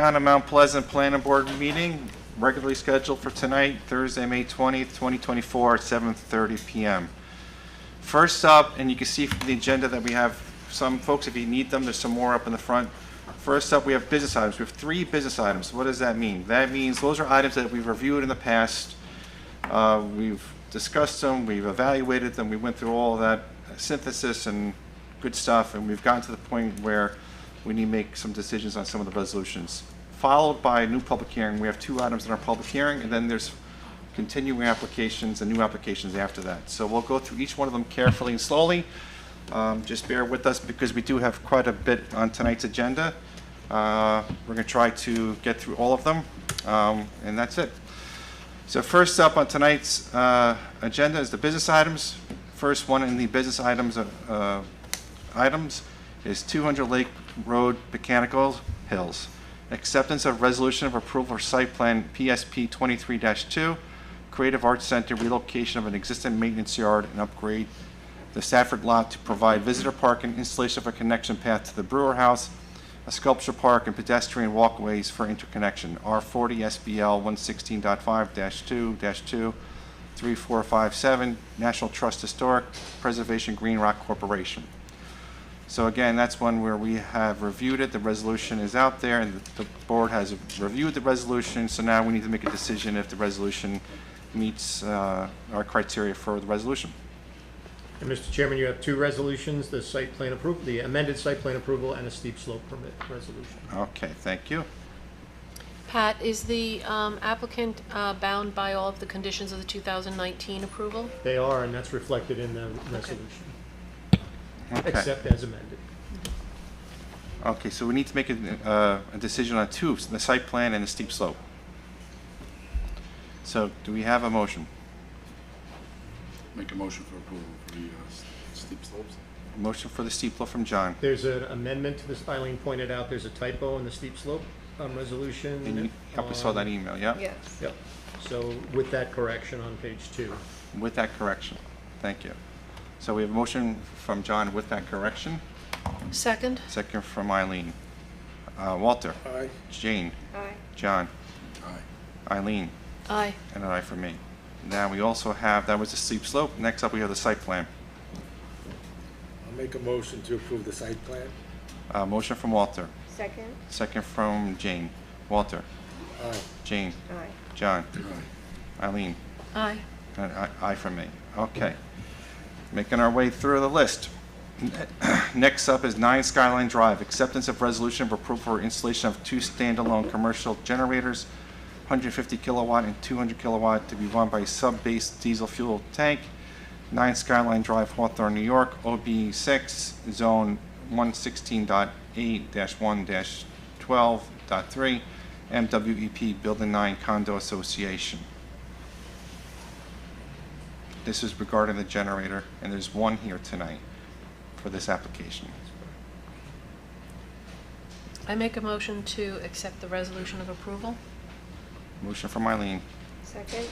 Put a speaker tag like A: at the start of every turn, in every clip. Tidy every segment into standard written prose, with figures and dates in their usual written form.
A: Town of Mount Pleasant Planning Board meeting, regularly scheduled for tonight, Thursday, May 20th, 2024, at 7:30 p.m. First up, and you can see from the agenda that we have some folks, if you need them, there's some more up in the front. First up, we have business items. We have 3 business items. What does that mean? That means those are items that we've reviewed in the past. We've discussed them, we've evaluated them, we went through all of that synthesis and good stuff, and we've gotten to the point where we need to make some decisions on some of the resolutions. Followed by a new public hearing. We have 2 items in our public hearing, and then there's continuing applications and new applications after that. So we'll go through each one of them carefully and slowly. Just bear with us because we do have quite a bit on tonight's agenda. We're going to try to get through all of them, and that's it. So first up on tonight's agenda is the business items. First one in the business items is 200 Lake Road, Botanical Hills. Acceptance of resolution of approval for site plan PSP 23-2, Creative Arts Center, relocation of an existing maintenance yard and upgrade the Stafford lot to provide visitor parking, installation of a connection path to the Brewer House, a sculpture park, and pedestrian walkways for interconnection. R40 SBL 116.5-2-2 3457, National Trust Historic Preservation Green Rock Corporation. So again, that's one where we have reviewed it. The resolution is out there, and the board has reviewed the resolution. So now we need to make a decision if the resolution meets our criteria for the resolution.
B: And Mr. Chairman, you have 2 resolutions: the site plan approval, the amended site plan approval, and a steep slope permit resolution.
A: Okay, thank you.
C: Pat, is the applicant bound by all of the conditions of the 2019 approval?
B: They are, and that's reflected in the resolution,
A: Okay.
B: except as amended.
A: Okay, so we need to make a decision on 2, the site plan and the steep slope. So do we have a motion?
D: Make a motion for approval for the steep slopes.
A: Motion for the steep slope from John.
B: There's an amendment to this. Eileen pointed out there's a typo in the steep slope resolution.
A: And you probably saw that email, yeah?
C: Yes.
B: Yep. So with that correction on page 2.
A: With that correction. Thank you. So we have a motion from John with that correction.
C: Second?
A: Second from Eileen. Walter.
D: Aye.
A: Jane.
C: Aye.
A: John.
D: Aye.
A: Eileen.
C: Aye.
A: And an aye for me. Now we also have, that was the steep slope. Next up we have the site plan.
E: I'll make a motion to approve the site plan.
A: Motion from Walter.
F: Second?
A: Second from Jane. Walter.
E: Aye.
A: Jane.
F: Aye.
A: John.
D: Aye.
A: Eileen.
C: Aye.
A: And aye from me. Okay. Making our way through the list. Next up is 9 Skyline Drive. Acceptance of resolution of approval for installation of 2 standalone commercial generators, 150 kilowatt and 200 kilowatt, to be run by a sub-base diesel fuel tank. 9 Skyline Drive, Hawthorne, New York, OB6, Zone 116.8-1-12.3, MWEP Building 9 Condo Association. This is regarding the generator, and there's one here tonight for this application.
C: I make a motion to accept the resolution of approval.
A: Motion from Eileen,
F: Second?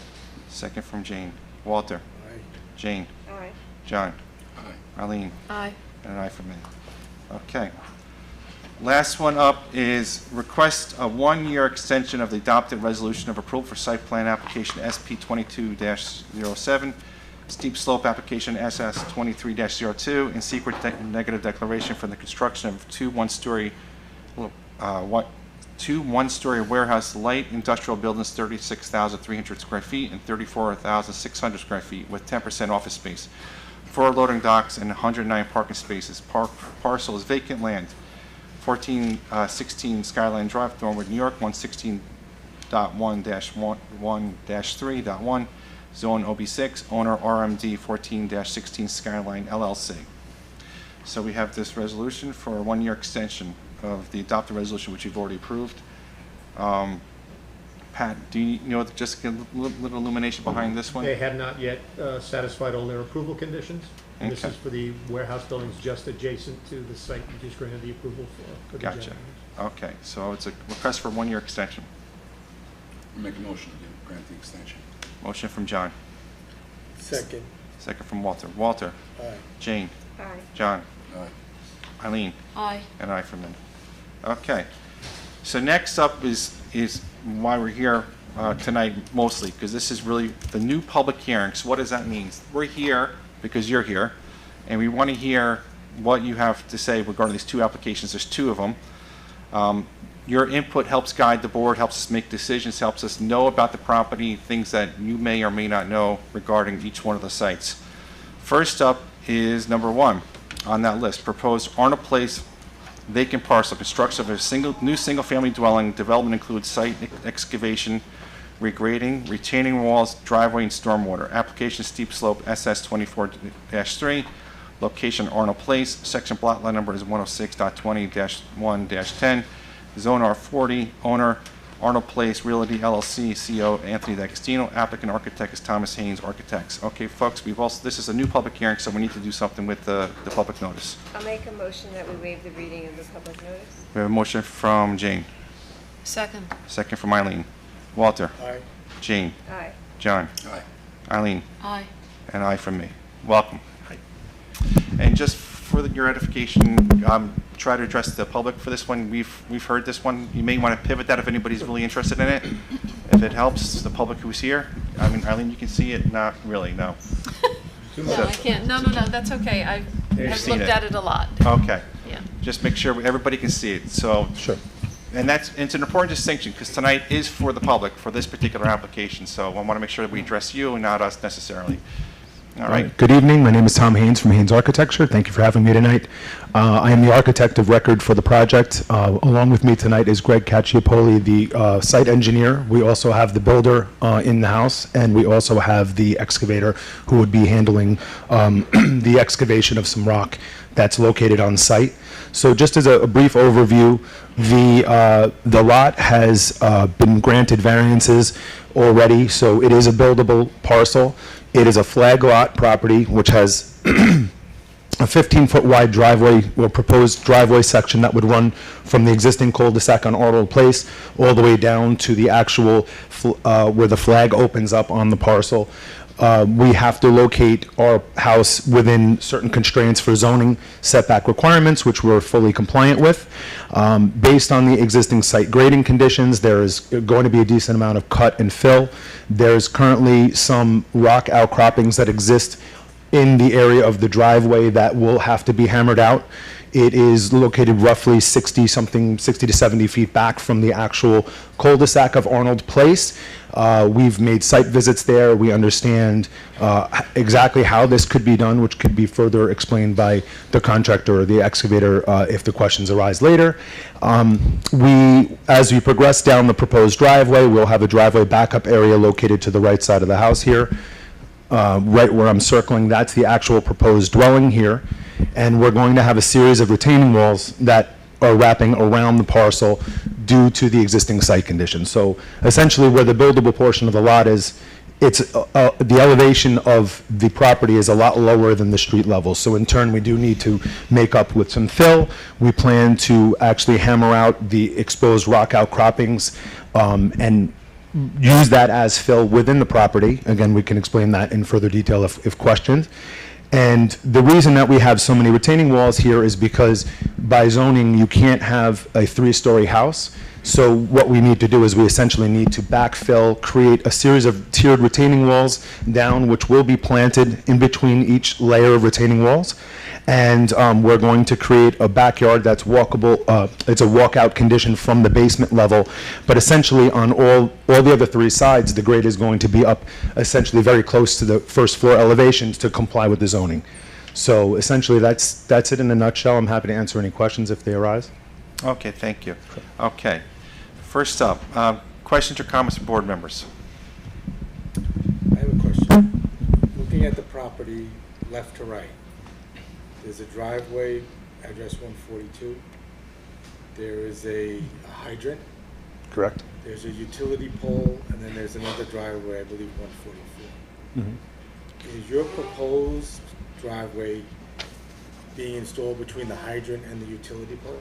A: second from Jane. Walter.
E: Aye.
A: Jane.
F: Aye.
A: John.
D: Aye.
A: Eileen.
C: Aye.
A: And an aye from me. Okay. Last one up is request a 1-year extension of the adopted resolution of approval for site plan application SP 22-07, steep slope application SS 23-02, and secret negative declaration for the construction of 2 one-story warehouse light industrial buildings, 36,300 square feet and 34,600 square feet with 10% office space, 4 loading docks and 109 parking spaces. Parcel is vacant land. 1416 Skyline Drive, Thornwood, New York, 116.1-1-3.1, Zone OB6, owner RMD 14-16 Skyline LLC. So we have this resolution for a 1-year extension of the adopted resolution, which you've already approved. Pat, do you know just a little illumination behind this one?
B: They have not yet satisfied all their approval conditions. And this
A: Okay.
B: is for the warehouse buildings just adjacent to the site we just granted the approval for the
A: Gotcha.
B: generators.
A: Okay, so it's a request for a 1-year extension.
D: Make a motion to grant the extension.
A: Motion from John,
E: Second.
A: second from Walter. Walter.
E: Aye.
A: Jane.
F: Aye.
A: John.
D: Aye.
A: Eileen.
C: Aye.
A: And I from me. Okay. So next up is why we're here tonight mostly, because this is really the new public hearing. So what does that mean? We're here because you're here, and we want to hear what you have to say regarding these two applications. There's two of them. Your input helps guide the board, helps us make decisions, helps us know about the property, things that you may or may not know regarding each one of the sites. First up is number 1 on that list, proposed Arnold Place vacant parcel, construction of a new single-family dwelling. Development includes site excavation, regrading, retaining walls, driveway, and stormwater. Application steep slope SS 24-3. Location Arnold Place. Section block line number is 106.20-1-10. Zone R40. Owner Arnold Place Realty LLC. CO Anthony D'Agostino. Applicant architect is Thomas Haynes Architects. Okay, folks, this is a new public hearing, so we need to do something with the public notice.
F: I'll make a motion that we waive the reading of the public notice.
A: We have a motion from Jane.
C: Second.
A: Second from Eileen. Walter.
E: Aye.
A: Jane.
F: Aye.
A: John.
D: Aye.
A: Eileen.
C: Aye.
A: And I from me. Welcome. And just for your edification, try to address the public for this one. We've heard this one. You may want to pivot that if anybody's really interested in it. If it helps the public who's here. I mean, Eileen, you can see it. Not really, no.
C: No, I can't. No, that's okay. I've
A: seen
C: looked
A: it.
C: at it a lot.
A: Okay.
C: Yeah.
A: Just make sure everybody can see it. So.
B: Sure.
A: And it's an important distinction because tonight is for the public for this particular application. So I want to make sure that we address you and not us necessarily. All right.
G: Good evening. My name is Tom Haynes from Haynes Architecture. Thank you for having me tonight. I am the architect of record for the project. Along with me tonight is Greg Cacciapoli, the site engineer. We also have the builder in the house, and we also have the excavator who would be handling the excavation of some rock that's located on site. So just as a brief overview, the lot has been granted variances already, so it is a buildable parcel. It is a flag lot property, which has a 15-foot wide driveway or proposed driveway section that would run from the existing cul-de-sac on Arnold Place all the way down to the actual where the flag opens up on the parcel. We have to locate our house within certain constraints for zoning setback requirements, which we're fully compliant with. Based on the existing site grading conditions, there is going to be a decent amount of cut and fill. There's currently some rock outcroppings that exist in the area of the driveway that will have to be hammered out. It is located roughly 60 to 70 feet back from the actual cul-de-sac of Arnold Place. We've made site visits there. We understand exactly how this could be done, which could be further explained by the contractor or the excavator if the questions arise later. As we progress down the proposed driveway, we'll have a driveway backup area located to the right side of the house here. Right where I'm circling, that's the actual proposed dwelling here. And we're going to have a series of retaining walls that are wrapping around the parcel due to the existing site conditions. So essentially where the buildable portion of the lot is, the elevation of the property is a lot lower than the street level. So in turn, we do need to make up with some fill. We plan to actually hammer out the exposed rock outcroppings and use that as fill within the property. Again, we can explain that in further detail if questioned. And the reason that we have so many retaining walls here is because by zoning, you can't have a 3-story house. So what we need to do is we essentially need to backfill, create a series of tiered retaining walls down, which will be planted in between each layer of retaining walls. And we're going to create a backyard that's walkable. It's a walkout condition from the basement level. But essentially on all the other 3 sides, the grade is going to be up essentially very close to the first floor elevations to comply with the zoning. So essentially that's it in a nutshell. I'm happy to answer any questions if they arise.
A: Okay, thank you. Okay. First up, questions or comments from board members?
E: I have a question. Looking at the property left to right, there's a driveway, address 142. There is a hydrant.
G: Correct.
E: There's a utility pole, and then there's another driveway, I believe 144. Is your proposed driveway being installed between the hydrant and the utility pole?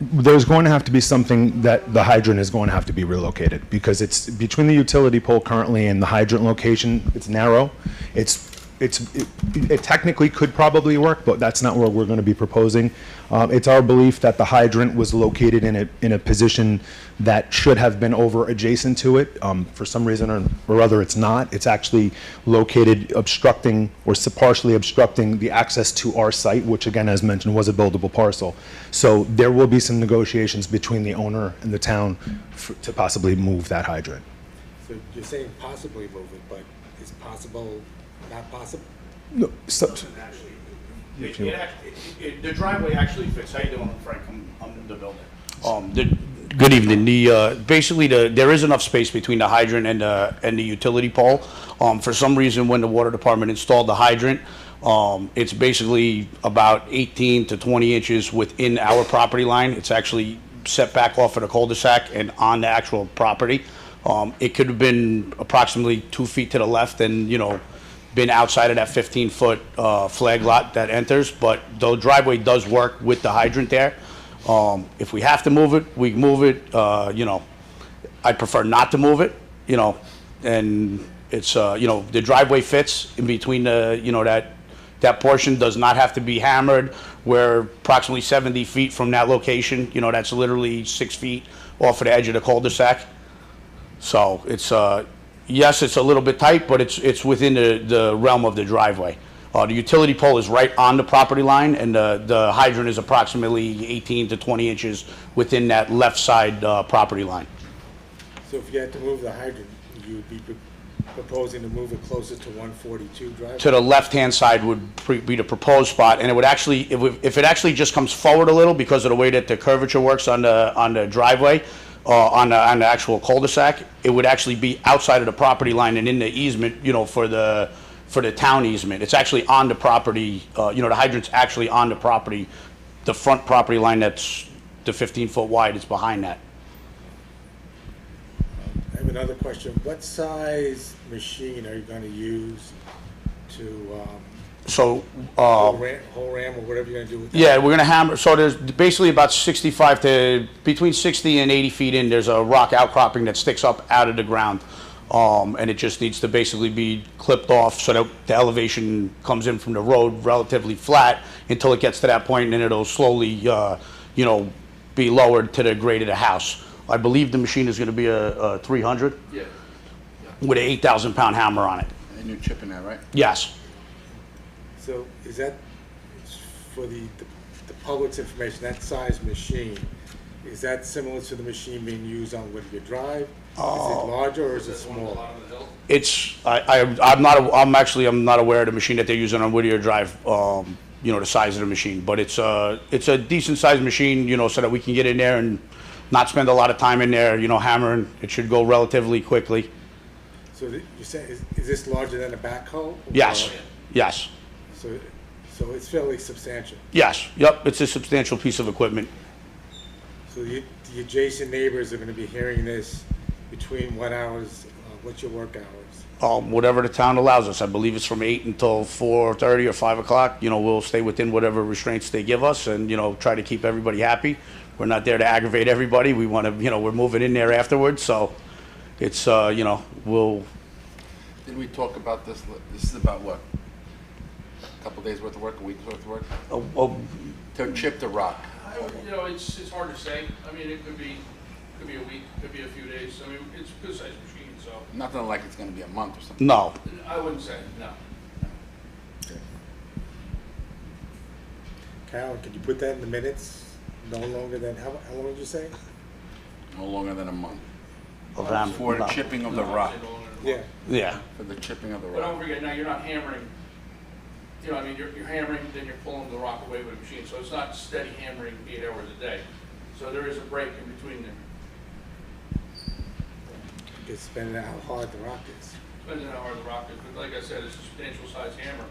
G: There's going to have to be something that the hydrant is going to have to be relocated because it's between the utility pole currently and the hydrant location. It's narrow. It's it technically could probably work, but that's not what we're going to be proposing. It's our belief that the hydrant was located in a position that should have been over adjacent to it. For some reason or other, it's not. It's actually located obstructing or partially obstructing the access to our site, which again, as mentioned, was a buildable parcel. So there will be some negotiations between the owner and the town to possibly move that hydrant.
E: So you're saying possibly move it, but is possible not possible?
G: No, so,
H: The driveway actually fits. How you doing, Frank? I'm the builder. Good evening. Basically, there is enough space between the hydrant and the utility pole. For some reason, when the water department installed the hydrant, it's basically about 18 to 20 inches within our property line. It's actually set back off of the cul-de-sac and on the actual property. It could have been approximately 2 feet to the left and, been outside of that 15-foot flag lot that enters, but the driveway does work with the hydrant there. If we have to move it, we can move it. I'd prefer not to move it, and it's, the driveway fits in between that portion does not have to be hammered. We're approximately 70 feet from that location. That's literally 6 feet off of the edge of the cul-de-sac. So it's, yes, it's a little bit tight, but it's within the realm of the driveway. The utility pole is right on the property line, and the hydrant is approximately 18 to 20 inches within that left side property line.
E: So if you had to move the hydrant, you'd be proposing to move it closer to 142 driveway?
H: To the left-hand side would be the proposed spot, and it would actually, if it actually just comes forward a little because of the way that the curvature works on the driveway, on the actual cul-de-sac, it would actually be outside of the property line and in the easement, for the town easement. It's actually on the property, the hydrant's actually on the property, the front property line that's the 15-foot wide is behind that.
E: I have another question. What size machine are you going to use to
H: So,
E: whole ram or whatever you're going to do with that?
H: yeah, we're gonna hammer, so there's basically about 65 to, between 60 and 80 feet in, there's a rock outcropping that sticks up out of the ground. And it just needs to basically be clipped off so that the elevation comes in from the road relatively flat until it gets to that point, and then it'll slowly, be lowered to the grade of the house. I believe the machine is gonna be a 300
D: Yeah.
H: with an 8,000-pound hammer on it.
D: And you're chipping that, right?
H: Yes.
E: So is that, for the public's information, that size machine, is that similar to the machine being used on Whittier Drive? Is it larger or is it smaller?
H: It's, I'm not aware of the machine that they're using on Whittier Drive, the size of the machine, but it's a decent sized machine, so that we can get in there and not spend a lot of time in there, hammering. It should go relatively quickly.
E: So you say, is this larger than a backhoe?
H: Yes, yes,
E: So it's fairly substantial.
H: yes, yep, it's a substantial piece of equipment.
E: So the adjacent neighbors are gonna be hearing this between what hours, what's your work hours?
H: Whatever the town allows us, I believe it's from 8 until 4:30 or 5 o'clock, we'll stay within whatever restraints they give us and, try to keep everybody happy. We're not there to aggravate everybody, we wanna, we're moving in there afterwards, so it's, we'll,
D: Did we talk about this? This is about what? A couple days worth of work, a week's worth of work? To chip the rock.
I: It's hard to say. I mean, it could be a week, could be a few days. I mean, it's a good sized machine, so
D: Nothing like it's gonna be a month or something.
H: no.
I: I wouldn't say, no.
E: Carol, could you put that in the minutes? No longer than, how long did you say?
D: No longer than a month.
H: Around-
D: For the
H: no.
D: chipping of the rock.
E: Yeah.
H: Yeah,
D: For the chipping of the
I: But don't
D: rock.
I: forget, now you're not hammering, you're hammering, then you're pulling the rock away with a machine. So it's not steady hammering 8 hours a day. So there is a break in between there.
E: It's depending on how hard the rock is.
I: Depends on how hard the rock is. But like I said, it's a substantial size hammer,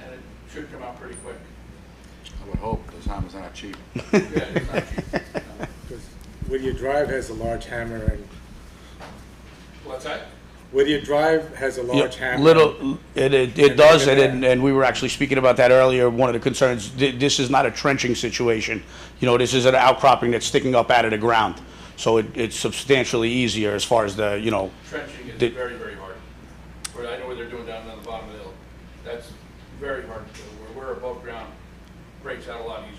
I: and it should come out pretty quick.
D: I would hope, those hammers are not cheap.
I: Yeah, it's not cheap. No.
E: Because Whittier Drive has a large hammer and,
I: What's that?
E: Whittier Drive has a large
H: yeah,
E: hammer.
H: little, it does, and we were actually speaking about that earlier, one of the concerns, this is not a trenching situation. This is an outcropping that's sticking up out of the ground. So it's substantially easier as far as the,
I: Trenching is
H: The-
I: very, very hard. I know what they're doing down on the bottom of the hill. That's very hard to do. Where we're above ground, breaks out a lot easier.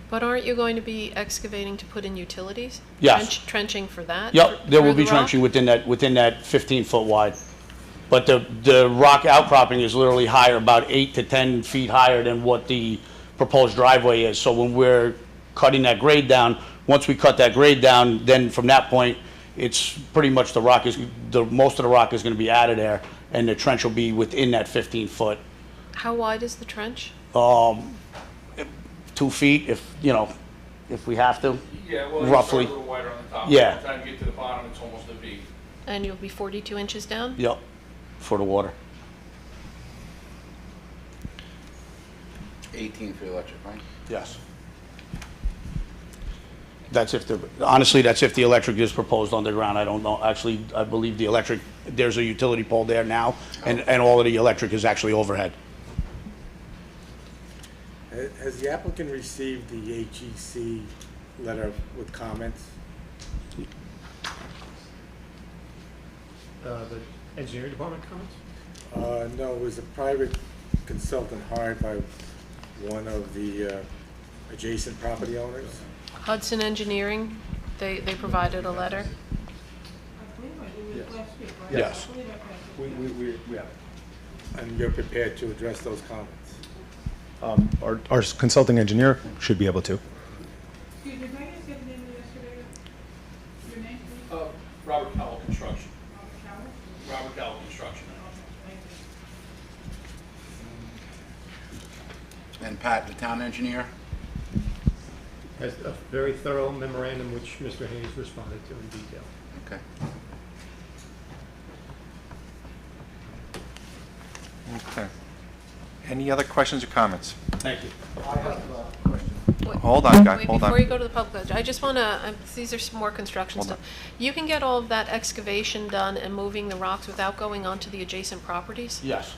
C: But aren't you going to be excavating to put in utilities?
H: Yes.
C: Trenching for that?
H: Yep, there will
C: through
H: be
C: the rock?
H: trenching within that 15-foot wide. But the rock outcropping is literally higher, about 8 to 10 feet higher than what the proposed driveway is. So when we're cutting that grade down, once we cut that grade down, then from that point, it's pretty much most of the rock is gonna be out of there, and the trench will be within that 15-foot.
C: How wide is the trench?
H: 2 feet if we have to.
I: Yeah, well,
H: Roughly.
I: it's a little wider on the top.
H: Yeah.
I: By the time you get to the bottom, it's almost a V.
C: And you'll be 42 inches down?
H: Yep, for the water.
D: 18 for the electric, right?
H: Yes. Honestly, that's if the electric is proposed underground. I don't know. Actually, I believe the electric, there's a utility pole there now, and all of the electric is actually overhead.
E: Has the applicant received the HEC letter with comments?
B: The engineering department comments?
E: No, it was a private consultant hired by one of the adjacent property owners.
C: Hudson Engineering, they provided a letter?
H: Yes.
G: We have.
E: And you're prepared to address those comments?
G: Our consulting engineer should be able to.
J: Excuse me, can I just get the name of the excavator? Your name, please?
I: Robert Cowell Construction.
J: Robert Cowell?
I: Robert Cowell Construction.
J: Thank you.
D: And Pat, the town engineer?
B: Has a very thorough memorandum which Mr. Hayes responded to in detail.
D: Okay.
A: Okay. Any other questions or comments?
H: Thank you.
C: Wait,
A: Hold on, guys,
C: wait,
A: hold
C: Before you
A: on.
C: go to the public, I just want to, these are some more construction
A: Hold on.
C: stuff. You can get all of that excavation done and moving the rocks without going onto the adjacent properties?
H: Yes.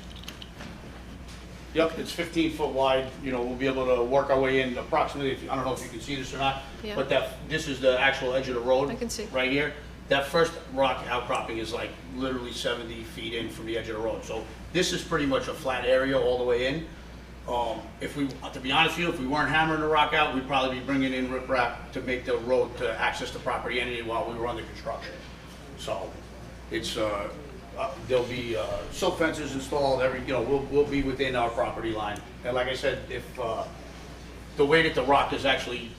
H: Yep, it's 15-foot wide. We'll be able to work our way in approximately, I don't know if you can see this or not,
C: Yeah.
H: but this is the actual edge of the road.
C: I can see.
H: Right here. That first rock outcropping is like literally 70 feet in from the edge of the road. So this is pretty much a flat area all the way in. To be honest with you, if we weren't hammering the rock out, we'd probably be bringing in riprap to make the road to access the property anyway while we were under construction. So it's, there'll be silt fences installed, we'll be within our property line. And like I said, if the way that the rock is actually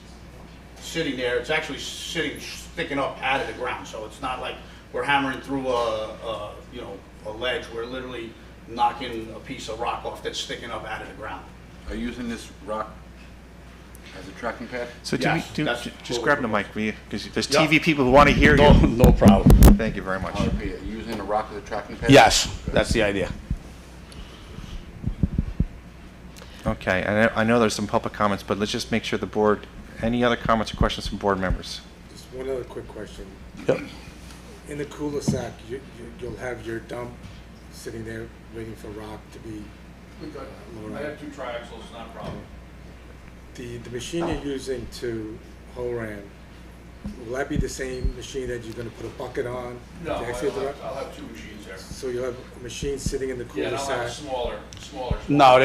H: sitting there, it's actually sticking up out of the ground. So it's not like we're hammering through a ledge. We're literally knocking a piece of rock off that's sticking up out of the ground.
D: Are you using this rock as a tracking pad?
A: So
H: Yes, that's
A: just
H: what
A: grab
H: we're
A: the
H: doing.
A: mic, will you? Because there's
H: Yeah.
A: TV people who want to hear
H: No,
A: you.
H: no problem.
A: Thank you very much.
D: I'll repeat it. Are you using the rock as a tracking pad?
H: Yes, that's the idea.
A: Okay, I know there's some public comments, but let's just make sure the board, any other comments or questions from board members?
E: Just one other quick question.
H: Yep.
E: In the cul-de-sac, you'll have your dump sitting there waiting for rock to be,
I: We could. I have 2 triaxles, it's not a problem.
E: the machine you're using to hole ram, will that be the same machine that you're gonna put a bucket on?
I: No,
E: to
I: I'll
E: excavate the rock?
I: have 2 machines there.
E: So you'll have a machine sitting in the
I: Yeah, and I'll have a
E: cul-de-sac?
I: smaller.
H: No,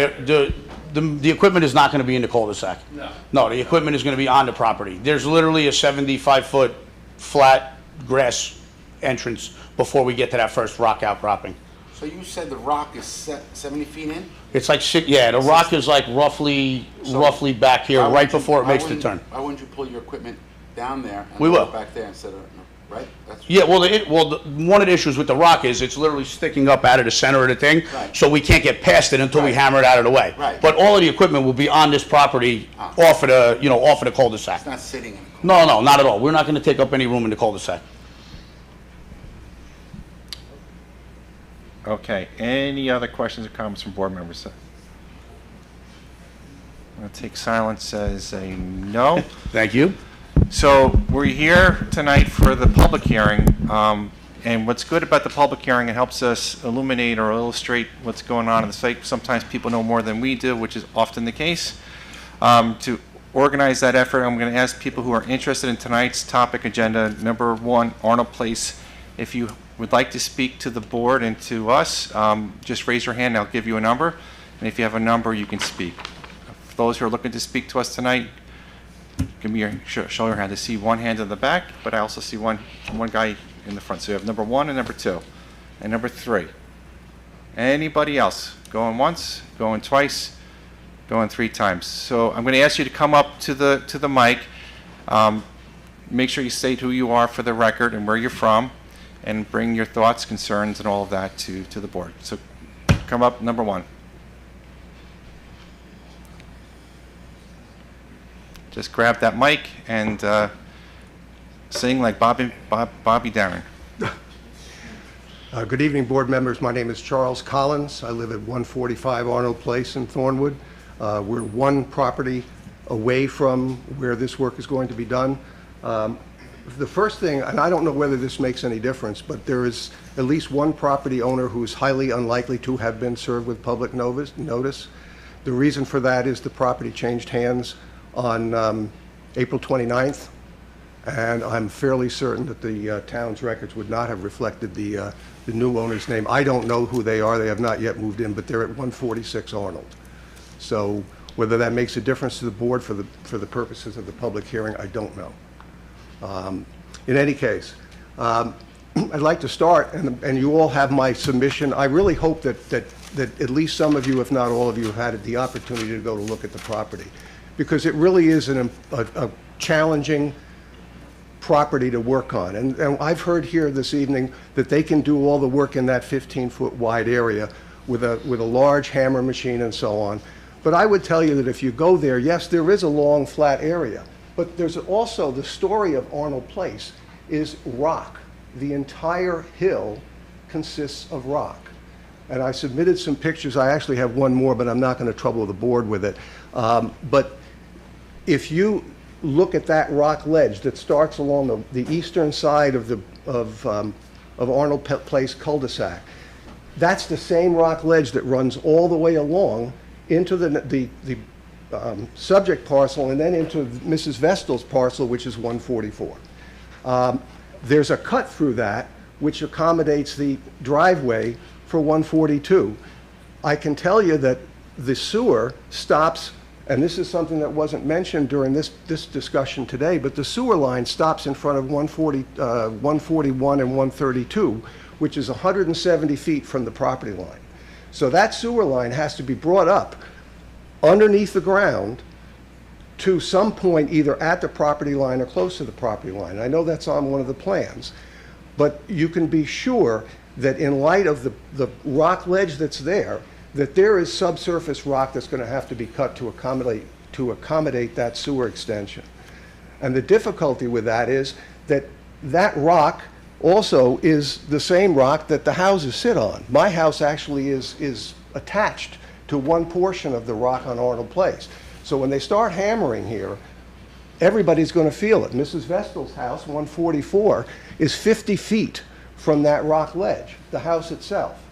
H: the equipment is not going to be in the cul-de-sac.
I: No.
H: No, the equipment is going to be on the property. There's literally a 75-foot flat grass entrance before we get to that first rock outcropping.
D: So you said the rock is 70 feet in?
H: It's like, the rock is like roughly back here,
D: Why
H: right
D: wouldn't you-
H: before it
D: why
H: makes the
D: wouldn't-
H: turn.
D: Why wouldn't you pull your equipment down there and
H: We
D: put
H: will.
D: it back there instead of, right? That's-
H: Yeah, one of the issues with the rock is it's literally sticking up out of the center of the thing,
D: Right.
H: so we can't get past it until we
D: Right.
H: hammer it out of the way.
D: Right.
H: But all of the equipment will be on this property,
D: Ah.
H: off of the cul-de-sac.
D: It's not sitting in the
H: No, not at all. We're not going to take up any room in the cul-de-sac.
A: Okay, any other questions or comments from board members? I'll take silence as a no.
H: Thank you.
A: So we're here tonight for the public hearing, and what's good about the public hearing, it helps us illuminate or illustrate what's going on in the site. Sometimes people know more than we do, which is often the case. To organize that effort, I'm going to ask people who are interested in tonight's topic agenda, number 1, Arnold Place. If you would like to speak to the board and to us, just raise your hand, I'll give you a number, and if you have a number, you can speak. For those who are looking to speak to us tonight, give me your, show your hand. I see one hand in the back, but I also see one guy in the front. So you have number 1 and number 2, and number 3. Anybody else? Going once, going twice, going 3 times. So I'm going to ask you to come up to the mic. Make sure you state who you are for the record and where you're from, and bring your thoughts, concerns, and all of that to the board. So come up, number 1. Just grab that mic and sing like Bobby Darin.
K: Good evening, board members. My name is Charles Collins. I live at 145 Arnold Place in Thornwood. We're one property away from where this work is going to be done. The first thing, and I don't know whether this makes any difference, but there is at least one property owner who is highly unlikely to have been served with public notice. The reason for that is the property changed hands on April 29th, and I'm fairly certain that the town's records would not have reflected the new owner's name. I don't know who they are. They have not yet moved in, but they're at 146 Arnold. So whether that makes a difference to the board for the purposes of the public hearing, I don't know. In any case, I'd like to start, and you all have my submission. I really hope that at least some of you, if not all of you, have had the opportunity to go to look at the property, because it really is a challenging property to work on. And I've heard here this evening that they can do all the work in that 15-foot wide area with a large hammer machine and so on. But I would tell you that if you go there, yes, there is a long, flat area. But there's also the story of Arnold Place is rock. The entire hill consists of rock. And I submitted some pictures. I actually have one more, but I'm not going to trouble the board with it. But if you look at that rock ledge that starts along the eastern side of Arnold Place cul-de-sac, that's the same rock ledge that runs all the way along into the subject parcel and then into Mrs. Vestal's parcel, which is 144. There's a cut through that which accommodates the driveway for 142. I can tell you that the sewer stops, and this is something that wasn't mentioned during this discussion today, but the sewer line stops in front of 141 and 132, which is 170 feet from the property line. So that sewer line has to be brought up underneath the ground to some point either at the property line or close to the property line. I know that's on one of the plans, but you can be sure that in light of the rock ledge that's there, that there is subsurface rock that's going to have to be cut to accommodate that sewer extension. And the difficulty with that is that that rock also is the same rock that the houses sit on. My house actually is attached to one portion of the rock on Arnold Place. So when they start hammering here, everybody's going to feel it. Mrs. Vestal's house, 144, is 50 feet from that rock ledge, the house itself.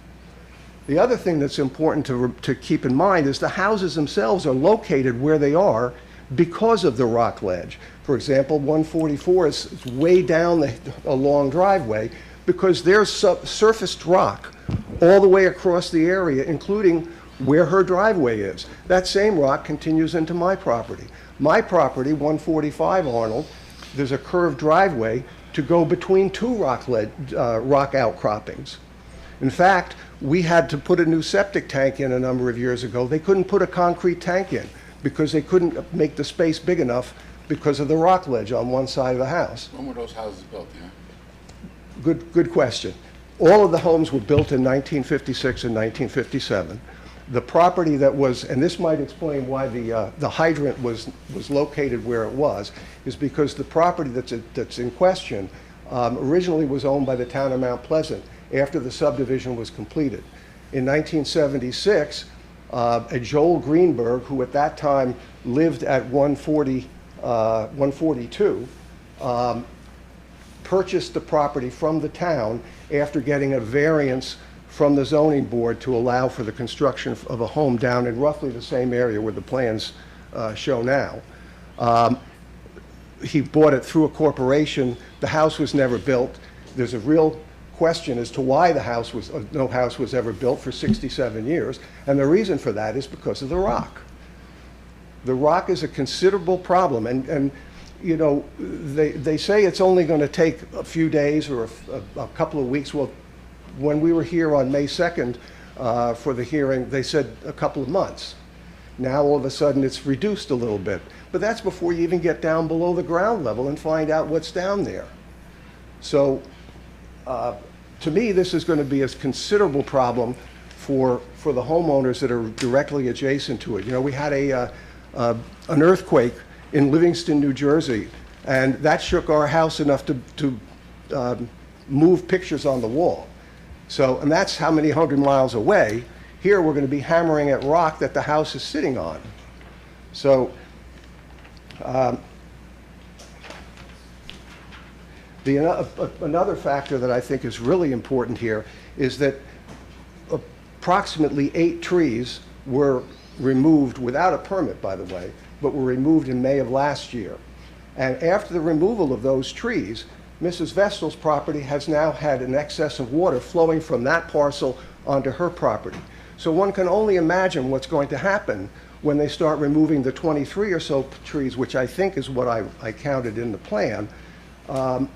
K: The other thing that's important to keep in mind is the houses themselves are located where they are because of the rock ledge. For example, 144 is way down a long driveway because there's surfaced rock all the way across the area, including where her driveway is. That same rock continues into my property. My property, 145 Arnold, there's a curved driveway to go between two rock outcroppings. In fact, we had to put a new septic tank in a number of years ago. They couldn't put a concrete tank in because they couldn't make the space big enough because of the rock ledge on one side of the house.
D: When were those houses built, yeah?
K: Good question. All of the homes were built in 1956 and 1957. The property that was, and this might explain why the hydrant was located where it was, is because the property that's in question originally was owned by the town of Mount Pleasant after the subdivision was completed. In 1976, a Joel Greenberg, who at that time lived at 142, purchased the property from the town after getting a variance from the zoning board to allow for the construction of a home down in roughly the same area where the plans show now. He bought it through a corporation. The house was never built. There's a real question as to why no house was ever built for 67 years, and the reason for that is because of the rock. The rock is a considerable problem, and you know, they say it's only going to take a few days or a couple of weeks. Well, when we were here on May 2nd for the hearing, they said a couple of months. Now, all of a sudden, it's reduced a little bit. But that's before you even get down below the ground level and find out what's down there. So, to me, this is going to be a considerable problem for the homeowners that are directly adjacent to it. You know, we had an earthquake in Livingston, New Jersey, and that shook our house enough to move pictures on the wall. So, and that's how many hundred miles away. Here, we're going to be hammering at rock that the house is sitting on. So, another factor that I think is really important here is that approximately 8 trees were removed without a permit, by the way, but were removed in May of last year. And after the removal of those trees, Mrs. Vestal's property has now had an excess of water flowing from that parcel onto her property. So one can only imagine what's going to happen when they start removing the 23 or so trees, which I think is what I counted in the plan.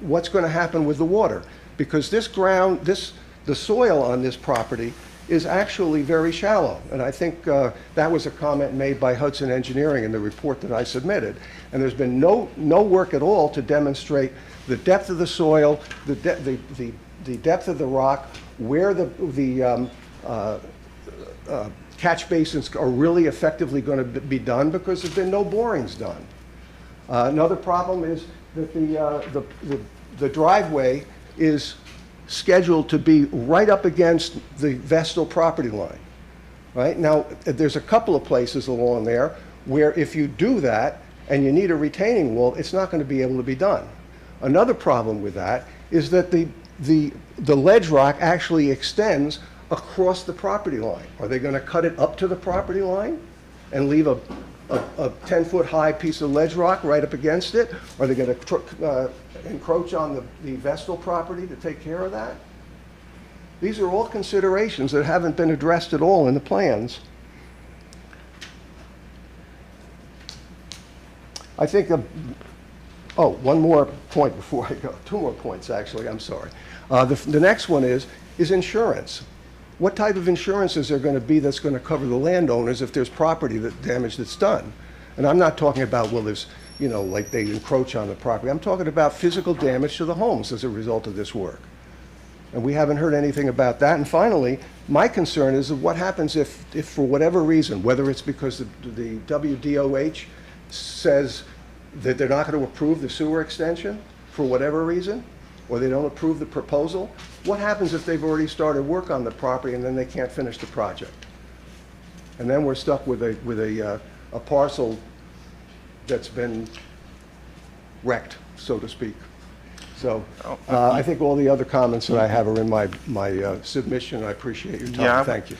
K: What's going to happen with the water? Because this ground, the soil on this property is actually very shallow. And I think that was a comment made by Hudson Engineering in the report that I submitted. And there's been no work at all to demonstrate the depth of the soil, the depth of the rock, where the catch basins are really effectively going to be done, because there's been no borings done. Another problem is that the driveway is scheduled to be right up against the Vestal property line. Right? Now, there's a couple of places along there where if you do that and you need a retaining wall, it's not going to be able to be done. Another problem with that is that the ledge rock actually extends across the property line. Are they going to cut it up to the property line and leave a 10-foot high piece of ledge rock right up against it? Are they going to encroach on the Vestal property to take care of that? These are all considerations that haven't been addressed at all in the plans. I think, one more point before I go. 2 more points, actually, I'm sorry. The next one is insurance. What type of insurance is there going to be that's going to cover the landowners if there's property damage that's done? And I'm not talking about, well, there's, you know, like they encroach on the property. I'm talking about physical damage to the homes as a result of this work. And we haven't heard anything about that. And finally, my concern is what happens if for whatever reason, whether it's because the WDOH says that they're not going to approve the sewer extension for whatever reason, or they don't approve the proposal, what happens if they've already started work on the property and then they can't finish the project? And then we're stuck with a parcel that's been wrecked, so to speak. So I think all the other comments that I have are in my submission. I appreciate your time.
A: Yeah,
K: Thank you.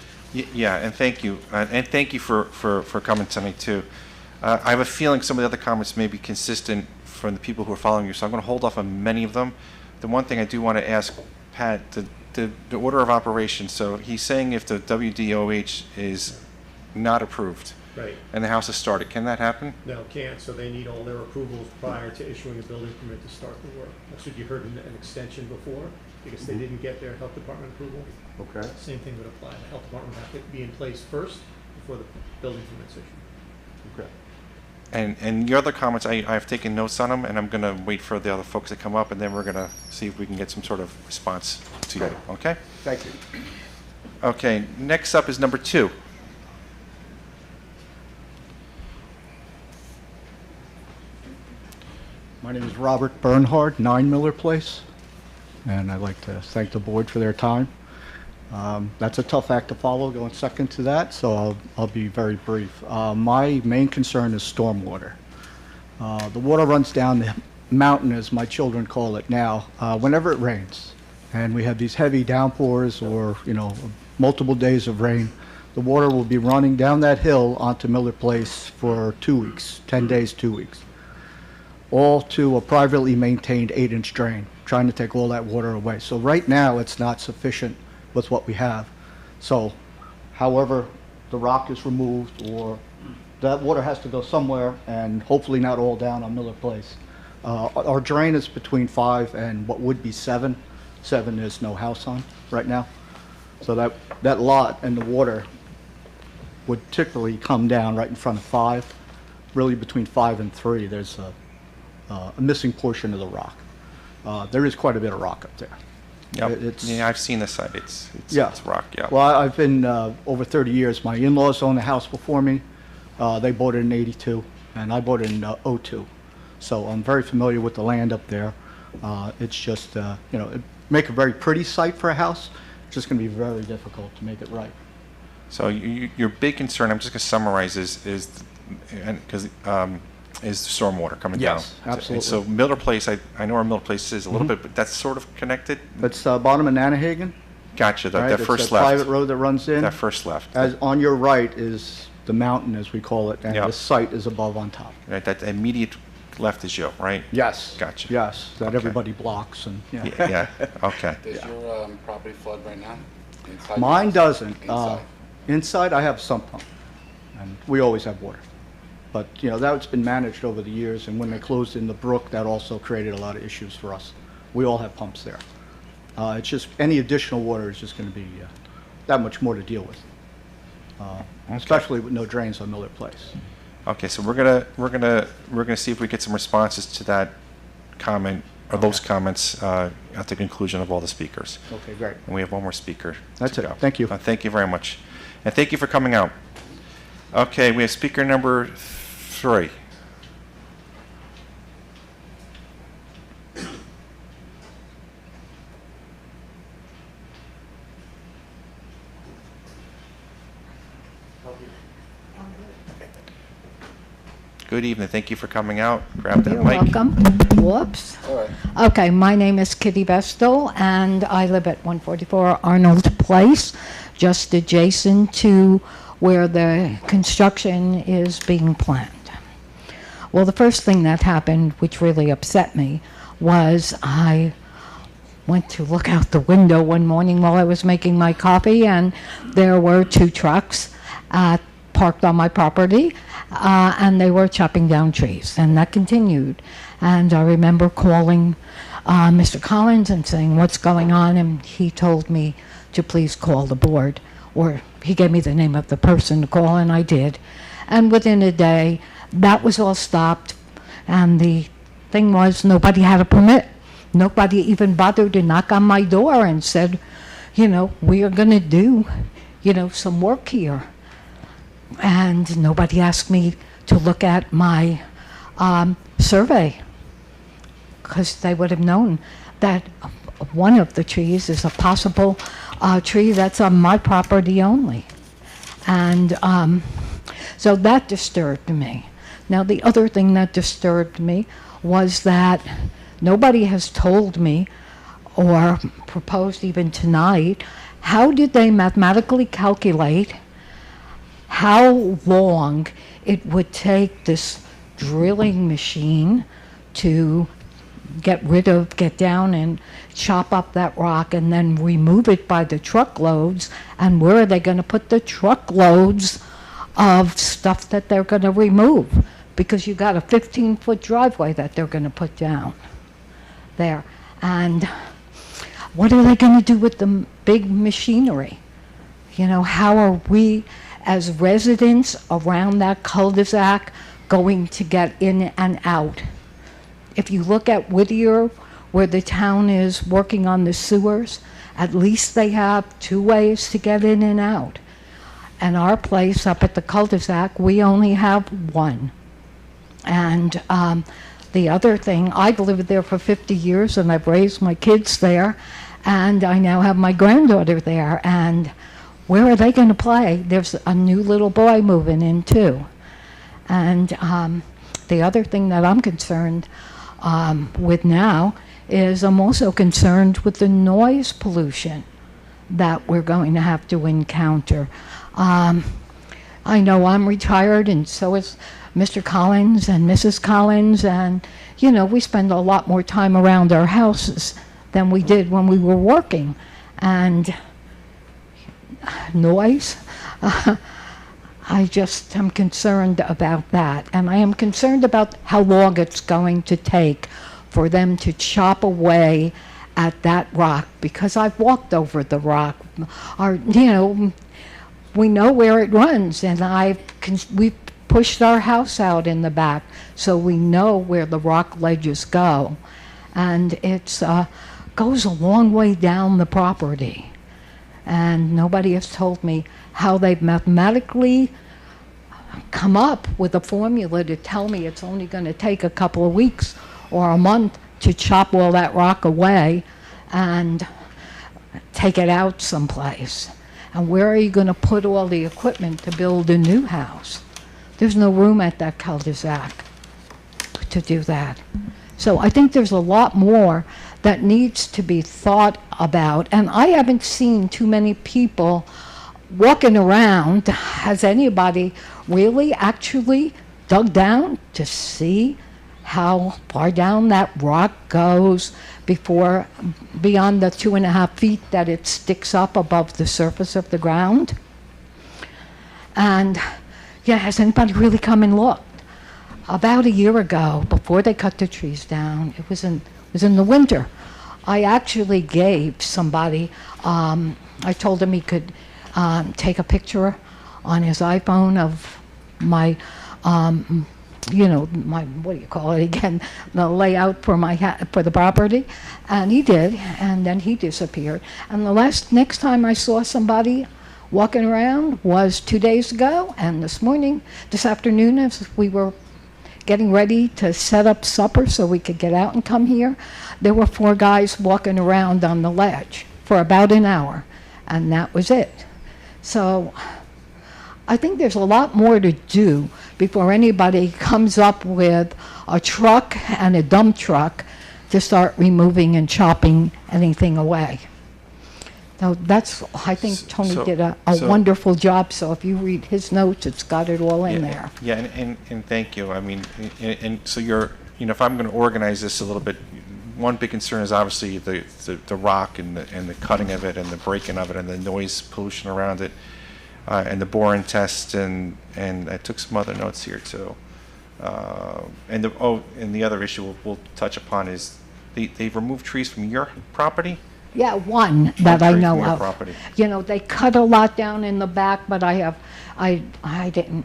A: Yeah, and thank you. And thank you for coming tonight, too. I have a feeling some of the other comments may be consistent from the people who are following you, so I'm going to hold off on many of them. The one thing I do want to ask Pat, the order of operation. So he's saying if the WDOH is not approved,
B: Right.
A: and the house is started, can that happen?
B: No, can't, so they need all their approvals prior to issuing a building permit to start the work. That's what you heard in an extension before, because they didn't get their health department approval.
K: Okay.
B: Same thing would apply. The health department would have to be in place first before the building permit's issued.
K: Okay.
A: And your other comments, I've taken notes on them, and I'm going to wait for the other folks to come up, and then we're going to see if we can get some sort of response to you. Okay?
K: Thank you.
A: Okay, next up is number 2.
L: My name is Robert Bernhard, 9 Miller Place, and I'd like to thank the board for their time. That's a tough act to follow, going second to that, so I'll be very brief. My main concern is stormwater. The water runs down the mountain, as my children call it now, whenever it rains. And we have these heavy downpours or, multiple days of rain. The water will be running down that hill onto Miller Place for 2 weeks, 10 days, 2 weeks. All to a privately maintained 8-inch drain. trying to take all that water away. So right now, it's not sufficient with what we have. So however the rock is removed, or that water has to go somewhere, and hopefully not all down on Miller Place. Our drain is between 5 and what would be 7. 7 there's no house on right now. So that lot and the water would typically come down right in front of 5. Really between 5 and 3, there's a missing portion of the rock. There is quite a bit of rock up there.
A: Yep. Yeah, I've seen the site. It's rock, yeah.
L: Well, I've been over 30 years. My in-laws owned the house before me. They bought it in '82, and I bought it in '02. So I'm very familiar with the land up there. It's just, it make a very pretty site for a house. It's just going to be very difficult to make it right.
A: So your big concern, I'm just going to summarize, is stormwater coming down.
L: Yes, absolutely.
A: And so Miller Place, I know where Miller Place is a little bit, but that's sort of connected?
L: It's bottom of Nanahagan.
A: Gotcha,
L: Right,
A: that
L: it's
A: first
L: that
A: left.
L: private road that runs in.
A: That first left.
L: As on your right is the mountain, as we call it, and
A: Yep.
L: the site is above on top.
A: Right, that immediate left is you, right?
L: Yes.
A: Gotcha.
L: Yes, that
A: Okay.
L: everybody blocks and, yeah.
A: Yeah, okay.
D: Does your property flood right now? Inside your
L: Mine
D: house?
L: doesn't.
D: Inside?
L: Inside, I have sump pump, and we always have water. But, that's been managed over the years, and when they closed in the brook, that also created a lot of issues for us. We all have pumps there. It's just, any additional water is just going to be that much more to deal with, especially with no drains on Miller Place.
A: Okay, so we're gonna see if we get some responses to that comment, or those comments, at the conclusion of all the speakers.
L: Okay, great.
A: And we have one more speaker.
L: That's
A: to
L: it.
A: go.
L: Thank you.
A: Thank you very much. And thank you for coming out. Okay, we have speaker number 3. Good evening. Thank you for coming out. Grab that
M: You're
A: mic.
M: welcome. Whoops.
D: All right.
M: Okay, my name is Kitty Vestal, and I live at 144 Arnold Place, just adjacent to where the construction is being planned. Well, the first thing that happened, which really upset me, was I went to look out the window one morning while I was making my coffee, and there were 2 trucks parked on my property, and they were chopping down trees, and that continued. And I remember calling Mr. Collins and saying, what's going on? And he told me to please call the board, or he gave me the name of the person to call, and I did. And within a day, that was all stopped, and the thing was, nobody had a permit. Nobody even bothered to knock on my door and said, we are going to do, some work here. And nobody asked me to look at my survey, because they would have known that one of the trees is a possible tree that's on my property only. And so that disturbed me. Now, the other thing that disturbed me was that nobody has told me, or proposed even tonight, how did they mathematically calculate how long it would take this drilling machine to get down and chop up that rock and then remove it by the truckloads, and where are they going to put the truckloads of stuff that they're going to remove? Because you got a 15-foot driveway that they're going to put down there. And what are they going to do with the big machinery? How are we as residents around that cul-de-sac going to get in and out? If you look at Whittier, where the town is working on the sewers, at least they have 2 ways to get in and out. And our place up at the cul-de-sac, we only have 1. And the other thing, I've lived there for 50 years and I've raised my kids there, and I now have my granddaughter there, and where are they going to play? There's a new little boy moving in too. And the other thing that I'm concerned with now is I'm also concerned with the noise pollution that we're going to have to encounter. I know I'm retired, and so is Mr. Collins and Mrs. Collins, and, you know, we spend a lot more time around our houses than we did when we were working. And noise, I just am concerned about that. And I am concerned about how long it's going to take for them to chop away at that rock, because I've walked over the rock. We know where it runs, and we've pushed our house out in the back, so we know where the rock ledges go. And it goes a long way down the property. And nobody has told me how they've mathematically come up with a formula to tell me it's only going to take a couple of weeks or a month to chop all that rock away and take it out someplace. And where are you going to put all the equipment to build a new house? There's no room at that cul-de-sac to do that. So I think there's a lot more that needs to be thought about. And I haven't seen too many people walking around. Has anybody really actually dug down to see how far down that rock goes beyond the 2.5 feet that it sticks up above the surface of the ground? And yeah, has anybody really come and looked? About a year ago, before they cut the trees down, it was in the winter, I actually gave somebody, I told him he could take a picture on his iPhone of my, my, what do you call it again, the layout for for the property, and he did, and then he disappeared. And the next time I saw somebody walking around was 2 days ago, and this afternoon, as we were getting ready to set up supper so we could get out and come here, there were 4 guys walking around on the ledge for about an hour, and that was it. So I think there's a lot more to do before anybody comes up with a truck and a dump truck to start removing and chopping anything away. So I think Tony did a wonderful job, so if you read his notes, it's got it all in there.
A: Yeah, and thank you. I mean, and so if I'm going to organize this a little bit, one big concern is obviously the rock and the cutting of it and the breaking of it and the noise pollution around it, and the boring test, and I took some other notes here too. And the other issue we'll touch upon is they've removed trees from your property.
M: Yeah, one that I know of.
A: Property.
M: They cut a lot down in the back, but I didn't,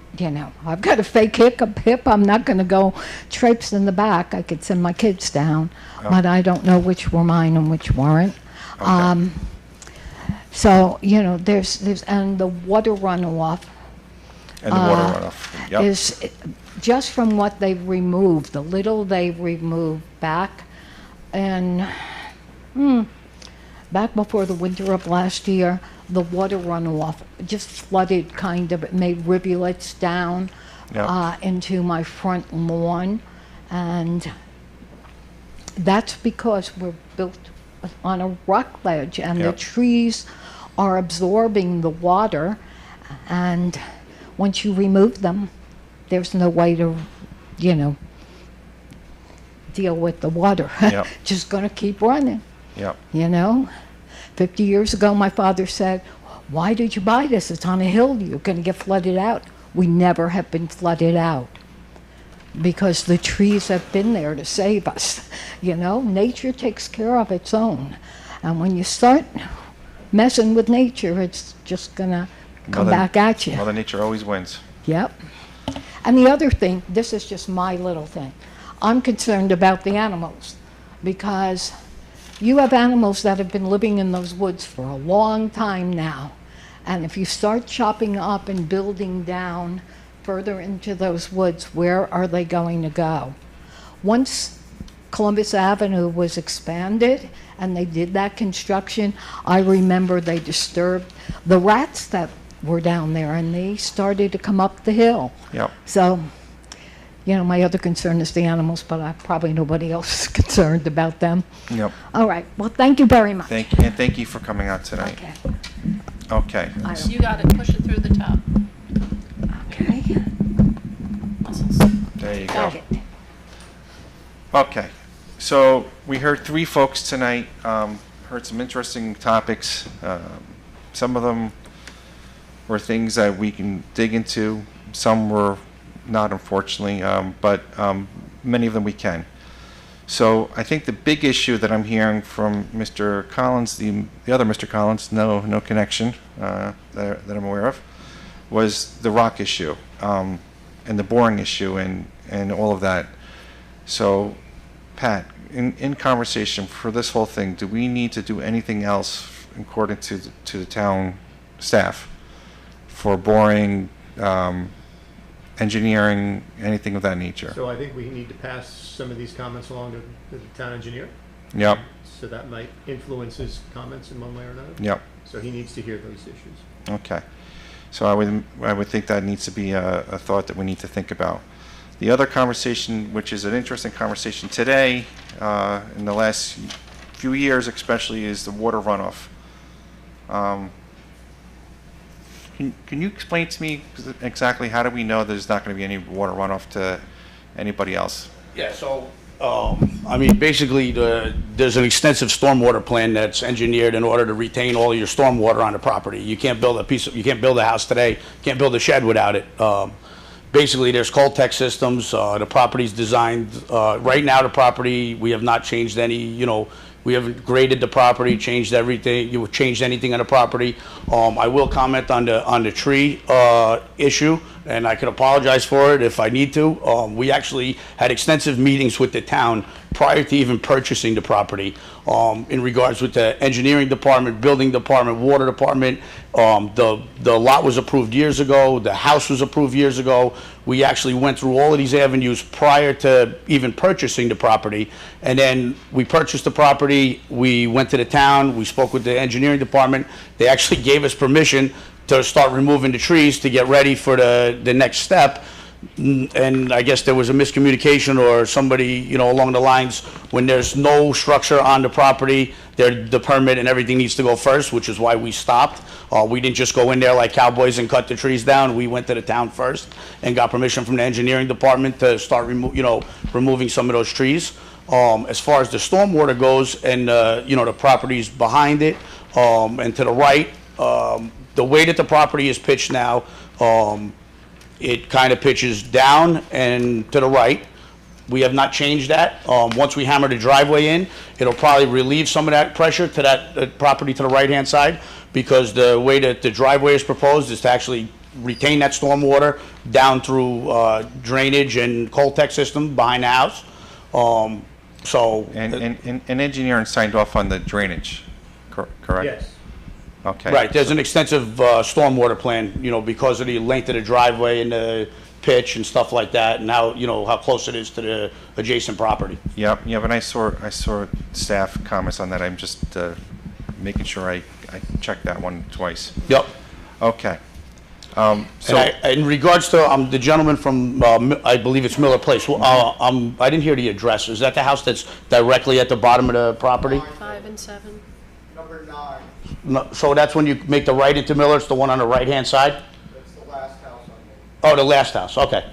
M: I've got a fake hip. I'm not going to go traipse in the back. I could send my kids down, but I don't know which were mine and which weren't. Okay. So, there's, and the water runoff.
A: And the water runoff, yep.
M: Is just from what they've removed, the little they've removed back, and back before the winter of last year, the water runoff just flooded it made rivulets down into my front lawn. And that's because we're built on a rock ledge, and the trees are absorbing the water. And once you remove them, there's no way to, deal with the water. Just going to keep running. Yep. 50 years ago, my father said, "Why did you buy this? It's on a hill. You're going to get flooded out." We never have been flooded out because the trees have been there to save us. Nature takes care of its own. And when you start messing with nature, it's just going to come back at you.
A: Mother Nature always wins.
M: Yep. And the other thing, this is just my little thing. I'm concerned about the animals, because you have animals that have been living in those woods for a long time now. And if you start chopping up and building down further into those woods, where are they going to go? Once Columbus Avenue was expanded and they did that construction, I remember they disturbed the rats that were down there, and they started to come up the hill.
A: Yep.
M: So, my other concern is the animals, but probably nobody else is concerned about them.
A: Yep.
M: All right. Well, thank you very much.
A: Thank you for coming out tonight. Okay.
C: You got it. Push it through the top.
M: Okay.
C: Muscles.
A: go.
F: Second.
A: Okay, so we heard three folks tonight, heard some interesting topics. Some of them were things that we can dig into, some were not, unfortunately, but many of them we can. So I think the big issue that I'm hearing from Mr. Collins, the other Mr. Collins, no connection that I'm aware of, was the rock issue and the boring issue and all of that. So, Pat, in conversation for this whole thing, do we need to do anything else according to the town staff for boring, engineering, anything of that nature?
B: So I think we need to pass some of these comments along to the town engineer.
A: Yep,
B: So that might influence his comments in one way or another.
A: yep,
B: So he needs to hear those issues.
A: okay. So I would think that needs to be a thought that we need to think about. The other conversation, which is an interesting conversation today, in the last few years especially, is the water runoff. Can you explain to me exactly how do we know there's not going to be any water runoff to anybody else?
H: Yeah, so, I mean, basically, there's an extensive stormwater plan that's engineered in order to retain all your stormwater on the property. You can't build you can't build a house today, can't build a shed without it. Basically, there's Coltech systems, the property's designed, right now the property, we have not changed any, we haven't graded the property, changed everything, changed anything on the property. I will comment on the tree issue, and I can apologize for it if I need to. We actually had extensive meetings with the town prior to even purchasing the property, in regards with the engineering department, building department, water department. The lot was approved years ago, the house was approved years ago. We actually went through all of these avenues prior to even purchasing the property. And then we purchased the property, we went to the town, we spoke with the engineering department. They actually gave us permission to start removing the trees to get ready for the next step. And I guess there was a miscommunication or somebody, along the lines, when there's no structure on the property, the permit and everything needs to go first, which is why we stopped. We didn't just go in there like cowboys and cut the trees down. We went to the town first and got permission from the engineering department to start removing some of those trees. As far as the stormwater goes and, the properties behind it, and to the right, the way that the property is pitched now, it kind of pitches down and to the right. We have not changed that. Once we hammer the driveway in, it'll probably relieve some of that pressure to that property to the right-hand side, because the way that the driveway is proposed is to actually retain that stormwater down through drainage and Coltech system behind the house.
A: And engineering signed off on the drainage, correct?
B: Yes.
A: Okay.
H: Right, there's an extensive stormwater plan, because of the length of the driveway and the pitch and stuff like that, and how, how close it is to the adjacent property.
A: Yep, and I saw staff comments on that. I'm just making sure I checked that one twice.
H: Yep.
A: Okay.
H: And in regards to the gentleman from, I believe it's Miller Place, I didn't hear the address. Is that the house that's directly at the bottom of the property?
C: 5 and 7.
K: Number 9,
H: No, so that's when you make the right into Miller, it's the one on the right-hand side?
K: that's the last house on
H: Oh, the last house, okay.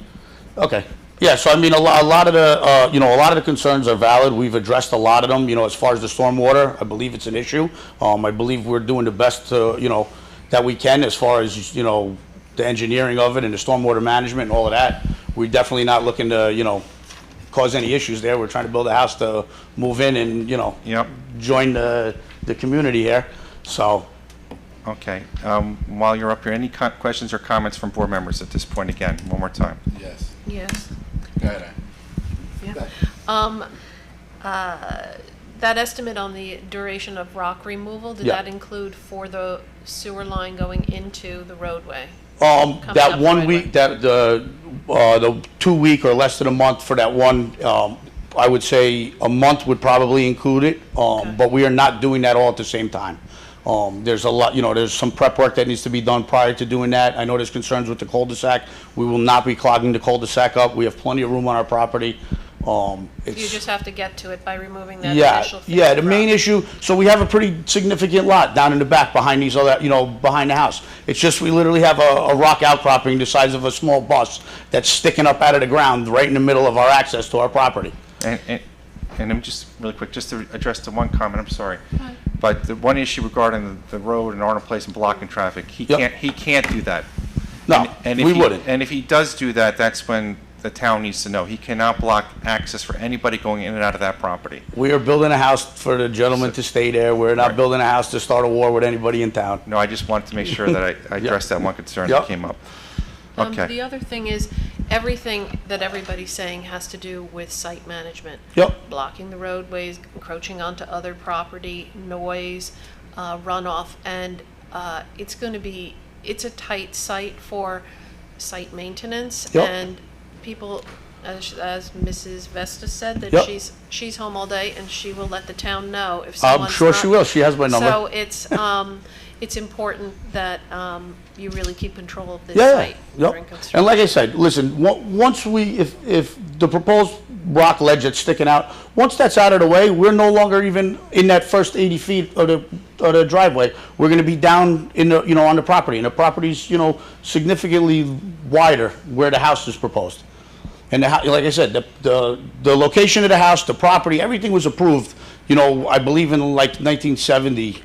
H: Okay. Yeah, so I mean, a lot of the, a lot of the concerns are valid. We've addressed a lot of them, as far as the stormwater. I believe it's an issue. I believe we're doing the best to, that we can as far as, the engineering of it and the stormwater management and all of that. We're definitely not looking to, cause any issues there. We're trying to build a house to move in and,
A: Yep.
H: join the community here, so.
A: Okay. While you're up here, any questions or comments from board members at this point? Again, one more time.
D: Yes.
C: Yes.
D: Go ahead.
C: That estimate on the duration of rock removal, did
H: Yeah.
C: that include for the sewer line going into the roadway?
H: That
C: up
H: 1
C: the
H: week, the 2 week or less than a month for that one, I would say a month would probably include it, but we are not doing that all at the same time. There's a lot, there's some prep work that needs to be done prior to doing that. I know there's concerns with the cul-de-sac. We will not be clogging the cul-de-sac up. We have plenty of room on our property.
C: You
H: It's,
C: just have to get to it by removing that
H: yeah,
C: initial face
H: yeah,
C: of
H: the main
C: rock.
H: issue, so we have a pretty significant lot down in the back behind these other, behind the house. It's just we literally have a rock outcropping the size of a small bus that's sticking up out of the ground right in the middle of our access to our property.
A: And I'm just, really quick, just to address the one comment, I'm sorry. But the one issue regarding the road and Arnold Place and blocking traffic, he
H: Yep.
A: can't do that.
H: No,
A: And if
H: we
A: he-
H: wouldn't.
A: And if he does do that, that's when the town needs to know. He cannot block access for anybody going in and out of that property.
H: We are building a house for the gentleman to stay there. We're not
A: Right.
H: building a house to start a war with anybody in town.
A: No, I just wanted to make sure that I addressed that one concern
H: Yep.
A: that came up.
C: The
A: Okay.
C: other thing is, everything that everybody's saying has to do with site management.
H: Yep.
C: Blocking the roadways, encroaching onto other property, noise, runoff, and it's a tight site for site maintenance.
H: Yep.
C: And people, as Mrs. Vesta said, that
H: Yep.
C: she's home all day and she will let the town know if
H: I'm
C: someone's
H: sure
C: not.
H: she will. She has my number.
C: So it's important that you really keep control of this
H: Yeah,
C: site
H: yep.
C: during construction.
H: And like I said, listen, once if the proposed rock ledge that's sticking out, once that's out of the way, we're no longer even in that first 80 feet of the driveway. We're gonna be down in the, on the property, and the property's, significantly wider where the house is proposed. And like I said, the location of the house, the property, everything was approved, I believe in like 1970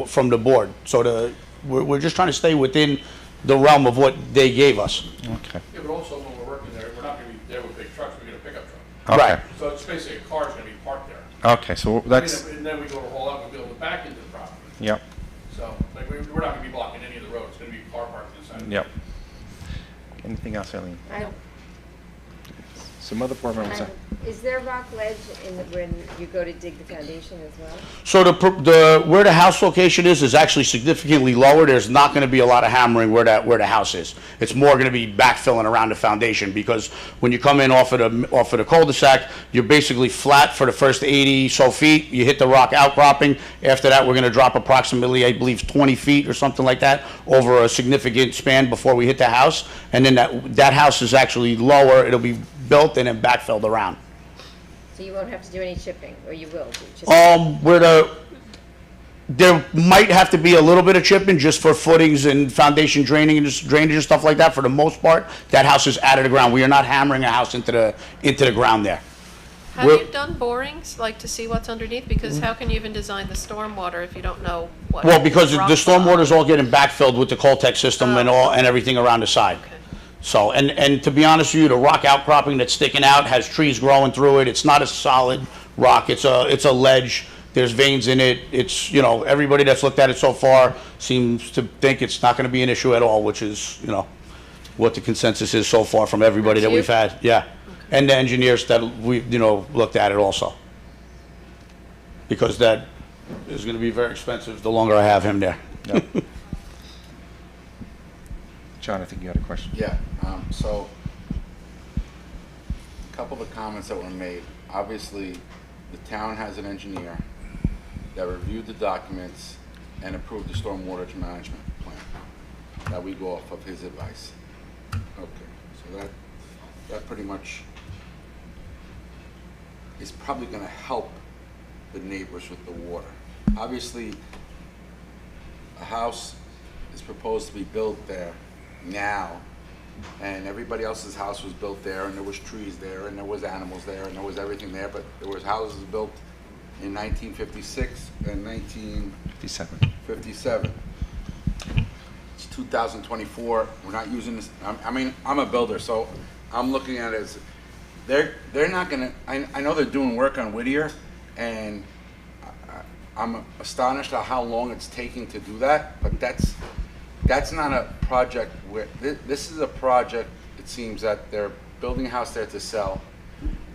H: from the board. So we're just trying to stay within the realm of what they gave us.
A: Okay.
I: Yeah, but also when we're working there, we're not gonna be there with big trucks, we're gonna pickup truck.
A: Okay.
H: Right.
I: So it's basically a car's gonna be parked there.
A: Okay, so that's,
I: And then we go to haul out, we'll be able to back into the property.
A: yep,
I: So, like, we're not gonna be blocking any of the road, it's gonna be car parked inside.
A: yep. Anything else, Eileen?
F: I-
A: Some other board members?
F: Is there rock ledge when you go to dig the foundation as well?
H: So where the house location is actually significantly lower. There's not gonna be a lot of hammering where the house is. It's more gonna be backfilling around the foundation, because when you come in off of the cul-de-sac, you're basically flat for the first 80 so feet. You hit the rock outcropping. After that, we're gonna drop approximately, I believe, 20 feet or something like that over a significant span before we hit the house. And then that house is actually lower. It'll be built and then backfilled around.
F: So you won't have to do any chipping, or you will do chipping?
H: There might have to be a little bit of chipping just for footings and foundation draining and just drainage and stuff like that. For the most part, that house is out of the ground. We are not hammering a house into the ground there.
C: Have you done borings, like to see what's underneath? Because how can you even design the stormwater if you don't know what?
H: Well, because the
C: rock
H: stormwater is all getting backfilled with the Coltech system and everything around the side.
C: Okay.
H: So, and to be honest with you, the rock outcropping that's sticking out has trees growing through it. It's not a solid rock. It's a ledge. There's veins in it. It's, everybody that's looked at it so far seems to think it's not gonna be an issue at all, which is, what the consensus is so far from everybody that we've had. Yeah. And the engineers that we've, looked at it also. Because that is gonna be very expensive the longer I have him there.
A: Yep. John, I think you had a question.
D: Yeah, so, a couple of the comments that were made. Obviously, the town has an engineer that reviewed the documents and approved the stormwater management plan. That we go off of his advice. Okay, so that pretty much is probably gonna help the neighbors with the water. Obviously, a house is proposed to be built there now, and everybody else's house was built there, and there was trees there, and there was animals there, and there was everything there, but there was houses built in 1956 and 1957. It's 2024, we're not using this, I'm a builder, so I'm looking at it as, they're not gonna, I know they're doing work on Whittier, and I'm astonished at how long it's taking to do that, but that's not a project where, this is a project, it seems that they're building a house there to sell.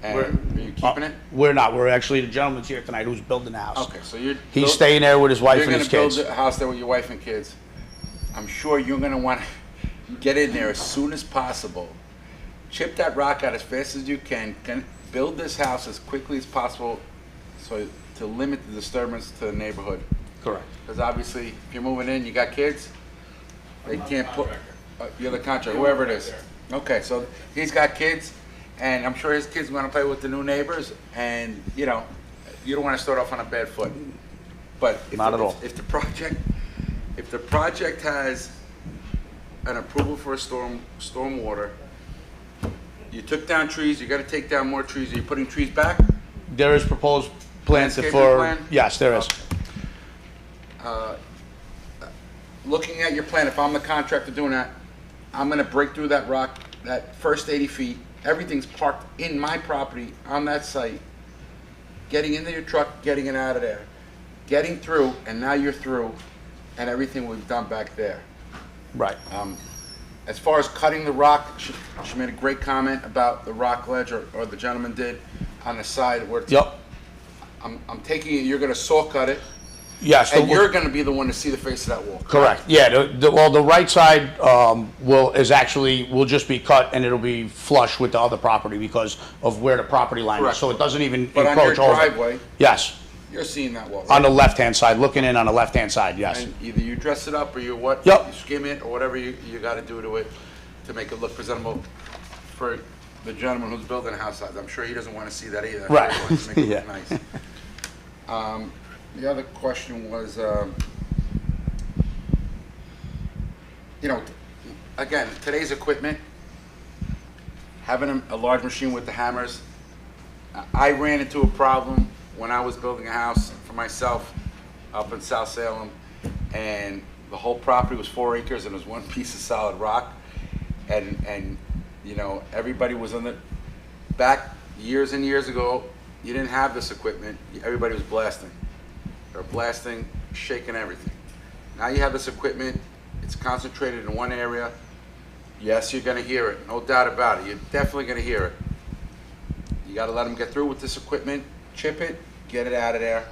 D: And are you keeping it?
H: We're not. We're actually, the gentleman's here tonight who's building the house.
D: Okay, so
H: He's staying there with his wife and his kids.
D: You're gonna build a house there with your wife and kids. I'm sure you're gonna wanna get in there as soon as possible. Chip that rock out as fast as you can build this house as quickly as possible, so to limit the disturbance to the neighborhood.
H: Correct.
D: Because obviously, if you're moving in, you got kids, they can't put, you're the contractor, whoever it is. Okay, so he's got kids, and I'm sure his kids are gonna play with the new neighbors, and, you know, you don't wanna start off on a bad foot. But if
H: Not at all.
D: If the project has an approval for a stormwater, you took down trees, you gotta take down more trees, are you putting trees back?
H: There is proposed plans
D: Landscaping
H: for,
D: plan?
H: yes, there is.
D: Looking at your plan, if I'm the contractor doing that, I'm gonna break through that rock, that first 80 feet, everything's parked in my property on that site, getting into your truck, getting it out of there, getting through, and now you're through, and everything we've done back there.
H: Right.
D: As far as cutting the rock, she made a great comment about the rock ledge, or the gentleman did, on the side where it's.
H: Yep.
D: I'm taking it, you're gonna saw cut it,
H: Yes.
D: and you're gonna be the one to see the face of that wall.
H: Correct. Yeah, well, the right side will just be cut, and it'll be flush with the other property because of where the property line is.
D: Correct.
H: So it doesn't even
D: But on your
H: encroach over.
D: driveway,
H: Yes,
D: you're seeing that wall,
H: on
D: right?
H: the left-hand side, looking in on the left-hand side, yes.
D: And either you dress it up or you what?
H: Yep.
D: You skim it or whatever you gotta do to it to make it look presentable for the gentleman who's building a house. I'm sure he doesn't wanna see that either.
H: Right.
D: He wants to make it look
H: Yeah.
D: nice. The other question was, you know, again, today's equipment, having a large machine with the hammers, I ran into a problem when I was building a house for myself up in South Salem, and the whole property was 4 acres and it was one piece of solid rock, and you know, everybody was on the back years and years ago. You didn't have this equipment. Everybody was blasting. They're blasting, shaking everything. Now you have this equipment. It's concentrated in one area. Yes, you're going to hear it. No doubt about it. You're definitely going to hear it. You got to let them get through with this equipment, chip it, get it out of there.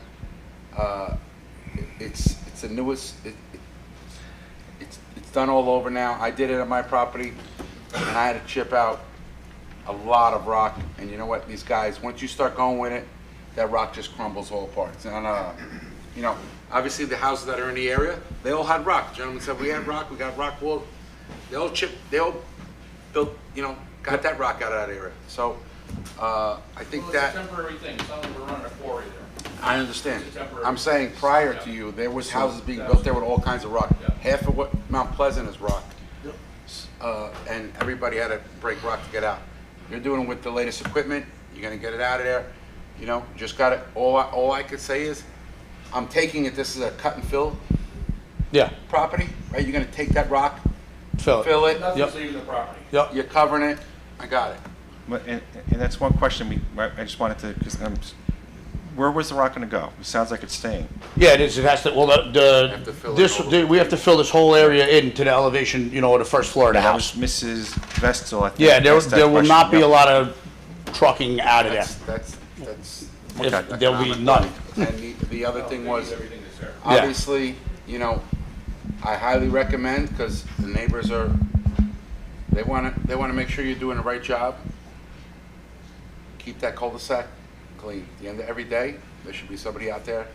D: It's the newest. It's done all over now. I did it on my property, and I had to chip out a lot of rock. And you know what? These guys, once you start going with it, that rock just crumbles all apart. And you know, obviously the houses that are in the area, they all had rock. The gentleman said we had rock. We got rock wall. They all built. You know, got that rock out of that area. So I think
I: Well,
D: that.
I: it's a temporary thing, it's not like we're running a quarry there.
D: I understand.
I: It's a temporary-
D: I'm saying prior
I: Yeah.
D: to you, there was houses being built there with all kinds of rock.
I: Yeah.
D: Half of what Mount Pleasant is rock. And everybody had to break rock to get out. You're doing it with the latest equipment. You're gonna get it out of there. You know, just got it. All I could say is, I'm taking it. This is a cut and fill
H: Yeah,
D: property, right? You're gonna take that rock,
H: fill it.
D: fill it.
I: Nothing's leaving the property.
H: Yep.
D: You're covering it. I got it.
A: But- And that's one question I just wanted to, because where was the rock going to go? It sounds like it's staying.
H: Yeah, it is. It has to, well,
D: Have to fill it all.
H: we have to fill this whole area in to the elevation, you know, of the first floor of the
A: That was
H: house.
A: Mrs. Vestal, I think.
H: Yeah, there
A: asked that
H: will
A: question.
H: not be a
A: Yep.
H: lot of trucking out of there.
D: That's
H: If- There'll be none.
D: And the other thing was,
I: Everything is there.
H: Yeah.
D: obviously, you know, I highly recommend, because the neighbors are, they want to make sure you're doing the right job. Keep that cul-de-sac clean. At the end of every day, there should be somebody out there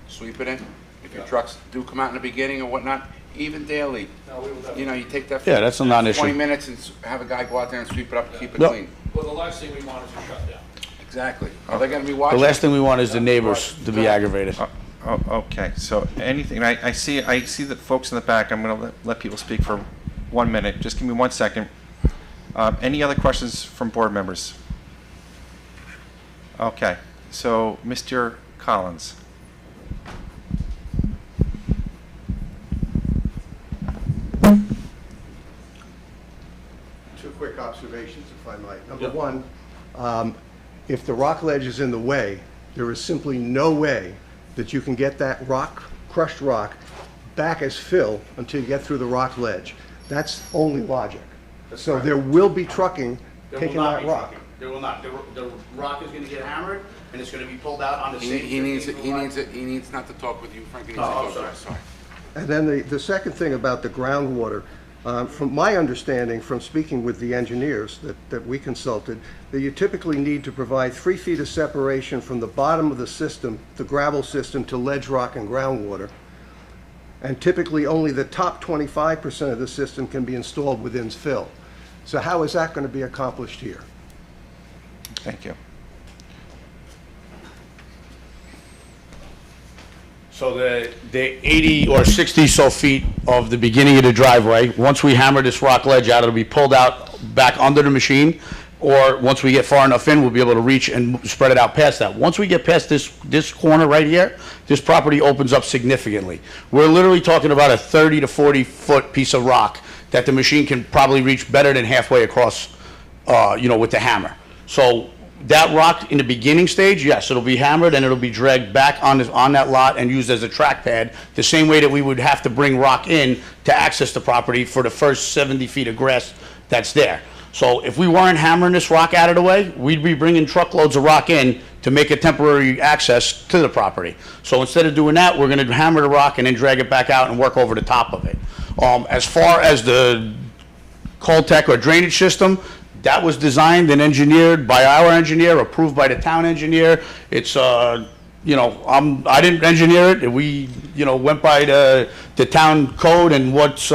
D: sweeping it. If your trucks do come out in the beginning or whatnot, even daily,
I: No, we will definitely.
D: you know, you take that.
H: Yeah, that's a non-issue.
D: 20 minutes and have a guy go out there and sweep it up and keep it
H: Yep.
D: clean.
I: Well, the last thing we want is a shutdown.
D: Exactly. Are they going to be
H: The
D: watching?
H: last thing we want is the neighbors to be aggravated.
A: Oh, okay, so anything, I see the folks in the back, I'm going to let people speak for 1 minute. Just give me 1 second. Any other questions from board members? Okay, so Mr. Collins.
K: Two quick observations, if I might. Number one, if the rock ledge is in the way, there is simply no way that you can get that rock, crushed rock, back as fill until you get through the rock ledge. That's only logic. So there will be trucking
H: There will
K: taking
H: not
K: that
H: be
K: rock.
H: trucking. There will not. The rock is gonna get hammered, and it's gonna be pulled out on the same.
D: He needs
H: 15 line.
D: he needs not to talk with you, Frank. He needs
H: Oh,
D: to
H: I'm
D: talk to
H: sorry.
D: us. Sorry.
K: And then the second thing about the groundwater, from my understanding, from speaking with the engineers that we consulted, that you typically need to provide 3 feet of separation from the bottom of the system, the gravel system, to ledge rock and groundwater. And typically only the top 25% of the system can be installed within fill. So how is that going to be accomplished here?
A: Thank you.
H: So the 80 or 60 so feet of the beginning of the driveway, once we hammer this rock ledge out, it'll be pulled out back under the machine, or once we get far enough in, we'll be able to reach and spread it out past that. Once we get past this corner right here, this property opens up significantly. We're literally talking about a 30 to 40 foot piece of rock that the machine can probably reach better than halfway across, with the hammer. So that rock in the beginning stage, yes, it'll be hammered and it'll be dragged back on that lot and used as a track pad, the same way that we would have to bring rock in to access the property for the first 70 feet of grass that's there. So if we weren't hammering this rock out of the way, we'd be bringing truckloads of rock in to make a temporary access to the property. So instead of doing that, we're gonna hammer the rock and then drag it back out and work over the top of it. As far as the Coltech or drainage system, that was designed and engineered by our engineer, approved by the town engineer. It's, I didn't engineer it. We, went by the town code and what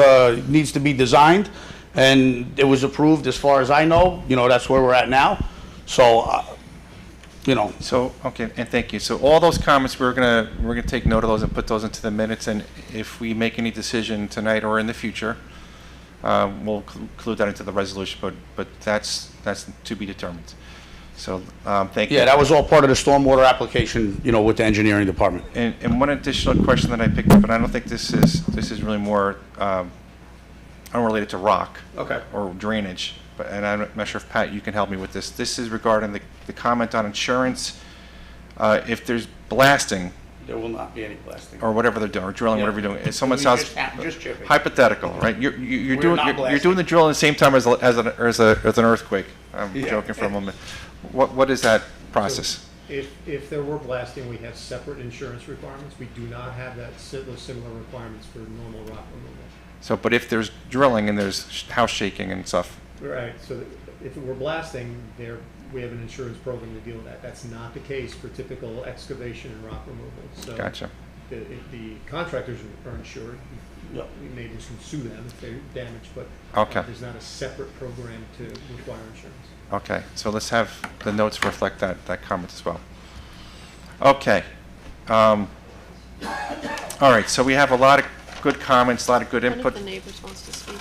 H: needs to be designed. And it was approved as far as I know. That's where we're at now. So,
A: So, okay, and thank you. So all those comments, we're gonna take note of those and put those into the minutes, and if we make any decision tonight or in the future, we'll include that into the resolution, but that's to be determined. So, thank you.
H: yeah, that was all part of the stormwater application, with the engineering department.
A: And one additional question that I picked up, and I don't think this is really more unrelated to rock.
H: Okay.
A: Or drainage, and I'm not sure if, Pat, you can help me with this. This is regarding the comment on insurance. If there's blasting,
H: There will not be any blasting.
A: or whatever they're doing, or drilling,
H: Yeah.
A: whatever you're doing, if someone
H: We
A: says,
H: just chipping.
A: hypothetical, right? You're
H: We're
A: doing,
H: not
A: you're
H: blasting.
A: doing the drill at the same time as an earthquake. I'm
H: Yeah.
A: joking for a moment. What is that process?
B: If there were blasting, we have separate insurance requirements. We do not have those similar requirements for normal rock removal.
A: So, but if there's drilling and there's house shaking and stuff,
B: Right, so if it were blasting, we have an insurance program to deal with that. That's not the case for typical excavation and rock removal. So
A: gotcha.
B: the contractors are insured.
H: Yep.
B: Maybe we can sue them if they're damaged, but
A: Okay.
B: there's not a separate program to require insurance.
A: Okay, so let's have the notes reflect that comment as well. Okay. All right, so we have a lot of good comments, a lot of good
C: One
A: input.
C: of the neighbors wants to speak.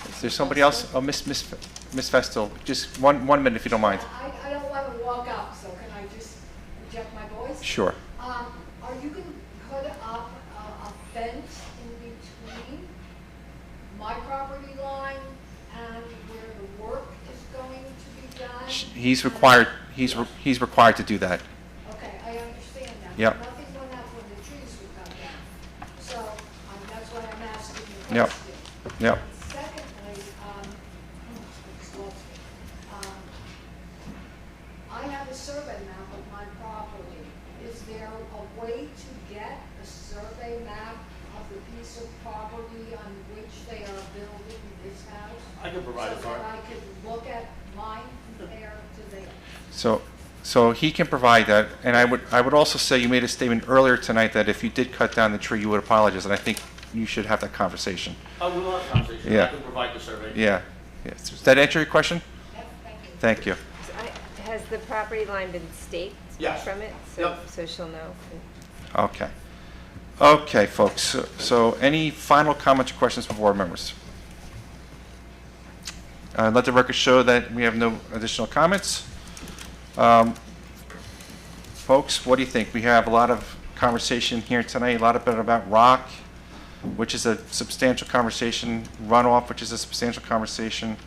A: Is there somebody else? Oh, Miss Vestal, just one minute if you don't mind.
N: I don't want to walk up, so can I just project my voice?
A: Sure.
N: Are you going to put up a fence in between my property line and where the work is going to be done?
A: He's required to do that.
N: Okay, I understand that.
A: Yep.
N: Nothing went up when the trees were cut down. So that's why I'm asking the
A: Yep.
N: question.
A: Yep.
N: Secondly, I have a survey map of my property. Is there a way to get a survey map of the piece of property on which they are building this house?
H: I can provide it
N: So
H: for
N: that I could look at mine compared to theirs?
A: So he can provide that, and I would also say, you made a statement earlier tonight that if you did cut down the tree, you would apologize, and I think you should have that conversation.
H: I will have a conversation.
A: Yeah.
H: I can provide the survey.
A: Yeah. Yes. Does that answer your question?
N: Yes,
A: Thank
N: thank you.
A: you.
F: Has the property line been staked
H: Yes.
F: from it?
H: Yep.
F: So she'll know.
A: Okay. Okay, folks, so any final comments or questions from board members? Let the record show that we have no additional comments. Folks, what do you think? We have a lot of conversation here tonight, a lot of it about rock, which is a substantial conversation, runoff, which is a substantial conversation,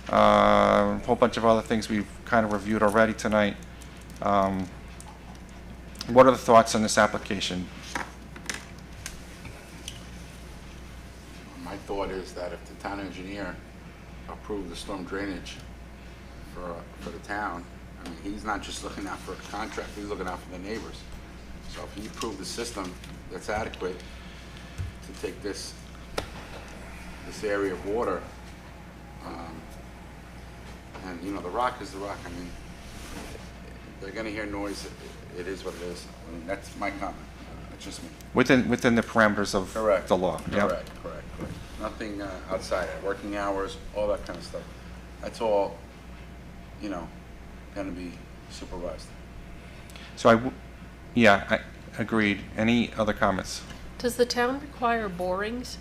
A: a whole bunch of other things we've kind of reviewed already tonight. What are the thoughts on this application?
D: My thought is that if the town engineer approved the storm drainage for the town, I mean, he's not just looking out for a contract, he's looking out for the neighbors. So if he approved the system that's adequate to take this area of water, and, the rock is the rock, I mean, they're gonna hear noise, it is what it is. I mean, that's my comment, that's just me.
A: Within the parameters of
D: Correct.
A: the law? Yep.
D: Correct. Nothing outside, working hours, all that kind of stuff. That's all, gonna be supervised.
A: So I agreed. Any other comments?
C: Does the town require borings?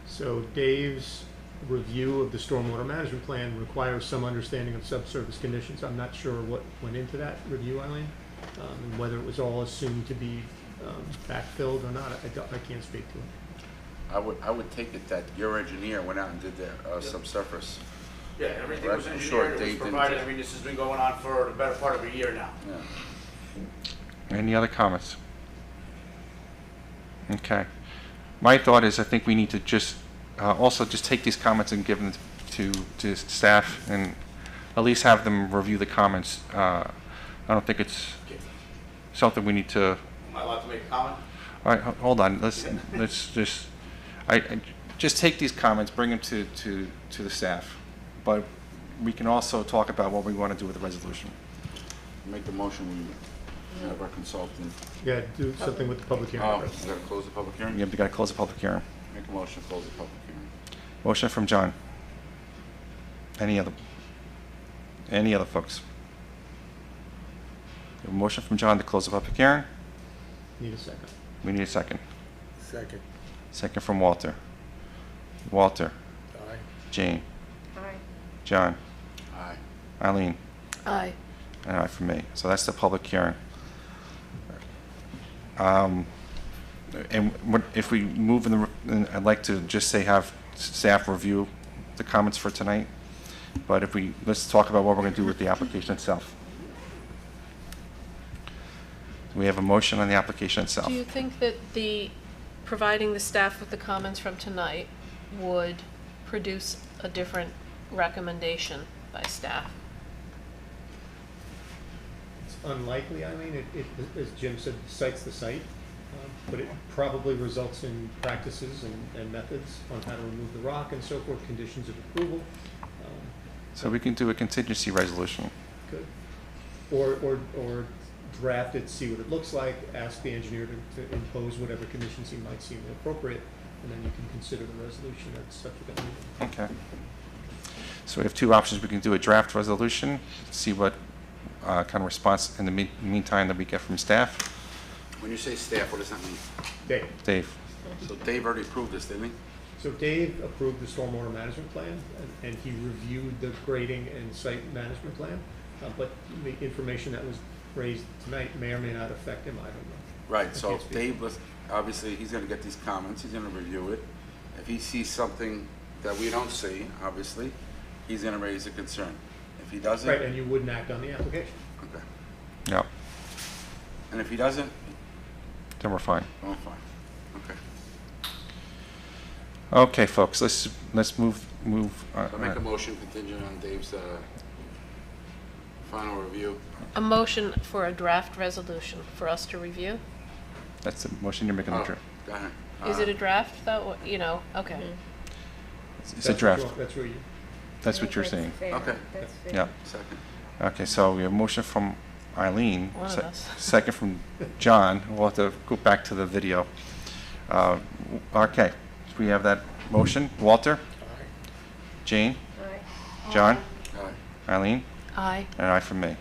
B: So Dave's review of the stormwater management plan requires some understanding of subsurface conditions. I'm not sure what went into that review, Eileen, and whether it was all assumed to be backfilled or not. I can't speak to it.
D: I would take it that your engineer went out and did the subsurface.
I: Yeah, everything
D: Right,
I: was
D: I'm
I: engineered,
D: sure
I: it was
D: Dave didn't-
I: provided, I mean, this has been going on for the better part of a year now.
D: Yeah.
A: Any other comments? Okay. My thought is I think we need to just also just take these comments and give them to staff and at least have them review the comments. I don't think it's something we need to.
I: Am I allowed to make a comment?
A: All right, hold on. Let's just just take these comments, bring them to the staff, but we can also talk about what we want to do with the resolution.
D: Make the motion, we have our consultant.
B: Yeah, do something with the public hearing.
D: Oh,
B: first.
D: we gotta close the public hearing?
A: Yeah, we got to close the public hearing.
D: Make a motion to close the public hearing.
A: Motion from John. Any other folks? We have a motion from John to close the public hearing.
B: Need a second.
A: We need a second.
E: Second.
A: Second from Walter. Walter.
E: Aye.
A: Jane.
F: Aye.
A: John.
D: Aye.
A: Eileen.
C: Aye.
A: And aye for me. So that's the public hearing. And if we move and I'd like to just say have staff review the comments for tonight. But let's talk about what we're going to do with the application itself. We have a motion on the application itself.
C: Do you think that providing the staff with the comments from tonight would produce a different recommendation by staff?
B: It's unlikely, Eileen. It, as Jim said, cites the site, but it probably results in practices and methods on how to remove the rock and so forth, conditions of approval.
A: So we can do a contingency resolution.
B: Good. Or draft it, see what it looks like, ask the engineer to impose whatever conditions he might seem appropriate, and then you can consider the resolution at subsequent meeting.
A: Okay. So we have two options. We can do a draft resolution, see what kind of response in the meantime that we get from staff.
D: When you say staff, what does that mean?
A: Dave.
D: So Dave already approved this, didn't he?
B: So Dave approved the stormwater management plan, and he reviewed the grading and site management plan, but the information that was raised tonight may or may not affect him, I don't know.
D: Right,
B: I
D: so
B: can't speak.
D: Dave was, obviously, he's gonna get these comments, he's gonna review it. If he sees something that we don't see, obviously, he's gonna raise a concern. If he doesn't.
B: Right, and you wouldn't act on the application.
D: Okay.
A: No,
D: And if he doesn't,
A: then we're fine.
D: oh, fine. Okay.
A: Okay, folks, let's move.
D: So make a motion contingent on Dave's, final review.
C: A motion for a draft resolution for us to review?
A: That's the motion you're making.
D: Oh, go ahead.
C: Is it a draft, though? Okay.
A: It's a draft.
B: That's where you.
A: That's what you're saying.
F: Fair.
D: Okay.
F: That's fair.
A: Yeah.
D: Second.
A: Okay, so we have a motion from Eileen,
C: One of us.
A: second from John. We'll have to go back to the video. Okay, so we have that motion. Walter? Jane?
F: Aye.
A: John?
D: Aye.
A: Eileen?
C: Aye.
A: And aye from me.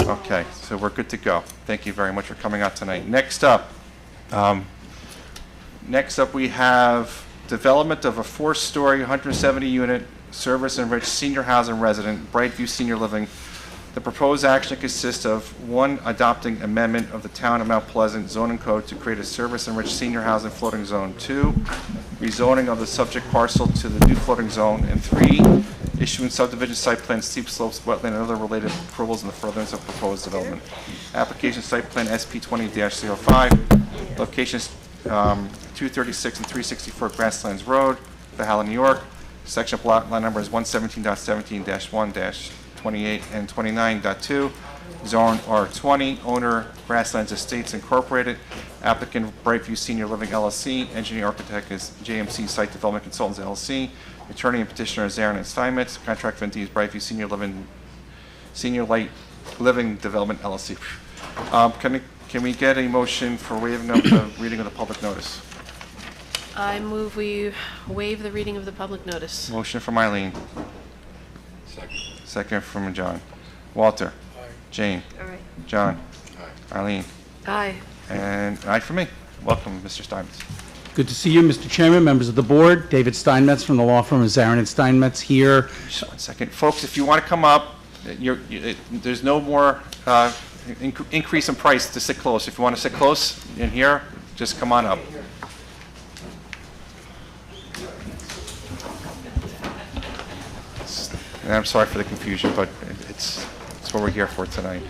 A: Okay, so we're good to go. Thank you very much for coming out tonight. Next up we have development of a 4-story, 170-unit, service-enriched senior housing resident, Brightview Senior Living. The proposed action consists of 1, adopting amendment of the Town of Mount Pleasant zoning code to create a service-enriched senior housing floating zone. 2, rezoning of the subject parcel to the new floating zone. And 3, issuing subdivision site plans, steep slopes, wetland, and other related approvals in the furtherance of proposed development. Application site plan SP 20-05, locations 236 and 364 Grasslands Road, Valhalla, New York. Section block line number is 117.17-1-28 and 29.2. Zone R20. Owner Grasslands Estates Incorporated. Applicant Brightview Senior Living LLC. Engineer architect is JMC Site Development Consultants LLC. Attorney and petitioner is Aaron and Steinmetz. Contract vendee is Brightview Senior Light Living Development LLC. Can we get a motion for waiving of the reading of the public notice?
C: I move we waive the reading of the public notice.
A: Motion from Eileen.
D: Second.
A: Second from John. Walter? Jane?
F: All right.
A: John? Eileen?
C: Aye.
A: And an aye for me. Welcome, Mr. Steinmetz.
H: Good to see you, Mr. Chairman, members of the board. David Steinmetz from the law firm of Zarin and Steinmetz here.
A: Just 1 second. Folks, if you want to come up, there's no more increase in price to sit close. If you want to sit close in here, just come on up. And I'm sorry for the confusion, but it's what we're here for tonight.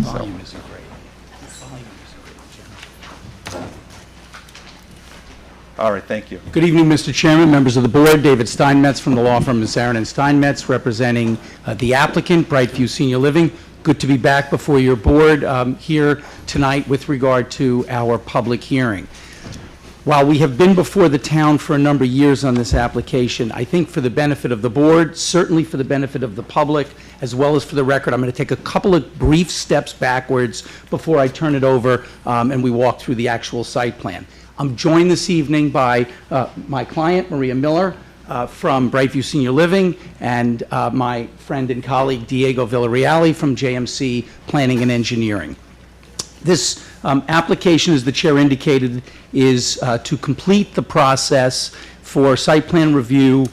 A: So. All right, thank you.
H: Good evening, Mr. Chairman, members of the board. David Steinmetz from the law firm of Zarin and Steinmetz, representing the applicant, Brightview Senior Living. Good to be back before your board here tonight with regard to our public hearing. While we have been before the town for a number of years on this application, I think for the benefit of the board, certainly for the benefit of the public, as well as for the record, I'm going to take a couple of brief steps backwards before I turn it over and we walk through the actual site plan. I'm joined this evening by my client, Maria Miller, from Brightview Senior Living, and my friend and colleague, Diego Villarreal from JMC Planning and Engineering. This application, as the chair indicated, is to complete the process for site plan review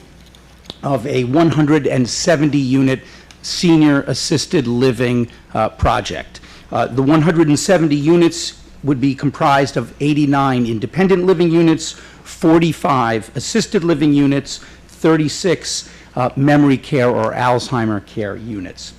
H: of a 170-unit senior assisted living project. The 170 units would be comprised of 89 independent living units, 45 assisted living units, 36 memory care or Alzheimer care units.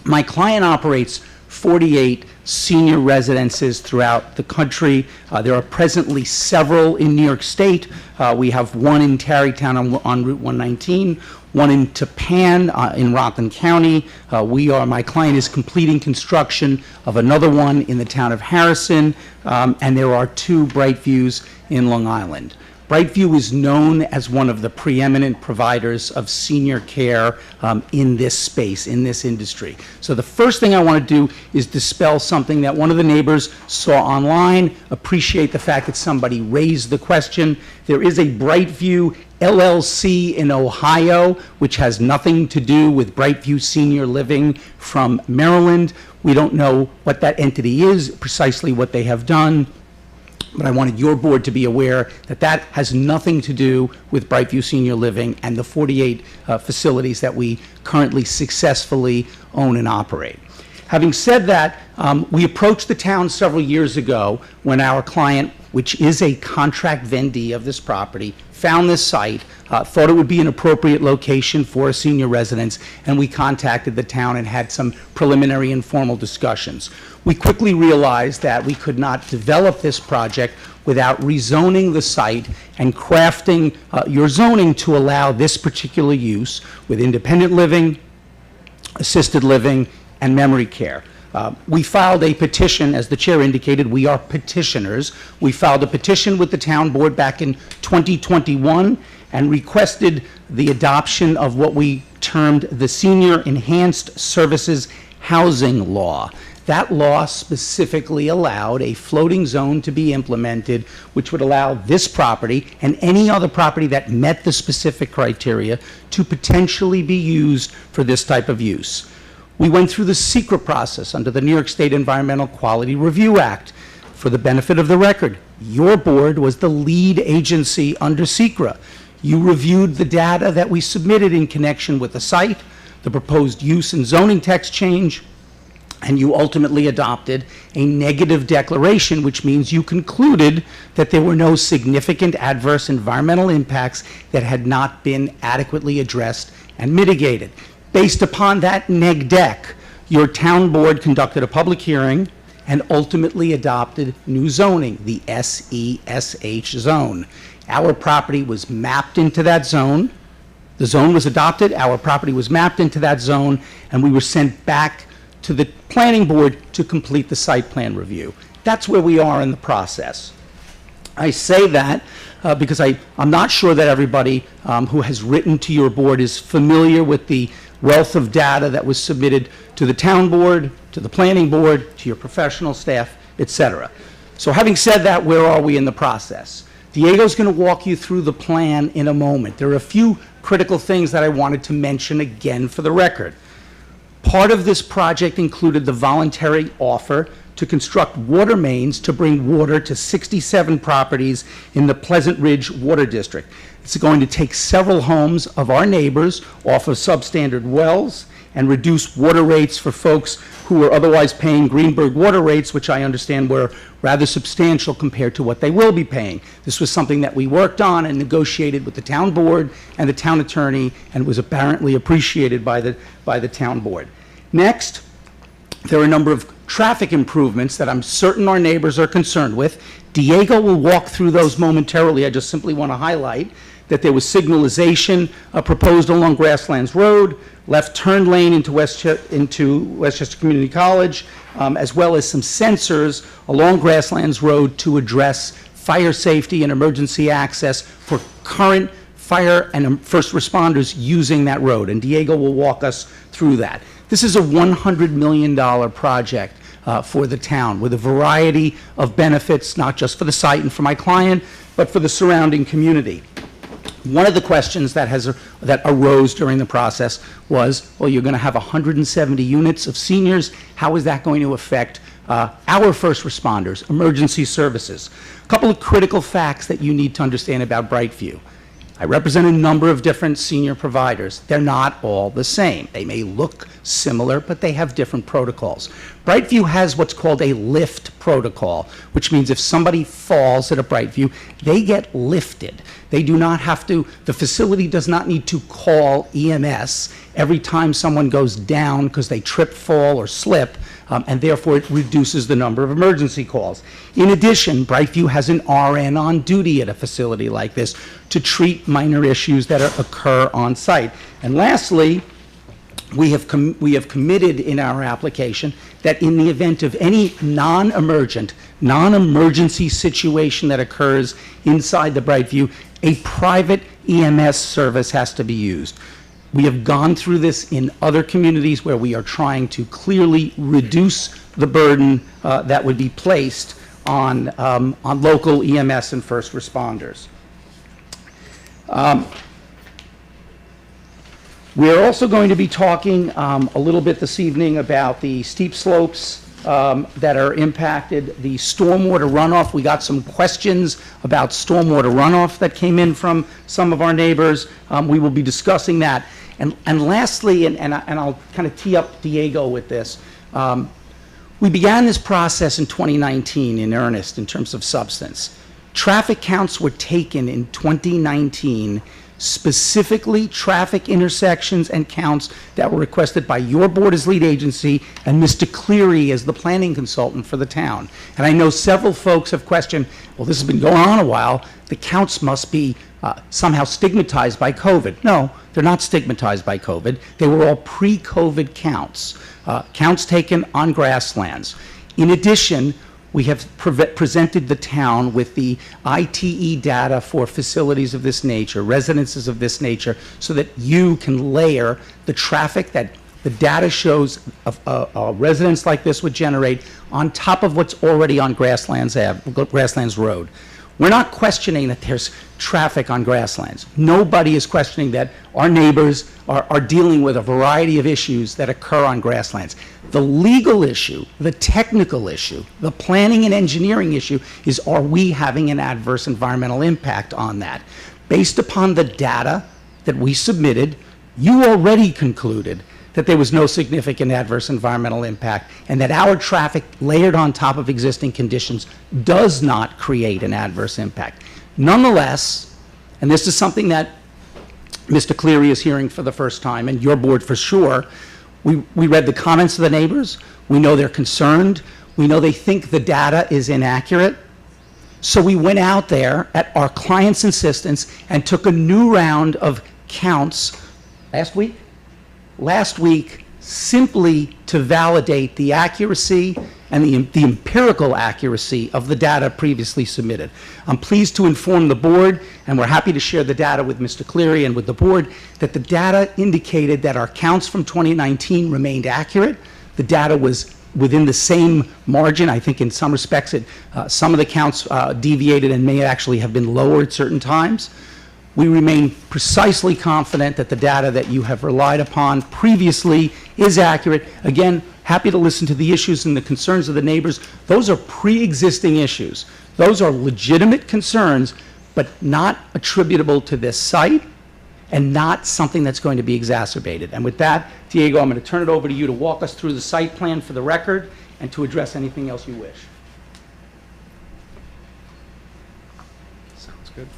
H: My client operates 48 senior residences throughout the country. There are presently several in New York State. We have one in Tarrytown on Route 119, one in Tappan in Rockland County. My client is completing construction of another one in the town of Harrison, and there are 2 Brightviews in Long Island. Brightview is known as one of the preeminent providers of senior care in this space, in this industry. So the first thing I want to do is dispel something that one of the neighbors saw online, appreciate the fact that somebody raised the question. There is a Brightview LLC in Ohio, which has nothing to do with Brightview Senior Living from Maryland. We don't know what that entity is, precisely what they have done. But I wanted your board to be aware that that has nothing to do with Brightview Senior Living and the 48 facilities that we currently successfully own and operate. Having said that, we approached the town several years ago when our client, which is a contract vendee of this property, found this site, thought it would be an appropriate location for a senior residence, and we contacted the town and had some preliminary informal discussions. We quickly realized that we could not develop this project without rezoning the site and crafting your zoning to allow this particular use with independent living, assisted living, and memory care. We filed a petition, as the chair indicated, we are petitioners. We filed a petition with the town board back in 2021 and requested the adoption of what we termed the Senior Enhanced Services Housing Law. That law specifically allowed a floating zone to be implemented, which would allow this property and any other property that met the specific criteria to potentially be used for this type of use. We went through the SECRA process under the New York State Environmental Quality Review Act. For the benefit of the record, your board was the lead agency under SECRA. You reviewed the data that we submitted in connection with the site, the proposed use and zoning text change, and you ultimately adopted a negative declaration, which means you concluded that there were no significant adverse environmental impacts that had not been adequately addressed and mitigated. Based upon that neg dec, your town board conducted a public hearing and ultimately adopted new zoning, the SESH zone. Our property was mapped into that zone. The zone was adopted, our property was mapped into that zone, and we were sent back to the planning board to complete the site plan review. That's where we are in the process. I say that because I'm not sure that everybody who has written to your board is familiar with the wealth of data that was submitted to the town board, to the planning board, to your professional staff, etc. So having said that, where are we in the process? Diego's going to walk you through the plan in a moment. There are a few critical things that I wanted to mention again for the record. Part of this project included the voluntary offer to construct water mains to bring water to 67 properties in the Pleasant Ridge Water District. It's going to take several homes of our neighbors off of substandard wells and reduce water rates for folks who were otherwise paying Greenberg water rates, which I understand were rather substantial compared to what they will be paying. This was something that we worked on and negotiated with the town board and the town attorney, and was apparently appreciated by the town board. Next, there are a number of traffic improvements that I'm certain our neighbors are concerned with. Diego will walk through those momentarily. I just simply want to highlight that there was signalization proposed along Grasslands Road, left turn lane into Westchester Community College, as well as some sensors along Grasslands Road to address fire safety and emergency access for current fire and first responders using that road. And Diego will walk us through that. This is a $100 million project for the town with a variety of benefits, not just for the site and for my client, but for the surrounding community. One of the questions that arose during the process was, well, you're going to have 170 units of seniors. How is that going to affect our first responders, emergency services? A couple of critical facts that you need to understand about Brightview. I represent a number of different senior providers. They're not all the same. They may look similar, but they have different protocols. Brightview has what's called a lift protocol, which means if somebody falls at a Brightview, they get lifted. They do not have to, the facility does not need to call EMS every time someone goes down because they trip, fall, or slip, and therefore it reduces the number of emergency calls. In addition, Brightview has an RN on duty at a facility like this to treat minor issues that occur on site. And lastly, we have committed in our application that in the event of any non-emergency situation that occurs inside the Brightview, a private EMS service has to be used. We have gone through this in other communities where we are trying to clearly reduce the burden that would be placed on local EMS and first responders. We're also going to be talking a little bit this evening about the steep slopes that are impacted, the stormwater runoff. We got some questions about stormwater runoff that came in from some of our neighbors. We will be discussing that. And lastly, and I'll kind of tee up Diego with this, we began this process in 2019 in earnest in terms of substance. Traffic counts were taken in 2019, specifically traffic intersections and counts that were requested by your board as lead agency and Mr. Cleary as the planning consultant for the town. And I know several folks have questioned, well, this has been going on a while, the counts must be somehow stigmatized by COVID. No, they're not stigmatized by COVID. They were all pre-COVID counts, counts taken on grasslands. In addition, we have presented the town with the ITE data for facilities of this nature, residences of this nature, so that you can layer the traffic that the data shows a residence like this would generate on top of what's already on Grasslands Road. We're not questioning that there's traffic on Grasslands. Nobody is questioning that our neighbors are dealing with a variety of issues that occur on Grasslands. The legal issue, the technical issue, the planning and engineering issue is, are we having an adverse environmental impact on that? Based upon the data that we submitted, you already concluded that there was no significant adverse environmental impact and that our traffic layered on top of existing conditions does not create an adverse impact. Nonetheless, and this is something that Mr. Cleary is hearing for the first time, and your board for sure, we read the comments of the neighbors. We know they're concerned. We know they think the data is inaccurate. So we went out there at our client's insistence and took a new round of counts last week simply to validate the accuracy and the empirical accuracy of the data previously submitted. I'm pleased to inform the board, and we're happy to share the data with Mr. Cleary and with the board, that the data indicated that our counts from 2019 remained accurate. The data was within the same margin. I think in some respects, some of the counts deviated and may actually have been lower at certain times. We remain precisely confident that the data that you have relied upon previously is accurate. Again, happy to listen to the issues and the concerns of the neighbors. Those are pre-existing issues. Those are legitimate concerns, but not attributable to this site and not something that's going to be exacerbated. And with that, Diego, I'm going to turn it over to you to walk us through the site plan for the record and to address anything else you wish.
O: Sounds good.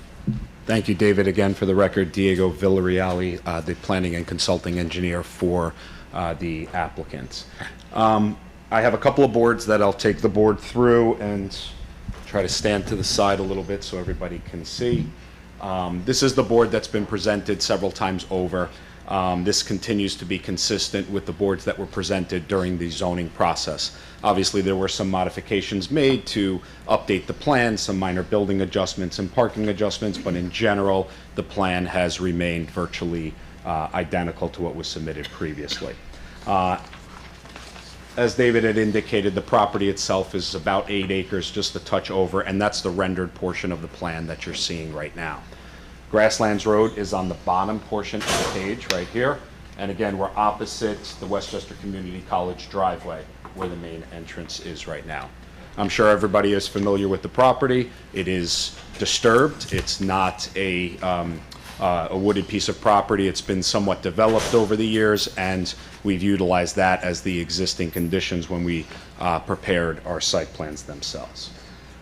O: Thank you, David. Again, for the record, Diego Villarreal, the planning and consulting engineer for the applicants. I have a couple of boards that I'll take the board through and try to stand to the side a little bit so everybody can see. This is the board that's been presented several times over. This continues to be consistent with the boards that were presented during the zoning process. Obviously, there were some modifications made to update the plan, some minor building adjustments and parking adjustments, but in general, the plan has remained virtually identical to what was submitted previously. As David had indicated, the property itself is about 8 acres, just a touch over, and that's the rendered portion of the plan that you're seeing right now. Grasslands Road is on the bottom portion of the page right here. And again, we're opposite the Westchester Community College driveway where the main entrance is right now. I'm sure everybody is familiar with the property. It is disturbed. It's not a wooded piece of property. It's been somewhat developed over the years, and we've utilized that as the existing conditions when we prepared our site plans themselves.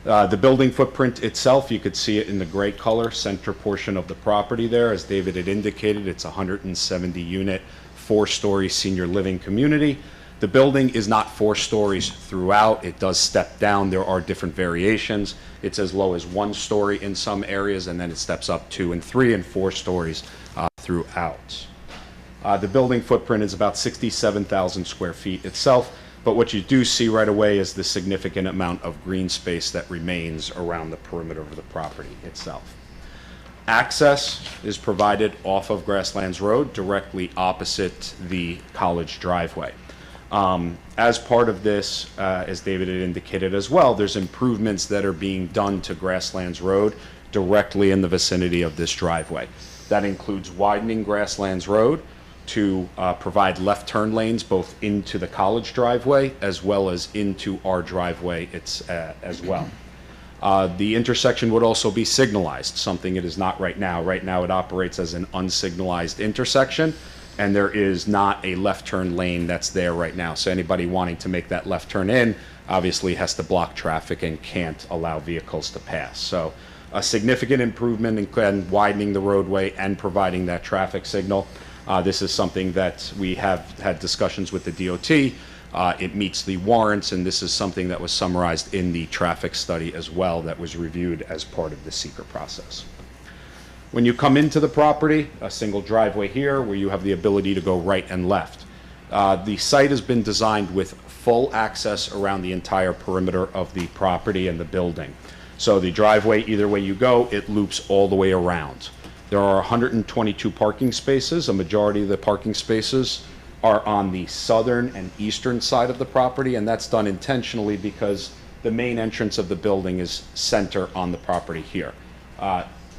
O: The building footprint itself, you could see it in the gray color, center portion of the property there. As David had indicated, it's a 170-unit, 4-story senior living community. The building is not 4 stories throughout. It does step down. There are different variations. It's as low as 1 story in some areas, and then it steps up 2 and 3 and 4 stories throughout. The building footprint is about 67,000 square feet itself. But what you do see right away is the significant amount of green space that remains around the perimeter of the property itself. Access is provided off of Grasslands Road, directly opposite the college driveway. As part of this, as David had indicated as well, there's improvements that are being done to Grasslands Road directly in the vicinity of this driveway. That includes widening Grasslands Road to provide left turn lanes both into the college driveway as well as into our driveway as well. The intersection would also be signalized, something it is not right now. Right now it operates as an unsignalized intersection, and there is not a left turn lane that's there right now. So anybody wanting to make that left turn in obviously has to block traffic and can't allow vehicles to pass. So a significant improvement in widening the roadway and providing that traffic signal. This is something that we have had discussions with the DOT. It meets the warrants, and this is something that was summarized in the traffic study as well that was reviewed as part of the seeker process. When you come into the property, a single driveway here where you have the ability to go right and left. The site has been designed with full access around the entire perimeter of the property and the building. So the driveway, either way you go, it loops all the way around. There are 122 parking spaces. A majority of the parking spaces are on the southern and eastern side of the property, and that's done intentionally because the main entrance of the building is center on the property here.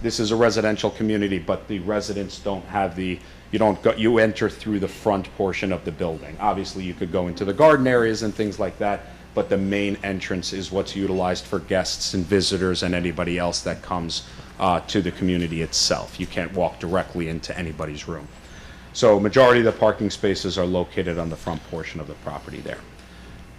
O: This is a residential community, but the residents don't have you enter through the front portion of the building. Obviously, you could go into the garden areas and things like that, but the main entrance is what's utilized for guests and visitors and anybody else that comes to the community itself. You can't walk directly into anybody's room. So majority of the parking spaces are located on the front portion of the property there.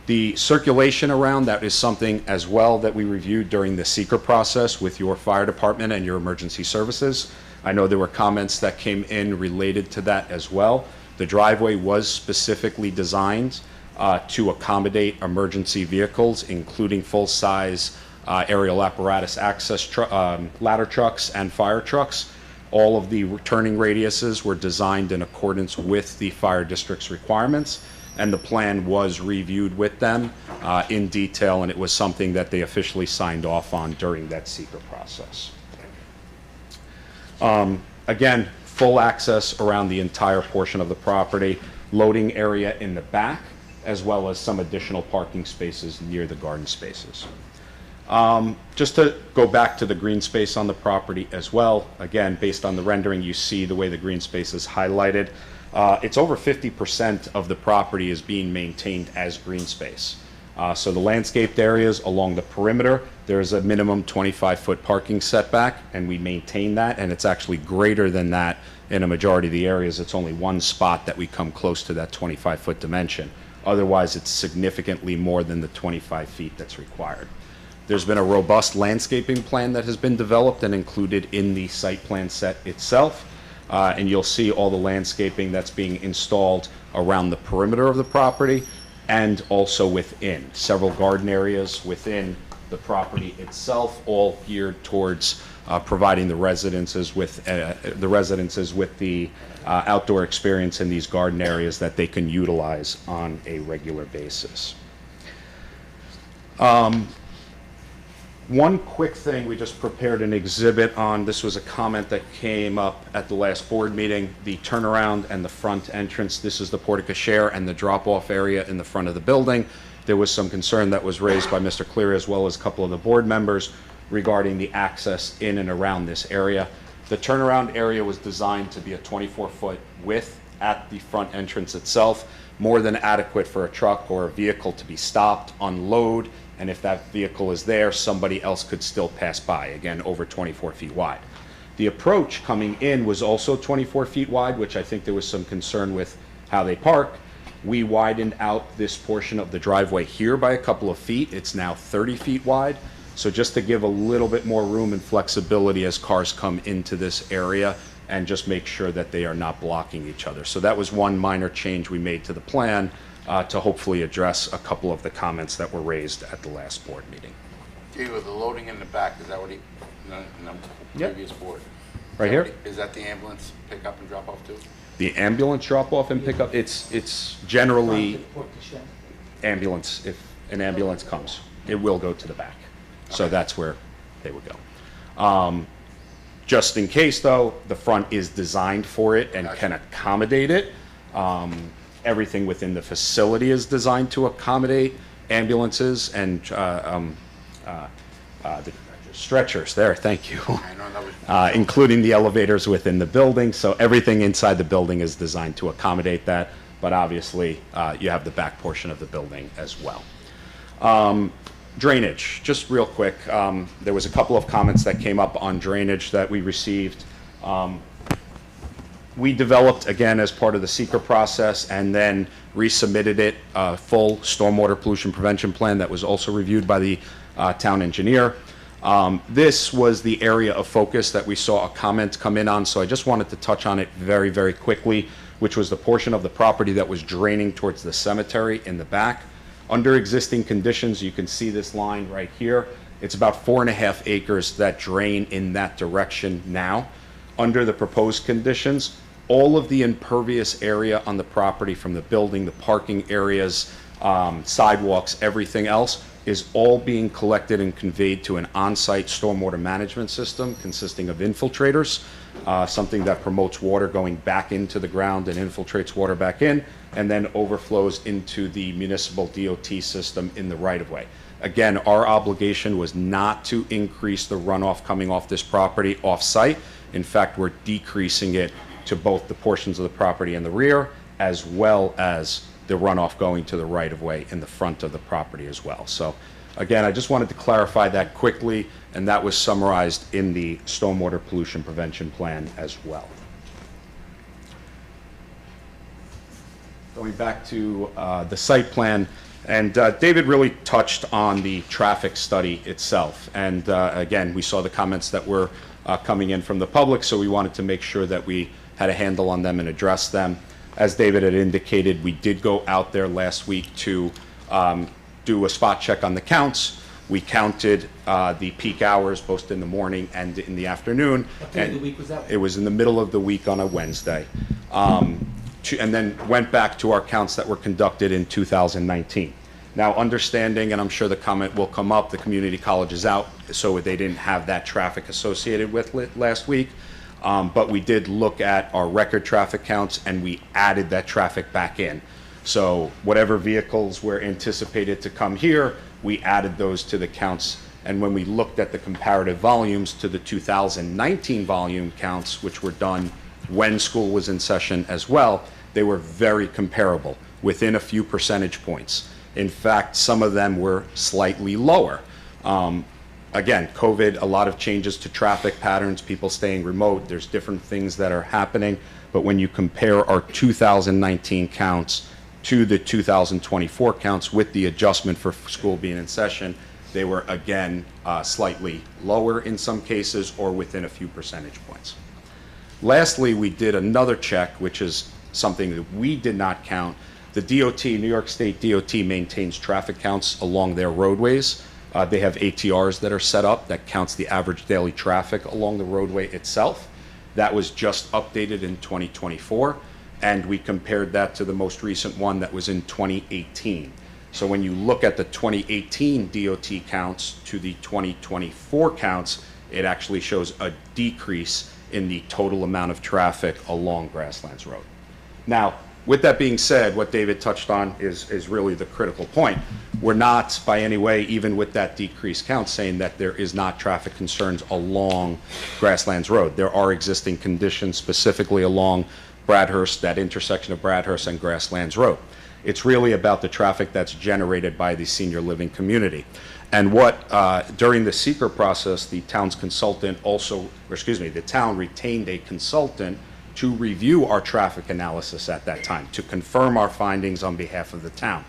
O: The circulation around that is something as well that we reviewed during the seeker process with your fire department and your emergency services. I know there were comments that came in related to that as well. The driveway was specifically designed to accommodate emergency vehicles, including full-size aerial apparatus access ladder trucks and fire trucks. All of the turning radiuses were designed in accordance with the fire district's requirements, and the plan was reviewed with them in detail, and it was something that they officially signed off on during that seeker process. Again, full access around the entire portion of the property, loading area in the back, as well as some additional parking spaces near the garden spaces. Just to go back to the green space on the property as well, again, based on the rendering, you see the way the green space is highlighted. It's over 50% of the property is being maintained as green space. So the landscaped areas along the perimeter, there's a minimum 25-foot parking setback, and we maintain that, and it's actually greater than that in a majority of the areas. It's only one spot that we come close to that 25-foot dimension. Otherwise, it's significantly more than the 25 feet that's required. There's been a robust landscaping plan that has been developed and included in the site plan set itself. And you'll see all the landscaping that's being installed around the perimeter of the property and also within. Several garden areas within the property itself, all geared towards providing the residences with the outdoor experience in these garden areas that they can utilize on a regular basis. One quick thing, we just prepared an exhibit on, this was a comment that came up at the last board meeting, the turnaround and the front entrance. This is the porte cochere and the drop-off area in the front of the building. There was some concern that was raised by Mr. Cleary as well as a couple of the board members regarding the access in and around this area. The turnaround area was designed to be a 24-foot width at the front entrance itself, more than adequate for a truck or a vehicle to be stopped, unload, and if that vehicle is there, somebody else could still pass by, again, over 24 feet wide. The approach coming in was also 24 feet wide, which I think there was some concern with how they park. We widened out this portion of the driveway here by a couple of feet. It's now 30 feet wide. So just to give a little bit more room and flexibility as cars come into this area and just make sure that they are not blocking each other. So that was one minor change we made to the plan to hopefully address a couple of the comments that were raised at the last board meeting.
D: Gee, with the loading in the back, is that what he, in the
O: Yep.
D: previous board?
O: Right here?
D: Is that the ambulance pickup and drop off too?
O: The ambulance drop-off and pickup, it's generally ambulance. If an ambulance comes, it will go to the back. So that's where they would go. Just in case, though, the front is designed for it and can accommodate it. Everything within the facility is designed to accommodate ambulances and the stretchers there, thank you.
D: I know that was.
O: Including the elevators within the building. So everything inside the building is designed to accommodate that. But obviously, you have the back portion of the building as well. Drainage, just real quick. There was a couple of comments that came up on drainage that we received. We developed, again, as part of the SEQR process, and then resubmitted it, a full stormwater pollution prevention plan that was also reviewed by the town engineer. This was the area of focus that we saw a comment come in on, so I just wanted to touch on it very, very quickly, which was the portion of the property that was draining towards the cemetery in the back. Under existing conditions, you can see this line right here. It's about 4.5 acres that drain in that direction now. Under the proposed conditions, all of the impervious area on the property, from the building, the parking areas, sidewalks, everything else, is all being collected and conveyed to an on-site stormwater management system consisting of infiltrators, something that promotes water going back into the ground and infiltrates water back in, and then overflows into the municipal DOT system in the right-of-way. Again, our obligation was not to increase the runoff coming off this property off-site. In fact, we're decreasing it to both the portions of the property in the rear, as well as the runoff going to the right-of-way in the front of the property as well. So again, I just wanted to clarify that quickly, and that was summarized in the stormwater pollution prevention plan as well. Going back to the site plan, and David really touched on the traffic study itself. And again, we saw the comments that were coming in from the public, so we wanted to make sure that we had a handle on them and address them. As David had indicated, we did go out there last week to do a spot check on the counts. We counted the peak hours, both in the morning and in the afternoon.
P: What day of the week was that?
O: It was in the middle of the week on a Wednesday. And then went back to our counts that were conducted in 2019. Now, understanding, and I'm sure the comment will come up, the community college is out, so they didn't have that traffic associated with it last week. But we did look at our record traffic counts, and we added that traffic back in. So whatever vehicles were anticipated to come here, we added those to the counts And when we looked at the comparative volumes to the 2019 volume counts, which were done when school was in session as well, they were very comparable, within a few percentage points. In fact, some of them were slightly lower. Again, COVID, a lot of changes to traffic patterns, people staying remote, there's different things that are happening. But when you compare our 2019 counts to the 2024 counts with the adjustment for school being in session, they were again slightly lower in some cases or within a few percentage points. Lastly, we did another check, which is something that we did not count. The DOT, New York State DOT, maintains traffic counts along their roadways. They have ATRs that are set up that counts the average daily traffic along the roadway itself. That was just updated in 2024, and we compared that to the most recent one that was in 2018. So when you look at the 2018 DOT counts to the 2024 counts, it actually shows a decrease in the total amount of traffic along Grasslands Road. Now, with that being said, what David touched on is really the critical point. We're not by any way, even with that decreased count, saying that there is not traffic concerns along Grasslands Road. There are existing conditions specifically along Bradhurst, that intersection of Bradhurst and Grasslands Road. It's really about the traffic that's generated by the senior living community. And what, during the seeker process, the town's consultant also, or excuse me, the town retained a consultant to review our traffic analysis at that time, to confirm our findings on behalf of the town.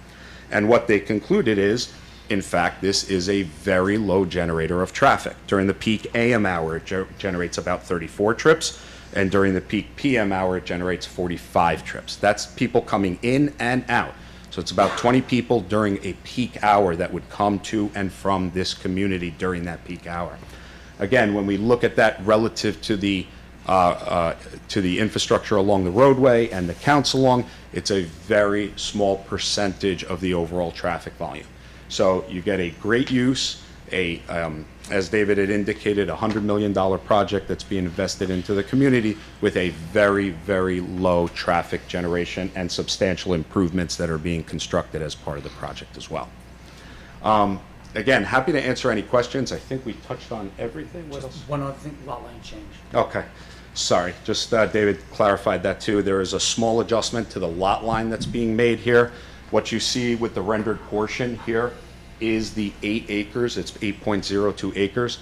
O: And what they concluded is, in fact, this is a very low generator of traffic. During the peak AM hour, it generates about 34 trips, and during the peak PM hour, it generates 45 trips. That's people coming in and out. So it's about 20 people during a peak hour that would come to and from this community during that peak hour. Again, when we look at that relative to the infrastructure along the roadway and the counts along, it's a very small percentage of the overall traffic volume. So you get a great use, as David had indicated, a $100 million project that's being invested into the community with a very, very low traffic generation and substantial improvements that are being constructed as part of the project as well. Again, happy to answer any questions. I think we touched on everything. What else?
P: One other thing, lot line change.
O: Okay. Sorry, just David clarified that too. There is a small adjustment to the lot line that's being made here. What you see with the rendered portion here is the 8 acres. It's 8.02 acres.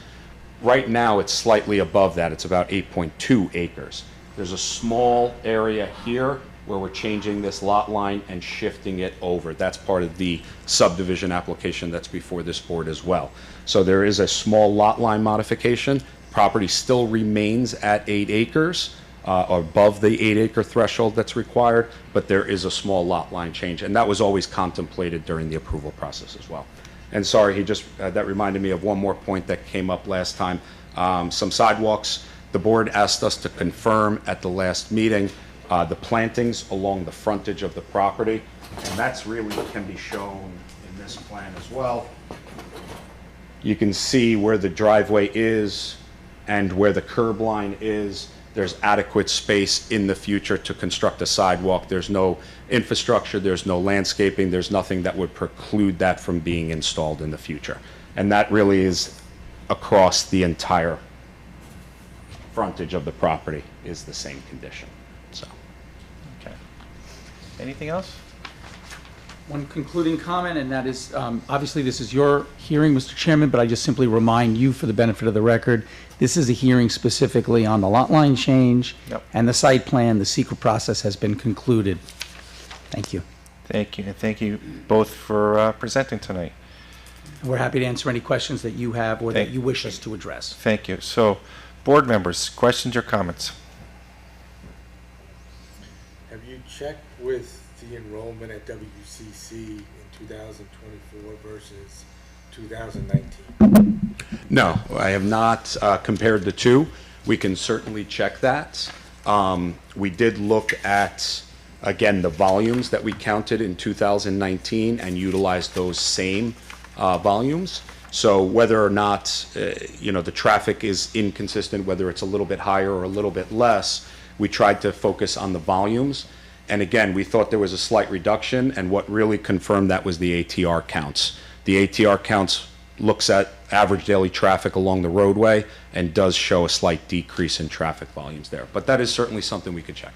O: Right now, it's slightly above that. It's about 8.2 acres. There's a small area here where we're changing this lot line and shifting it over. That's part of the subdivision application that's before this board as well. So there is a small lot line modification. Property still remains at 8 acres, above the 8-acre threshold that's required, but there is a small lot line change, and that was always contemplated during the approval process as well. And sorry, that reminded me of one more point that came up last time. Some sidewalks. The board asked us to confirm at the last meeting the plantings along the frontage of the property, and that's really can be shown in this plan as well. You can see where the driveway is and where the curb line is. There's adequate space in the future to construct a sidewalk. There's no infrastructure, there's no landscaping, there's nothing that would preclude that from being installed in the future. And that really is across the entire frontage of the property is the same condition. So,
A: Okay. Anything else?
P: One concluding comment, and that is, obviously this is your hearing, Mr. Chairman, but I just simply remind you for the benefit of the record, this is a hearing specifically on the lot line change.
A: Yep.
P: And the site plan. The secret process has been concluded. Thank you.
A: Thank you, and thank you both for presenting tonight.
P: We're happy to answer any questions that you have or that
A: Thank-
P: you wish us to address.
A: Thank you. So, board members, questions or comments?
E: Have you checked with the enrollment at WCC in 2024 versus 2019?
O: no, I have not compared the two. We can certainly check that. We did look at, again, the volumes that we counted in 2019 and utilized those same volumes. So whether or not, the traffic is inconsistent, whether it's a little bit higher or a little bit less, we tried to focus on the volumes. And again, we thought there was a slight reduction, and what really confirmed that was the ATR counts. The ATR counts looks at average daily traffic along the roadway and does show a slight decrease in traffic volumes there. But that is certainly something we could check.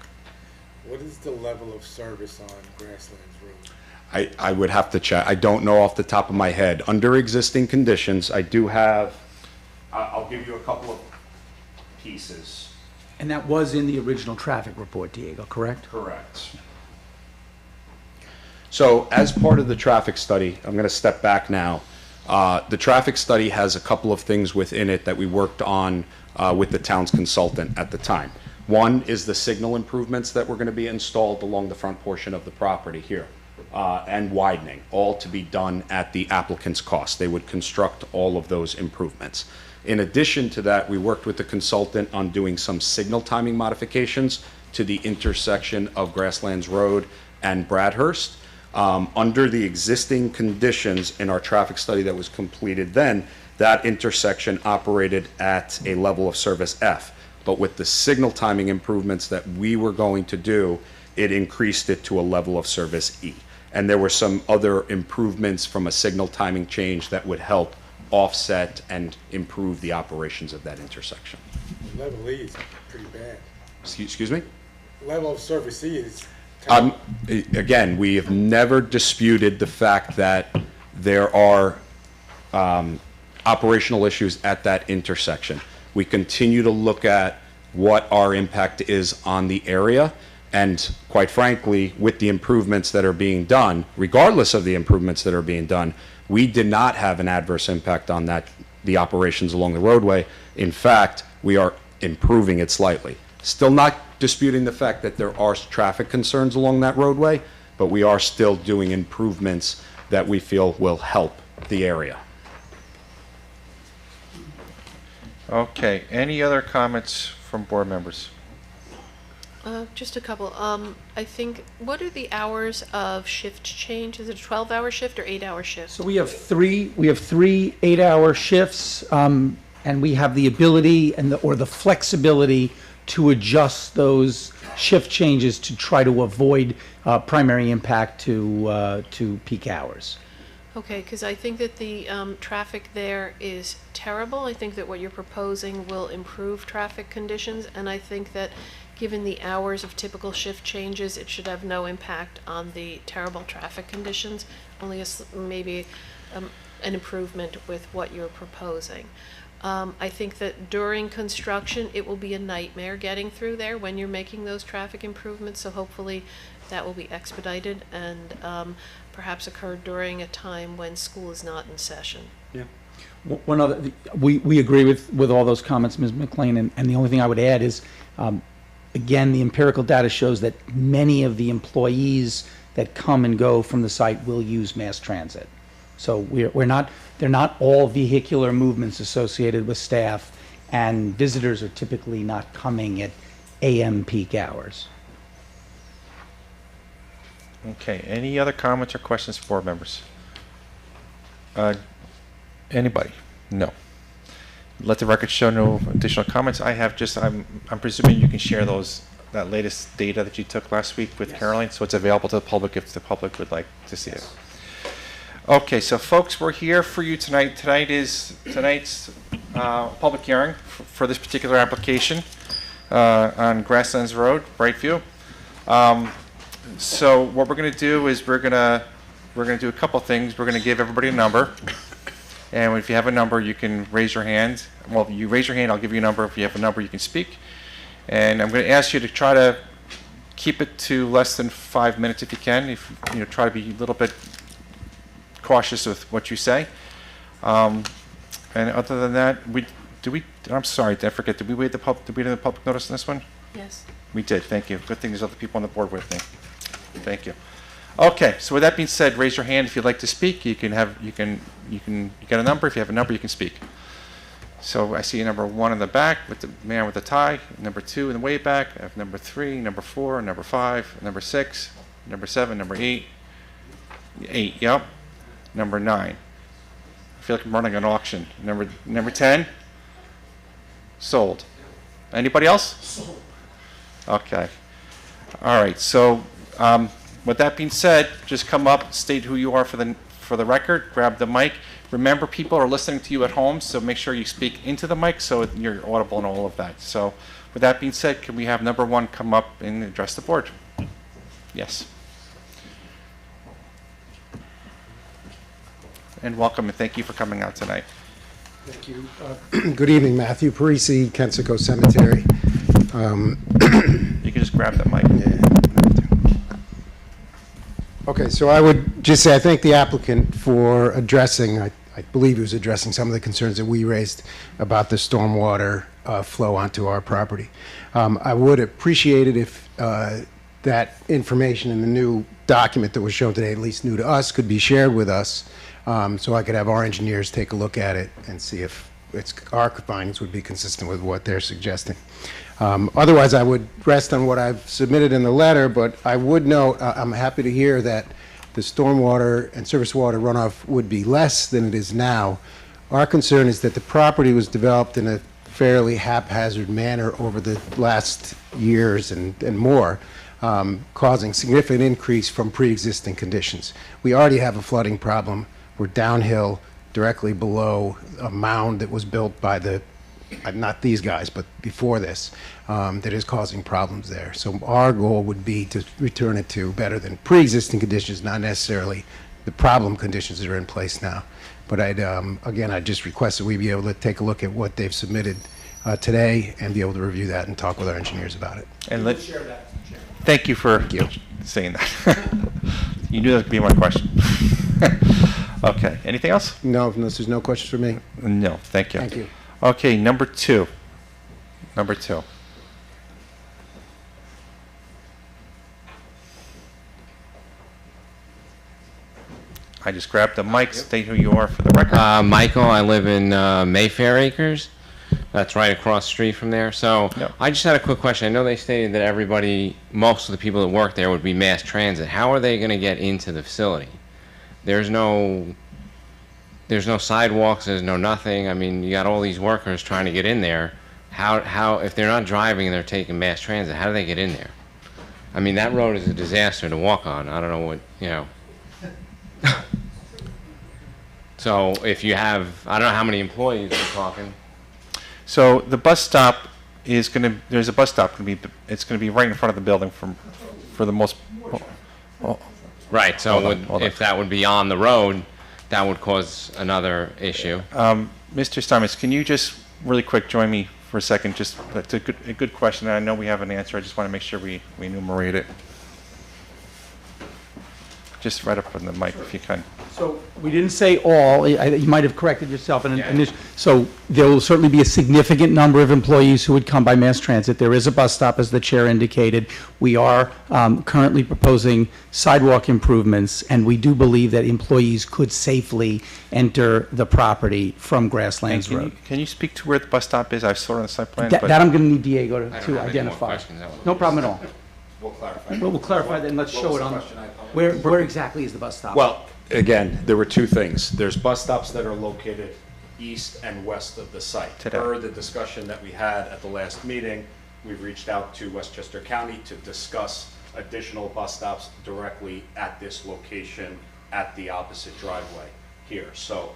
E: What is the level of service on Grasslands Road?
O: I would have to check. I don't know off the top of my head. Under existing conditions, I do have, I'll give you a couple of pieces.
P: And that was in the original traffic report, Diego, correct?
O: Correct. So as part of the traffic study, I'm going to step back now. The traffic study has a couple of things within it that we worked on with the town's consultant at the time. One is the signal improvements that were going to be installed along the front portion of the property here, and widening, all to be done at the applicant's cost. They would construct all of those improvements. In addition to that, we worked with the consultant on doing some signal timing modifications to the intersection of Grasslands Road and Bradhurst. Under the existing conditions in our traffic study that was completed then, that intersection operated at a level of service F. But with the signal timing improvements that we were going to do, it increased it to a level of service E. And there were some other improvements from a signal timing change that would help offset and improve the operations of that intersection.
E: Level E is pretty bad.
O: Excuse me?
E: Level of service E is
O: Again, we have never disputed the fact that there are operational issues at that intersection. We continue to look at what our impact is on the area, and quite frankly, with the improvements that are being done, regardless of the improvements that are being done, we did not have an adverse impact on the operations along the roadway. In fact, we are improving it slightly. Still not disputing the fact that there are traffic concerns along that roadway, but we are still doing improvements that we feel will help the area.
A: Okay, any other comments from board members?
C: Just a couple. I think, what are the hours of shift change? Is it a 12-hour shift or 8-hour shift?
P: So we have three 8-hour shifts, and we have the ability or the flexibility to adjust those shift changes to try to avoid primary impact to peak hours.
C: Okay, because I think that the traffic there is terrible. I think that what you're proposing will improve traffic conditions, and I think that given the hours of typical shift changes, it should have no impact on the terrible traffic conditions, only maybe an improvement with what you're proposing. I think that during construction, it will be a nightmare getting through there when you're making those traffic improvements, so hopefully that will be expedited and perhaps occur during a time when school is not in session.
O: Yeah.
P: One other, we agree with all those comments, Ms. McLean, and the only thing I would add is, again, the empirical data shows that many of the employees that come and go from the site will use mass transit. So they're not all vehicular movements associated with staff, and visitors are typically not coming at AM peak hours.
A: Okay, any other comments or questions for board members? Anybody? No. Let the record show no additional comments. I have just, I'm presuming you can share that latest data that you took last week with Caroline, so it's available to the public if the public would like to see it. Okay, so folks, we're here for you tonight. Tonight's public hearing for this particular application on Grasslands Road, Brightview. So what we're going to do is we're going to do a couple things. We're going to give everybody a number. And if you have a number, you can raise your hand. Well, if you raise your hand, I'll give you a number. If you have a number, you can speak. And I'm going to ask you to try to keep it to less than 5 minutes if you can. If you know, try to be a little bit cautious with what you say. And other than that, I'm sorry, I forget. Did we read the public notice on this one?
C: Yes.
A: We did. Thank you. Good thing there's other people on the board with me. Thank you. Okay, so with that being said, raise your hand if you'd like to speak. You get a number. If you have a number, you can speak. So I see number 1 in the back with the man with the tie, number 2 in the way back. I have number 3, number 4, number 5, number 6, number 7, number 8. 8, yep. Number 9. I feel like I'm running an auction. Number 10. Sold. Anybody else? Sold. Okay. All right. So with that being said, just come up, state who you are for the record, grab the mic. Remember, people are listening to you at home, so make sure you speak into the mic so you're audible and all of that. So with that being said, can we have number 1 come up and address the board? Yes. And welcome, and thank you for coming out tonight.
Q: Thank you. Good evening, Matthew Parisi, Kensico Cemetery.
A: You can just grab the mic.
Q: Okay, so I would just say I thank the applicant for addressing, I believe he was addressing some of the concerns that we raised about the stormwater flow onto our property. I would appreciate it if that information in the new document that was shown today, at least new to us, could be shared with us, so I could have our engineers take a look at it and see if our findings would be consistent with what they're suggesting. Otherwise, I would rest on what I've submitted in the letter, but I would note, I'm happy to hear that the stormwater and surface water runoff would be less than it is now. Our concern is that the property was developed in a fairly haphazard manner over the last years and more, causing significant increase from pre-existing conditions. We already have a flooding problem. We're downhill directly below a mound that was built by not these guys, but before this, that is causing problems there. So our goal would be to return it to better than pre-existing conditions, not necessarily the problem conditions that are in place now. But again, I just request that we be able to take a look at what they've submitted today and be able to review that and talk with our engineers about it.
A: And thank you for saying that. You knew that would be my question. Okay, anything else?
Q: No, unless there's no questions for me.
A: No, thank you.
Q: Thank you.
A: Okay, number 2. Number 2. I just grabbed the mic, state who you are for the record.
R: Michael, I live in Mayfair Acres. That's right across the street from there. So I just had a quick question. I know they stated that most of the people that work there would be mass transit. How are they going to get into the facility? There's no sidewalks, there's no nothing. I mean, you got all these workers trying to get in there. How if they're not driving and they're taking mass transit, how do they get in there? I mean, that road is a disaster to walk on. I don't know what, So if you have, I don't know how many employees we're talking.
A: So the bus stop is there's a bus stop it's going to be right in front of the building for the most.
R: Right, so
A: hold
R: if that would be on the road, that would cause another issue.
A: Mr. Stamets, can you just really quick join me for a second? Just it's a good question. I know we have an answer. I just want to make sure we enumerate it. Just right up on the mic if you can.
P: So we didn't say all, you might have corrected yourself. So there will certainly be a significant number of employees who would come by mass transit. There is a bus stop, as the chair indicated. We are currently proposing sidewalk improvements, and we do believe that employees could safely enter the property from Grasslands Road.
A: Can you speak to where the bus stop is? I saw it on the site plan.
P: That I'm going to need Diego
R: I don't
P: to
R: have any more
P: identify.
R: questions.
P: No problem at all.
O: We'll clarify.
P: We'll clarify that and let's
O: What
P: show
O: was
P: it
O: the
P: on.
O: question? I apologize.
P: Where exactly is the bus stop?
O: Well, again, there were two things. There's bus stops that are located east and west of the site. Per the discussion that we had at the last meeting, we've reached out to Westchester County to discuss additional bus stops directly at this location at the opposite driveway here. So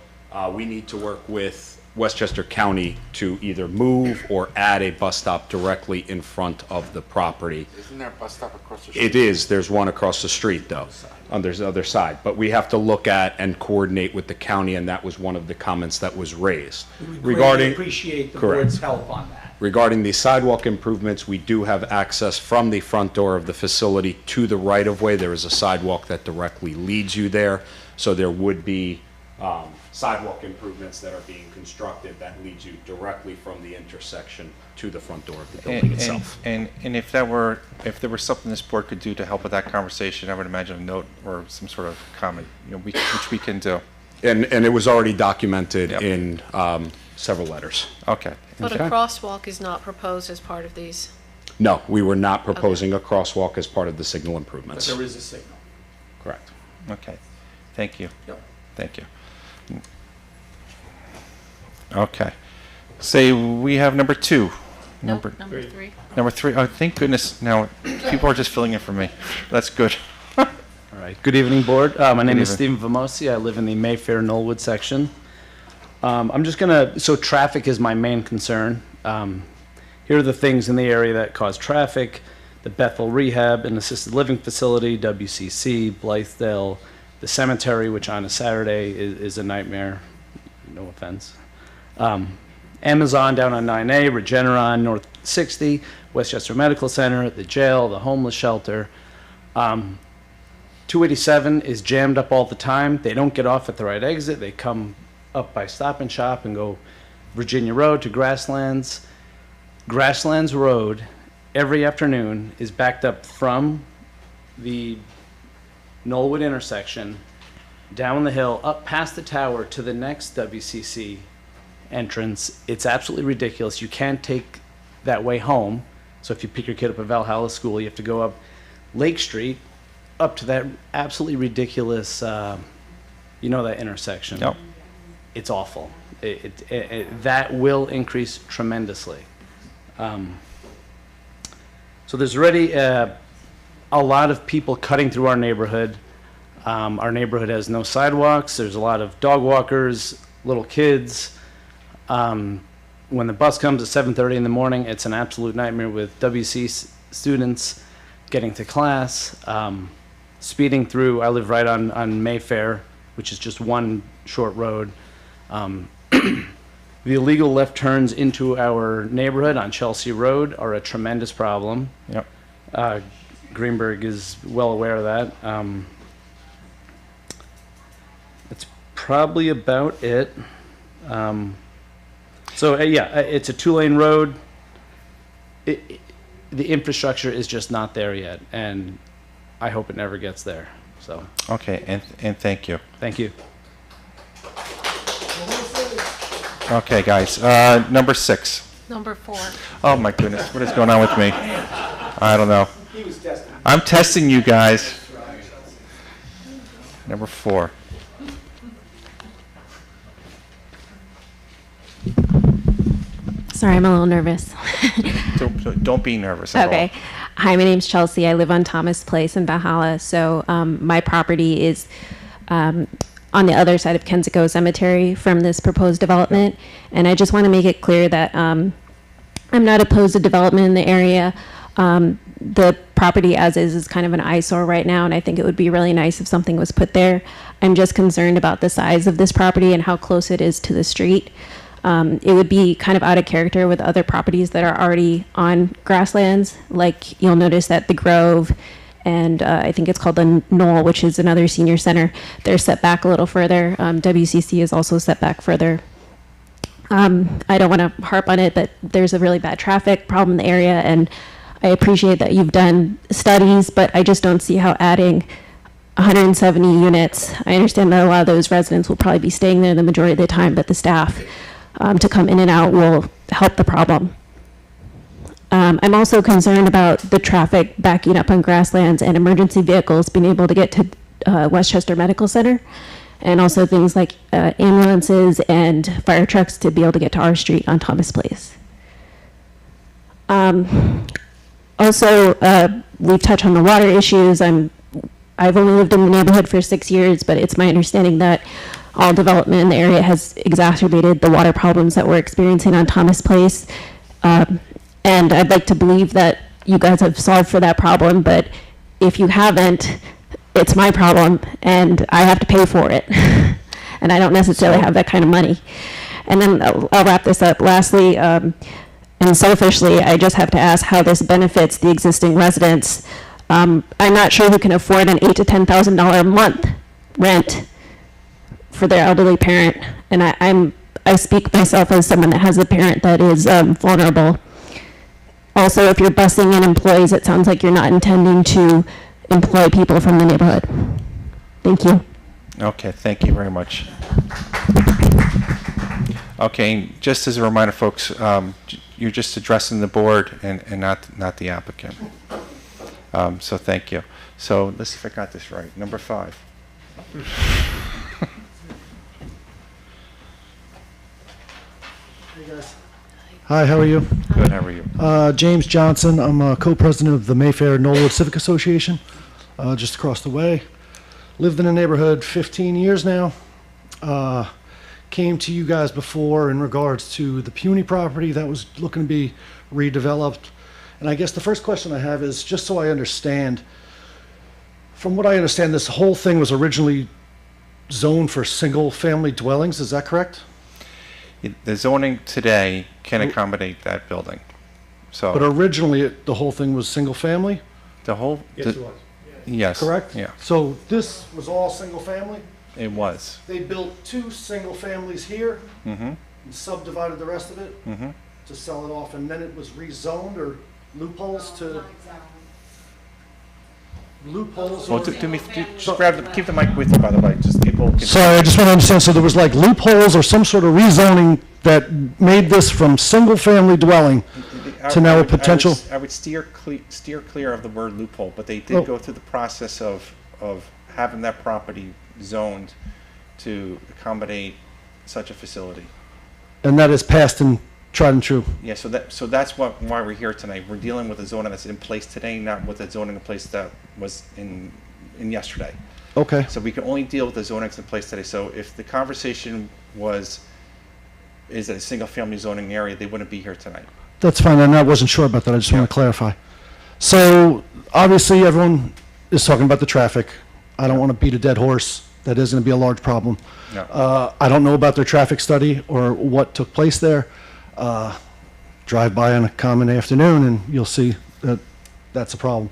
O: we need to work with Westchester County to either move or add a bus stop directly in front of the property.
D: Isn't there a bus stop across the street?
O: It is. There's one across the street, though, on the other side. But we have to look at and coordinate with the county, and that was one of the comments that was raised.
P: We greatly appreciate the board's help on that.
O: Regarding the sidewalk improvements, we do have access from the front door of the facility to the right-of-way. There is a sidewalk that directly leads you there, so there would be sidewalk improvements that are being constructed that leads you directly from the intersection to the front door of the building itself.
A: And if there were something this board could do to help with that conversation, I would imagine a note or some sort of comment, which we can do.
O: And it was already documented in several letters.
A: Okay.
C: But a crosswalk is not proposed as part of these.
O: No, we were not proposing a crosswalk as part of the signal improvements.
P: But there is a signal.
O: Correct.
A: Okay. Thank you.
P: Yep.
A: Thank you. Okay. Say we have number 2.
C: Number 3.
A: Number 3. Oh, thank goodness. Now, people are just filling in for me. That's good.
S: All right. Good evening, board. My name is
A: evening.
S: Stephen Vamosi. I live in the Mayfair Knollwood section.
P: I'm just gonna, so traffic is my main concern. Here are the things in the area that cause traffic: the Bethel Rehab and Assisted Living Facility, WCC, Blythedale, the cemetery, which on a Saturday is a nightmare, no offense. Amazon down on 9A, Regeneron, North 60, Westchester Medical Center, the jail, the homeless shelter. 287 is jammed up all the time. They don't get off at the right exit. They come up by Stop and Shop and go Virginia Road to Grasslands. Grasslands Road every afternoon is backed up from the Knollwood intersection, down the hill, up past the tower to the next WCC entrance. It's absolutely ridiculous. You can't take that way home. So if you pick your kid up at Valhalla School, you have to go up Lake Street, up to that absolutely ridiculous, you know, that intersection.
A: Yep.
P: It's awful. That will increase tremendously. So there's already a lot of people cutting through our neighborhood. Our neighborhood has no sidewalks. There's a lot of dog walkers, little kids. When the bus comes at 7:30 in the morning, it's an absolute nightmare with WC students getting to class, speeding through. I live right on Mayfair, which is just one short road. The illegal left turns into our neighborhood on Chelsea Road are a tremendous problem.
A: Yep.
P: Greenberg is well aware of that. That's probably about it. It's a two-lane road. The infrastructure is just not there yet, and I hope it never gets there. So.
A: Okay, and thank you.
P: Thank you.
A: Okay, guys, number 6.
C: Number 4.
A: Oh my goodness, what is going on with me? I don't know. I'm testing you guys. Number 4.
S: Sorry, I'm a little nervous.
A: Don't be nervous at all.
S: Okay. Hi, my name's Chelsea. I live on Thomas Place in Valhalla. So my property is on the other side of Kensico Cemetery from this proposed development. And I just want to make it clear that I'm not opposed to development in the area. The property as is kind of an eyesore right now, and I think it would be really nice if something was put there. I'm just concerned about the size of this property and how close it is to the street. It would be kind of out of character with other properties that are already on grasslands. Like you'll notice that the Grove and I think it's called the Knoll, which is another senior center, they're set back a little further. WCC is also set back further. I don't want to harp on it, but there's a really bad traffic problem in the area, and I appreciate that you've done studies, but I just don't see how adding 170 units, I understand that a lot of those residents will probably be staying there the majority of the time, but the staff to come in and out will help the problem. I'm also concerned about the traffic backing up on grasslands and emergency vehicles being able to get to Westchester Medical Center, and also things like ambulances and fire trucks to be able to get to our street on Thomas Place. Also, we've touched on the water issues. I've only lived in the neighborhood for 6 years, but it's my understanding that all development in the area has exacerbated the water problems that we're experiencing on Thomas Place. And I'd like to believe that you guys have solved for that problem, but if you haven't, it's my problem, and I have to pay for it. And I don't necessarily have that kind of money. And then I'll wrap this up. Lastly, and selfishly, I just have to ask how this benefits the existing residents. I'm not sure who can afford an $8,000 to $10,000 a month rent for their elderly parent, and I speak myself as someone that has a parent that is vulnerable. Also, if you're busing in employees, it sounds like you're not intending to employ people from the neighborhood. Thank you.
A: Okay, thank you very much. Okay, just as a reminder, folks, you're just addressing the board and not the applicant. So thank you. So let's see if I got this right. Number 5.
T: Hey guys. Hi, how are you?
A: Good, how are you?
T: James Johnson. I'm a co-president of the Mayfair Knollwood Civic Association, just across the way. Lived in the neighborhood 15 years now. came to you guys before in regards to the puny property that was looking to be redeveloped. And I guess the first question I have is, just so I understand, from what I understand, this whole thing was originally zoned for single-family dwellings, is that correct?
A: The zoning today can accommodate that building.
T: But
A: So
T: originally, the whole thing was single-family,
A: the whole.
B: Yes, it was.
A: Yes.
T: correct?
A: Yeah,
T: So this was all single-family?
A: it was.
T: They built 2 single families here
A: Mm-hmm,
T: and subdivided the rest of it
A: mm-hmm.
T: to sell it off, and then it was rezoned or loopholes to loopholes.
A: Well,
T: or-
A: just keep the mic with you, by the way, just people can.
T: Sorry, I just want to understand, so there was like loopholes or some sort of rezoning that made this from single-family dwelling to now a potential?
A: I would steer clear of the word loophole, but they
T: Oh.
A: did go through the process of having that property zoned to accommodate such a facility.
T: And that is passed and tried and true.
A: Yeah, so that's why we're here tonight. We're dealing with a zoning that's in place today, not with a zoning in place that was in yesterday.
T: Okay.
A: So we can only deal with the zoning that's in place today. So if the conversation is a single-family zoning area, they wouldn't be here tonight.
T: That's fine, and I wasn't sure about that, I just want to clarify. So, obviously, everyone is talking about the traffic. I don't want to beat a dead horse, that is going to be a large problem.
A: No.
T: I don't know about their traffic study or what took place there. Drive by on a common afternoon and you'll see that that's a problem.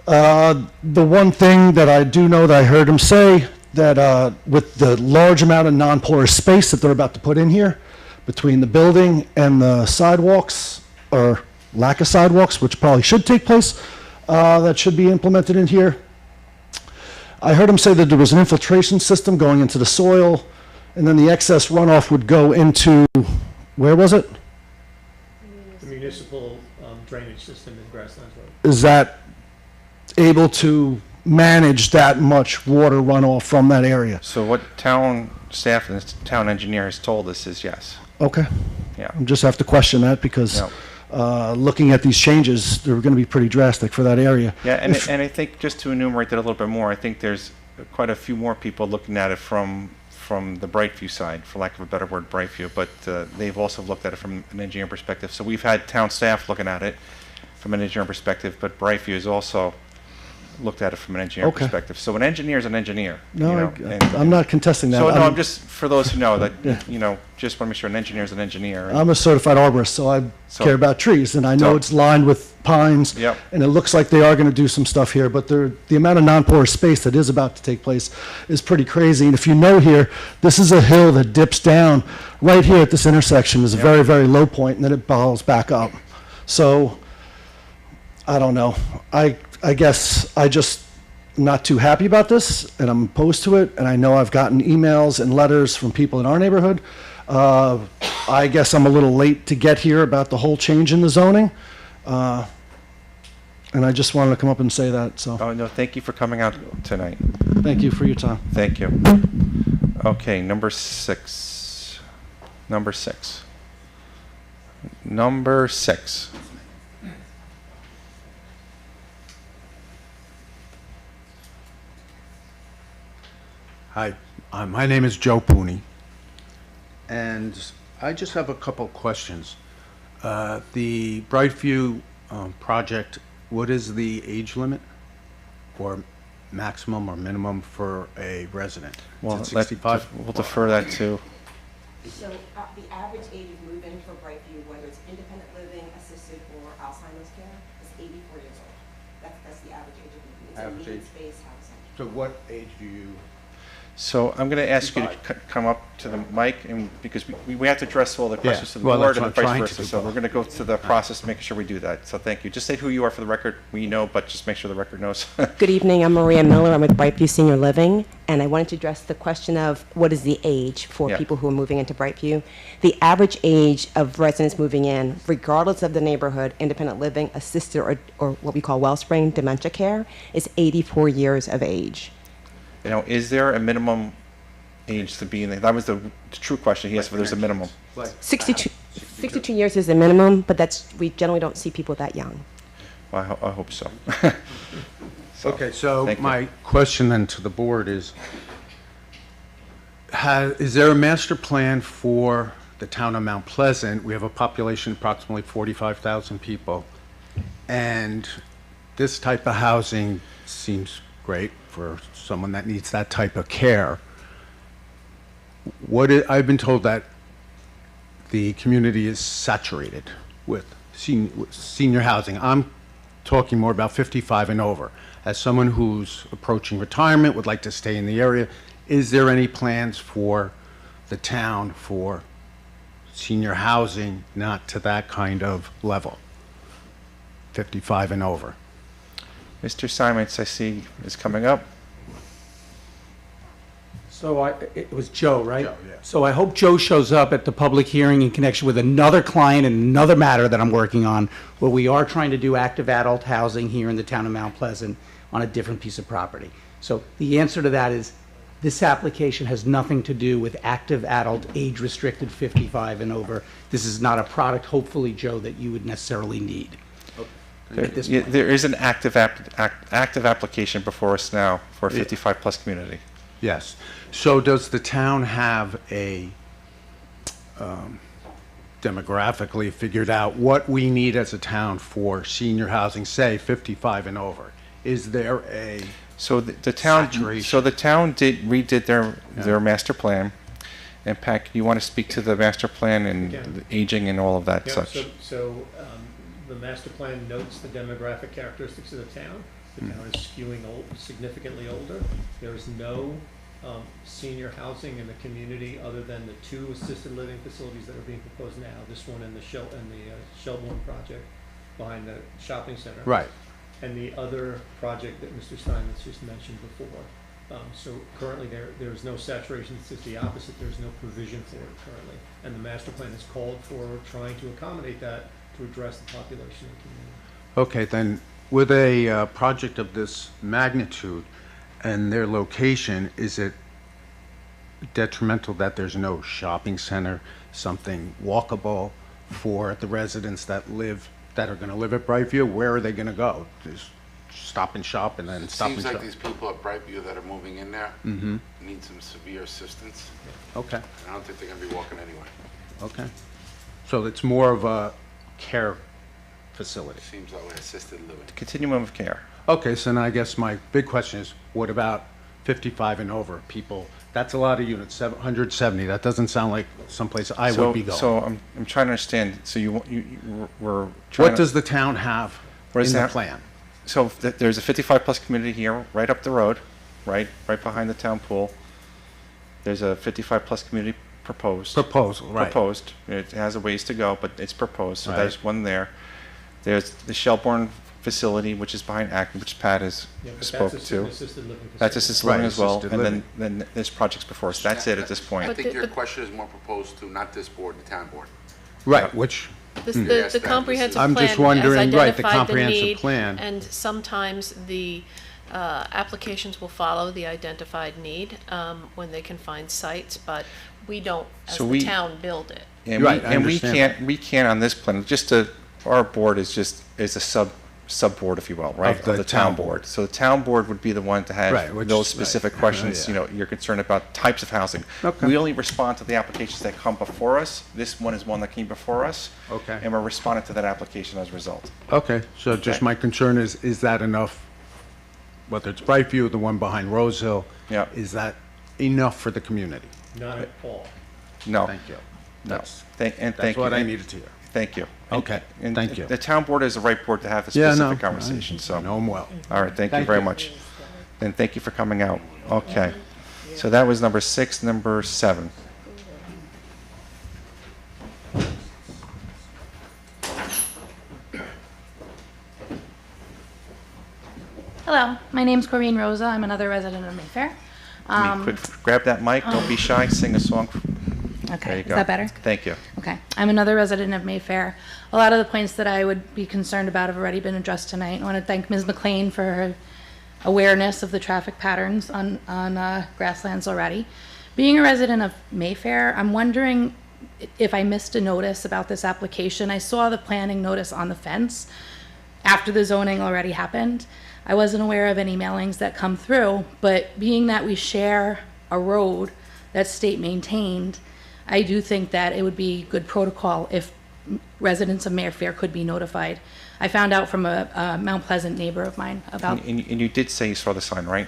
T: The one thing that I do know that I heard him say, that with the large amount of non-porous space that they're about to put in here, between the building and the sidewalks, or lack of sidewalks, which probably should take place, that should be implemented in here. I heard him say that there was an infiltration system going into the soil, and then the excess runoff would go into, where was it?
B: The municipal drainage system in Grasslands Road.
T: Is that able to manage that much water runoff from that area?
A: So what town staff and town engineer has told us is yes.
T: Okay.
A: Yeah.
T: I just have to question that because looking at these changes, they're going to be pretty drastic for that area.
A: Yeah, and I think just to enumerate that a little bit more, I think there's quite a few more people looking at it from the Brightview side, for lack of a better word, Brightview, but they've also looked at it from an engineering perspective. So we've had town staff looking at it from an engineering perspective, but Brightview has also looked at it from an engineering
T: Okay.
A: perspective. So an engineer is an engineer.
T: No,
A: you know, and-
T: I'm not contesting that.
A: So no, I'm just, for those who know, that, just want to make sure an engineer is an engineer.
T: I'm a certified arborist, so I
A: So-
T: care about trees, and I know
A: So-
T: it's lined with pines.
A: Yep.
T: And it looks like they are going to do some stuff here, but the amount of non-porous space that is about to take place is pretty crazy. And if you know here, this is a hill that dips down. Right here at this intersection is a very, very low point, and then it balls back up. So, I don't know. I guess I just not too happy about this, and I'm opposed to it, and I know I've gotten emails and letters from people in our neighborhood. I guess I'm a little late to get here about the whole change in the zoning, and I just wanted to come up and say that, so,
A: Oh, no, thank you for coming out tonight.
T: thank you for your time.
A: Thank you. Okay, number six. Number six.
U: Hi, my name is Joe Pooney, and I just have a couple questions. The Brightview project, what is the age limit or maximum or minimum for a resident?
A: Well,
U: Is it 65?
A: we'll defer that to,
V: So the average age of move-in for Brightview, whether it's independent living, assisted, or Alzheimer's care, is 84 years old. That's the average age of move-in. It's a
U: Average
V: needs
U: age.
V: space housing.
U: So what age do you?
A: so I'm going to ask you to come up to the mic, and because we have to address all the questions to the
U: well,
A: board
U: that's
A: and
U: what
A: vice
U: I'm trying to
A: versa.
U: do,
A: So
U: Bob.
A: we're going to go through the process, making sure we do that. So thank you. Just state who you are for the record. We know, but just make sure the record knows.
V: Good evening, I'm Maria Miller. I'm with Brightview Senior Living, and I wanted to address the question of what is the age for
A: Yeah.
V: people who are moving into Brightview. The average age of residents moving in, regardless of the neighborhood, independent living, assisted, or what we call Wellspring dementia care, is 84 years of age.
A: Is there a minimum age to be in there? That was the true question. He asked if there's a minimum.
V: 62 years is the minimum, but we generally don't see people that young.
A: Well, I hope so.
U: Okay, so
A: thank you.
U: my question then to the board is, Is there a master plan for the town of Mount Pleasant? We have a population of approximately 45,000 people. And this type of housing seems great for someone that needs that type of care. I've been told that the community is saturated with senior housing. I'm talking more about 55 and over. As someone who's approaching retirement, would like to stay in the area, is there any plans for the town for senior housing, not to that kind of level, 55 and over?
A: Mr. Simons, I see, is coming up.
P: So it was Joe, right?
U: Joe, yeah.
P: So I hope Joe shows up at the public hearing in connection with another client and another matter that I'm working on, where we are trying to do active adult housing here in the town of Mount Pleasant on a different piece of property. So the answer to that is, this application has nothing to do with active adult, age-restricted 55 and over. This is not a product, hopefully, Joe, that you would necessarily need. At this point.
A: There is an active application before us now for a 55-plus community.
U: Yes. So does the town have a demographically figured out what we need as a town for senior housing, say 55 and over? Is there a
A: So the town, redid their master plan. And Pat, you want to speak to the master plan and the aging and all of that such?
B: So the master plan notes the demographic characteristics of the town. The town is skewing significantly older. There is no senior housing in the community other than the 2 assisted living facilities that are being proposed now. This one and the Shelbourne project behind the shopping center.
U: Right.
B: And the other project that Mr. Simons just mentioned before. So currently there is no saturation. It's just the opposite. There's no provision for it currently. And the master plan is called for trying to accommodate that to address the population of the community.
U: Okay, then with a project of this magnitude and their location, is it detrimental that there's no shopping center, something walkable for the residents that are going to live at Brightview? Where are they going to go? Just stop and shop and then stop and
D: Seems
U: shop?
D: like these people at Brightview that are moving in there
U: Mm-hmm.
D: need some severe assistance.
U: Okay,
D: I don't think they're gonna be walking anyway.
U: okay. So it's more of a care facility.
D: Seems that way, assisted living.
A: Continuum of care.
U: Okay, so now I guess my big question is, what about 55 and over people? That's a lot of units, 770. That doesn't sound like someplace I would be going.
A: So I'm trying to understand. So we're trying
U: What does the town have in the plan?
A: So there's a 55-plus community here, right up the road, right behind the town pool. There's a 55-plus community proposed.
U: Proposal, right.
A: Proposed. It has a ways to go, but it's proposed. So
U: Right.
A: there's one there. There's the Shelbourne facility, which is behind Acton, which Pat has
B: But
A: spoke
B: that's
A: to.
B: an assisted living facility.
A: That's assisted living
U: Right,
A: as well.
U: assisted
A: And
U: living.
A: then there's projects before us. That's it at this point.
D: I think your question is more proposed to not this board, the town board.
U: Right, which,
C: The comprehensive
U: I'm
C: plan
U: just wondering,
C: has
U: right, the
C: identified the
U: comprehensive
C: need,
U: plan.
C: and sometimes the applications will follow the identified need when they can find sites, but we don't, as
A: So
C: the
A: we-
C: town, build it.
A: And
U: Right, I
A: we
U: understand
A: we can't on this plan, our board is a sub-board, if you will, right?
U: Of the town board.
A: So the town board would be the one to
U: Right,
A: have
U: which
A: those
U: is-
A: specific
U: right.
A: questions,
U: Yeah.
A: you're concerned about types of housing.
U: Okay.
A: We only respond to the applications that come before us. This one is one that came before us.
U: Okay.
A: And we're responding to that application as a result.
U: okay, so just
A: Okay.
U: my concern is that enough? Whether it's Brightview, the one behind Rose Hill,
A: Yeah.
U: is that enough for the community?
B: Not at all.
A: No.
U: Thank you.
A: No.
U: That's-
A: Thank you.
U: That's what I needed to hear.
A: Thank you.
U: Okay,
A: And
U: thank you.
A: The town board is the right board to have the
U: Yeah, no,
A: specific conversation, so.
U: I know them well.
A: All right, thank you
U: Thank
A: very
U: you.
A: much. And thank you for coming out. Okay. So that was number 6, number 7.
G: Hello, my name's Corinne Rosa. I'm another resident of Mayfair.
A: Quick, grab that mic, don't be shy, sing a song. There
G: Okay,
A: you
G: is
A: go.
G: that better?
A: Thank you.
G: Okay, I'm another resident of Mayfair. A lot of the points that I would be concerned about have already been addressed tonight. I want to thank Ms. McLean for her awareness of the traffic patterns on grasslands already. Being a resident of Mayfair, I'm wondering if I missed a notice about this application. I saw the planning notice on the fence after the zoning already happened. I wasn't aware of any mailings that come through, but being that we share a road that's state maintained, I do think that it would be good protocol if residents of Mayfair could be notified. I found out from a Mount Pleasant neighbor of mine about,
A: And you did say you saw the sign, right?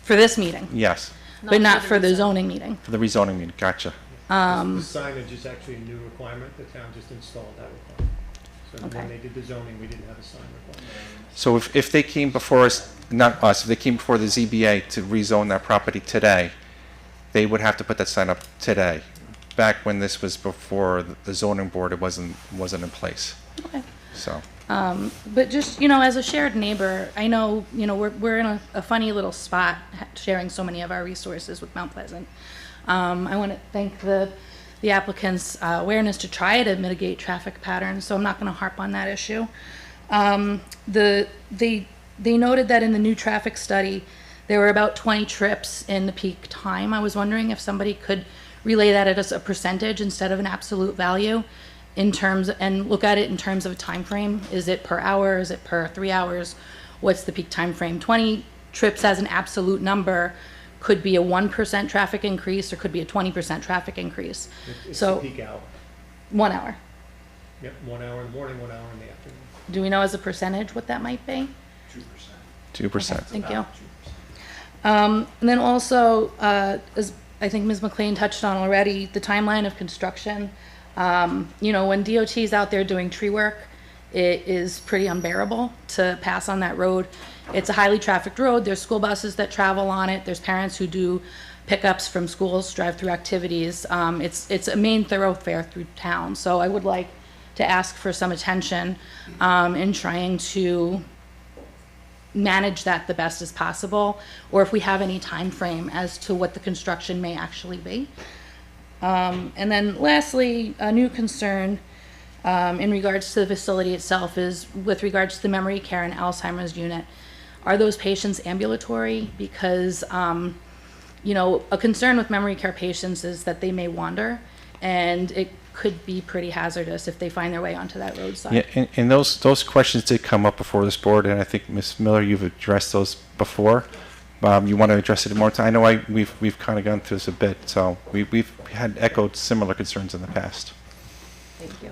G: for this meeting,
A: Yes,
G: but not for the zoning meeting.
A: for the rezoning meeting, gotcha.
B: The signage is actually a new requirement, the town just installed that requirement. So when they did the zoning, we didn't have a sign requirement.
A: So if they came before us, not us, if they came before the ZBA to rezone that property today, they would have to put that sign up today. Back when this was before the zoning board, it wasn't in place.
G: Okay.
A: So,
G: But just, you know, as a shared neighbor, I know, you know, we're in a funny little spot sharing so many of our resources with Mount Pleasant. I want to thank the applicant's awareness to try to mitigate traffic patterns, so I'm not going to harp on that issue. They noted that in the new traffic study, there were about 20 trips in the peak time. I was wondering if somebody could relay that as a percentage instead of an absolute value in terms, and look at it in terms of a time frame. Is it per hour? Is it per 3 hours? What's the peak time frame? 20 trips as an absolute number could be a 1% traffic increase or could be a 20% traffic increase.
B: It's
G: So
B: the peak hour.
G: 1 hour.
B: Yep, 1 hour in the morning, 1 hour in the afternoon.
G: Do we know as a percentage what that might be?
A: 2%.
G: Thank you. And then also, as I think Ms. McLean touched on already, the timeline of construction. You know, when DOT is out there doing tree work, it is pretty unbearable to pass on that road. It's a highly trafficked road. There's school buses that travel on it. There's parents who do pickups from schools, drive-through activities. It's a main thoroughfare through town. So I would like to ask for some attention in trying to manage that the best as possible, or if we have any time frame as to what the construction may actually be. And then lastly, a new concern in regards to the facility itself is with regards to the memory care and Alzheimer's unit. Are those patients ambulatory? Because, you know, a concern with memory care patients is that they may wander, and it could be pretty hazardous if they find their way onto that roadside.
A: Yeah, and those questions did come up before this board, and I think, Ms. Miller, you've addressed those before. You want to address it more time? I know we've kind of gone through this a bit, so we've had echoed similar concerns in the past.
V: Thank you.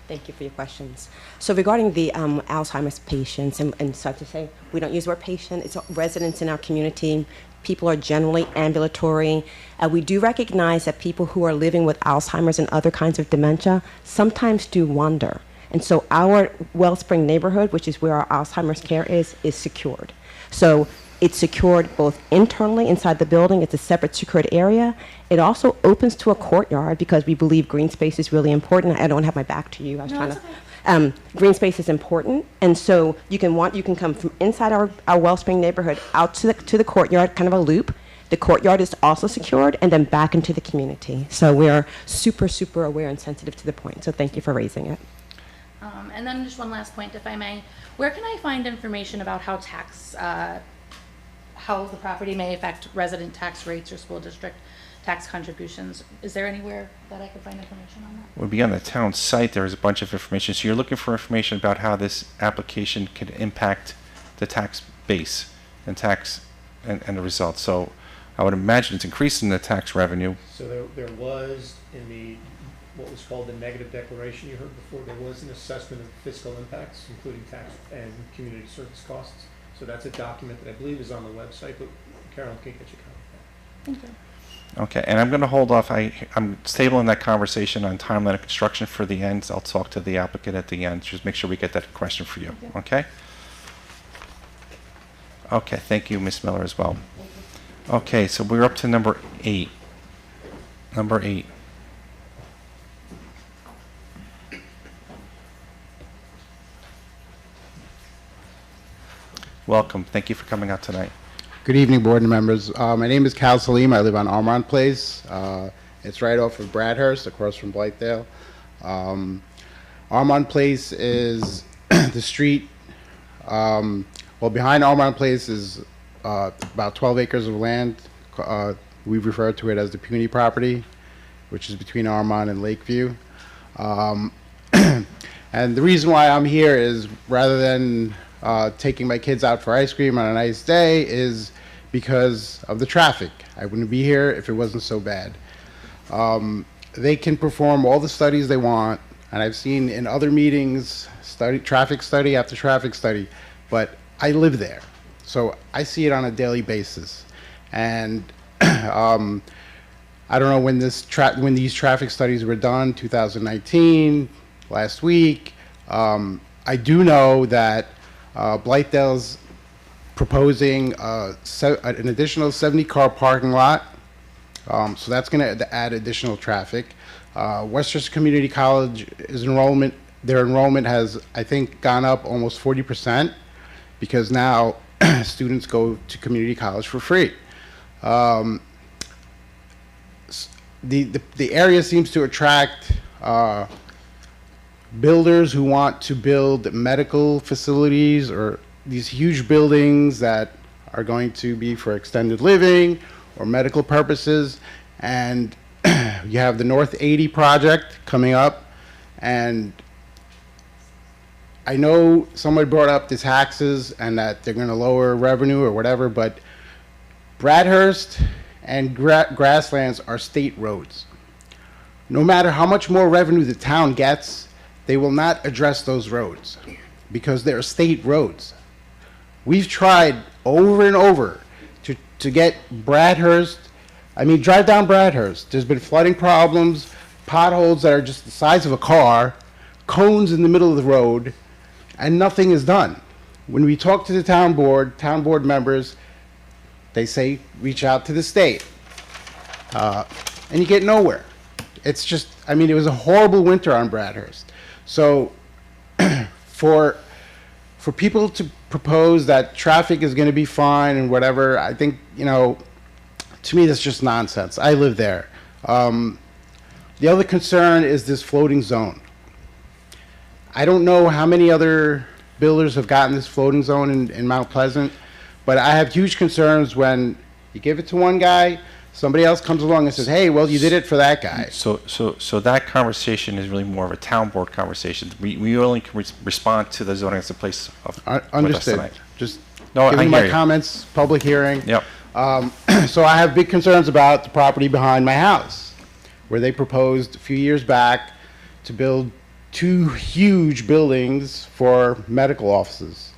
V: Thank you for your questions. So regarding the Alzheimer's patients, and so to say, we don't use the word patient, it's residents in our community. People are generally ambulatory. We do recognize that people who are living with Alzheimer's and other kinds of dementia sometimes do wander. And so our Wellspring neighborhood, which is where our Alzheimer's care is secured. So it's secured both internally inside the building. It's a separate secured area. It also opens to a courtyard because we believe green space is really important. I don't have my back to you. I was trying to. Green space is important, and so you can come from inside our Wellspring neighborhood out to the courtyard, kind of a loop. The courtyard is also secured, and then back into the community. So we are super, super aware and sensitive to the point. So thank you for raising it.
G: And then just one last point, if I may. Where can I find information about how how the property may affect resident tax rates or school district tax contributions? Is there anywhere that I could find information on that?
A: Would be on the town site. There's a bunch of information. So you're looking for information about how this application could impact the tax base and tax and the results. So I would imagine it's increasing the tax revenue.
B: So there was in what was called the negative declaration you heard before, there was an assessment of fiscal impacts, including tax and community service costs. So that's a document that I believe is on the website, but Carol can get you a copy of that.
G: Thank you.
A: Okay, and I'm going to hold off. I'm tabling that conversation on timeline of construction for the end. I'll talk to the applicant at the end. Just make sure we get that question for you. Okay? Okay, thank you, Ms. Miller, as well. Okay, so we're up to number 8. Number 8. Welcome. Thank you for coming out tonight.
U: Good evening, board members. My name is Cal Salim. I live on Armand Place. It's right off of Bradhurst, across from Blythedale. Armand Place is the street. Well, behind Armand Place is about 12 acres of land. We refer to it as the puny property, which is between Armand and Lakeview. And the reason why I'm here is, rather than taking my kids out for ice cream on a nice day, is because of the traffic. I wouldn't be here if it wasn't so bad. They can perform all the studies they want, and I've seen in other meetings, traffic study after traffic study, but I live there, so I see it on a daily basis. And I don't know when when these traffic studies were done, 2019, last week. I do know that Blythedale's proposing an additional 70-car parking lot, so that's going to add additional traffic. Westchester Community College their enrollment has, I think, gone up almost 40% because now students go to community college for free. The area seems to attract builders who want to build medical facilities or these huge buildings that are going to be for extended living or medical purposes. And you have the North 80 project coming up, and I know somebody brought up the taxes and that they're going to lower revenue or whatever, but Bradhurst and Grasslands are state roads. No matter how much more revenue the town gets, they will not address those roads because they're state roads. We've tried over and over to get Bradhurst. I mean, drive down Bradhurst. There's been flooding problems, potholes that are just the size of a car, cones in the middle of the road, and nothing is done. When we talk to the town board members, they say, reach out to the state. And you get nowhere. It's just, I mean, it was a horrible winter on Bradhurst. So for people to propose that traffic is going to be fine and whatever, I think, you know, to me, that's just nonsense. I live there. The other concern is this floating zone. I don't know how many other builders have gotten this floating zone in Mount Pleasant, but I have huge concerns when you give it to one guy, somebody else comes along and says, hey, well, you did it for that guy.
A: So that conversation is really more of a town board conversation. We only can respond to the zoning that's in place with us
U: Understood.
A: tonight.
U: Just
A: No, I
U: giving
A: hear
U: my
A: you.
U: comments, public hearing.
A: Yep.
U: So I have big concerns about the property behind my house, where they proposed a few years back to build 2 huge buildings for medical offices.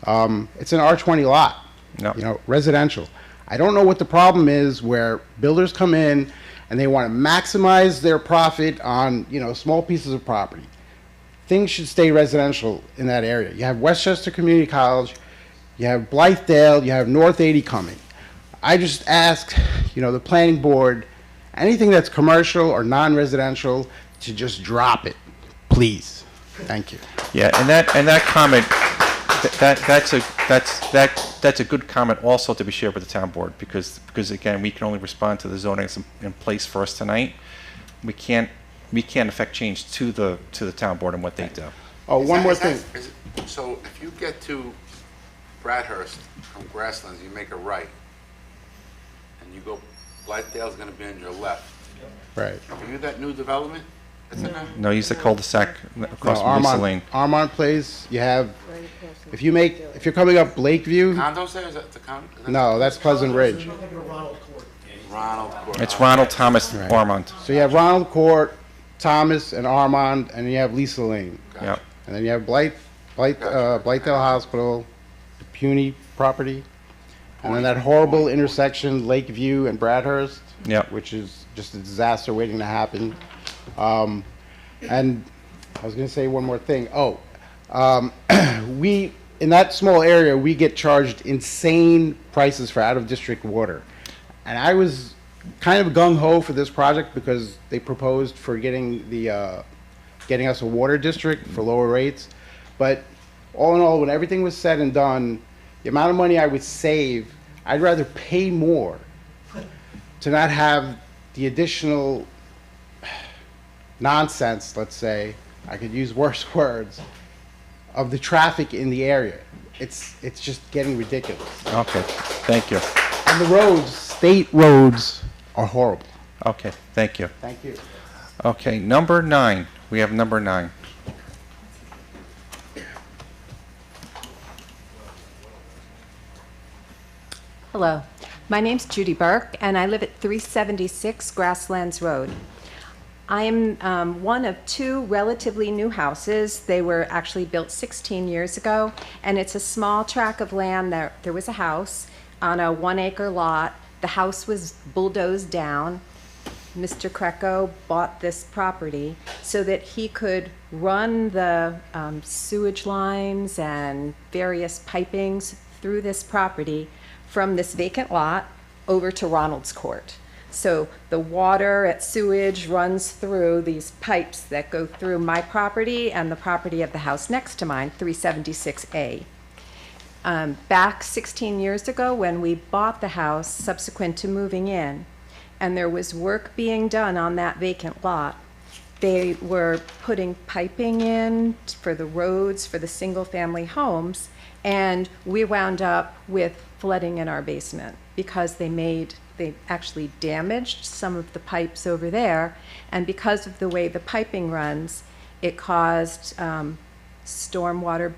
U: It's an R20 lot, you know, residential. I don't know what the problem is where builders come in and they want to maximize their profit on, you know, small pieces of property. Things should stay residential in that area. You have Westchester Community College, you have Blythedale, you have North 80 coming. I just ask, you know, the planning board, anything that's commercial or non-residential, to just drop it, please. Thank you.
A: Yeah, and that comment, that's a good comment also to be shared with the town board, because again, we can only respond to the zoning that's in place for us tonight. We can't affect change to the town board and what they do.
U: Oh, one more thing.
D: So if you get to Bradhurst from Grasslands, you make a right, and you go, Blythedale's gonna be on your left.
U: Right.
D: Are you that new development?
A: No, use the cul-de-sac across
U: No,
A: from Lisa Lane.
U: Armand Place, you have, if you're coming up Lakeview,
D: Condos there, is that the condo?
U: no, that's Pleasant Ridge.
D: Ronald Court.
A: It's Ronald Thomas Ormond.
U: So you have Ronald Court, Thomas, and Armand, and you have Lisa Lane.
A: Yep.
U: And then you have Blythedale Hospital, the Puny property, and then that horrible intersection, Lakeview and Bradhurst,
A: Yep.
U: which is just a disaster waiting to happen. And I was going to say one more thing. We, in that small area, we get charged insane prices for out-of-district water. And I was kind of gung-ho for this project because they proposed for getting us a water district for lower rates. But all in all, when everything was said and done, the amount of money I would save, I'd rather pay more to not have the additional nonsense, let's say, I could use worse words, of the traffic in the area. It's just getting ridiculous.
A: Okay, thank you.
U: And the roads, state roads, are horrible.
A: Okay, thank you.
U: Thank you.
A: Okay, number 9. We have number 9.
J: Hello. My name's Judy Burke, and I live at 376 Grasslands Road. I am one of two relatively new houses. They were actually built 16 years ago, and it's a small tract of land. There was a house on a 1-acre lot. The house was bulldozed down. Mr. Kreco bought this property so that he could run the sewage lines and various pipings through this property from this vacant lot over to Ronald's Court. So the water at sewage runs through these pipes that go through my property and the property of the house next to mine, 376A. Back 16 years ago when we bought the house subsequent to moving in, and there was work being done on that vacant lot, they were putting piping in for the roads for the single-family homes, and we wound up with flooding in our basement because they actually damaged some of the pipes over there, and because of the way the piping runs, it caused stormwater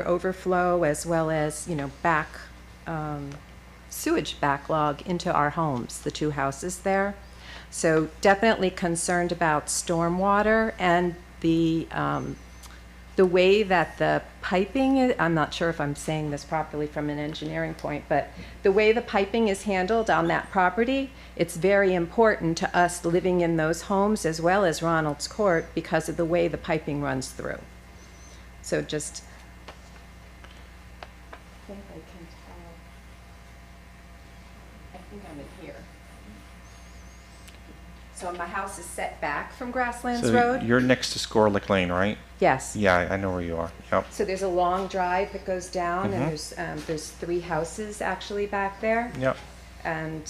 J: overflow as well as, sewage backlog into our homes, the two houses there. So definitely concerned about stormwater and the way that the piping is, I'm not sure if I'm saying this properly from an engineering point, but the way the piping is handled on that property, it's very important to us living in those homes as well as Ronald's Court because of the way the piping runs through. So just, I think I can tell. I think I'm in here. So my house is set back from Grasslands
A: So
J: Road.
A: you're next to Scorlick Lane, right?
J: Yes.
A: Yeah, I know where you are. Yep.
J: So there's a long drive that goes down,
A: Mhm.
J: and there's 3 houses actually back there.
A: Yep.
J: And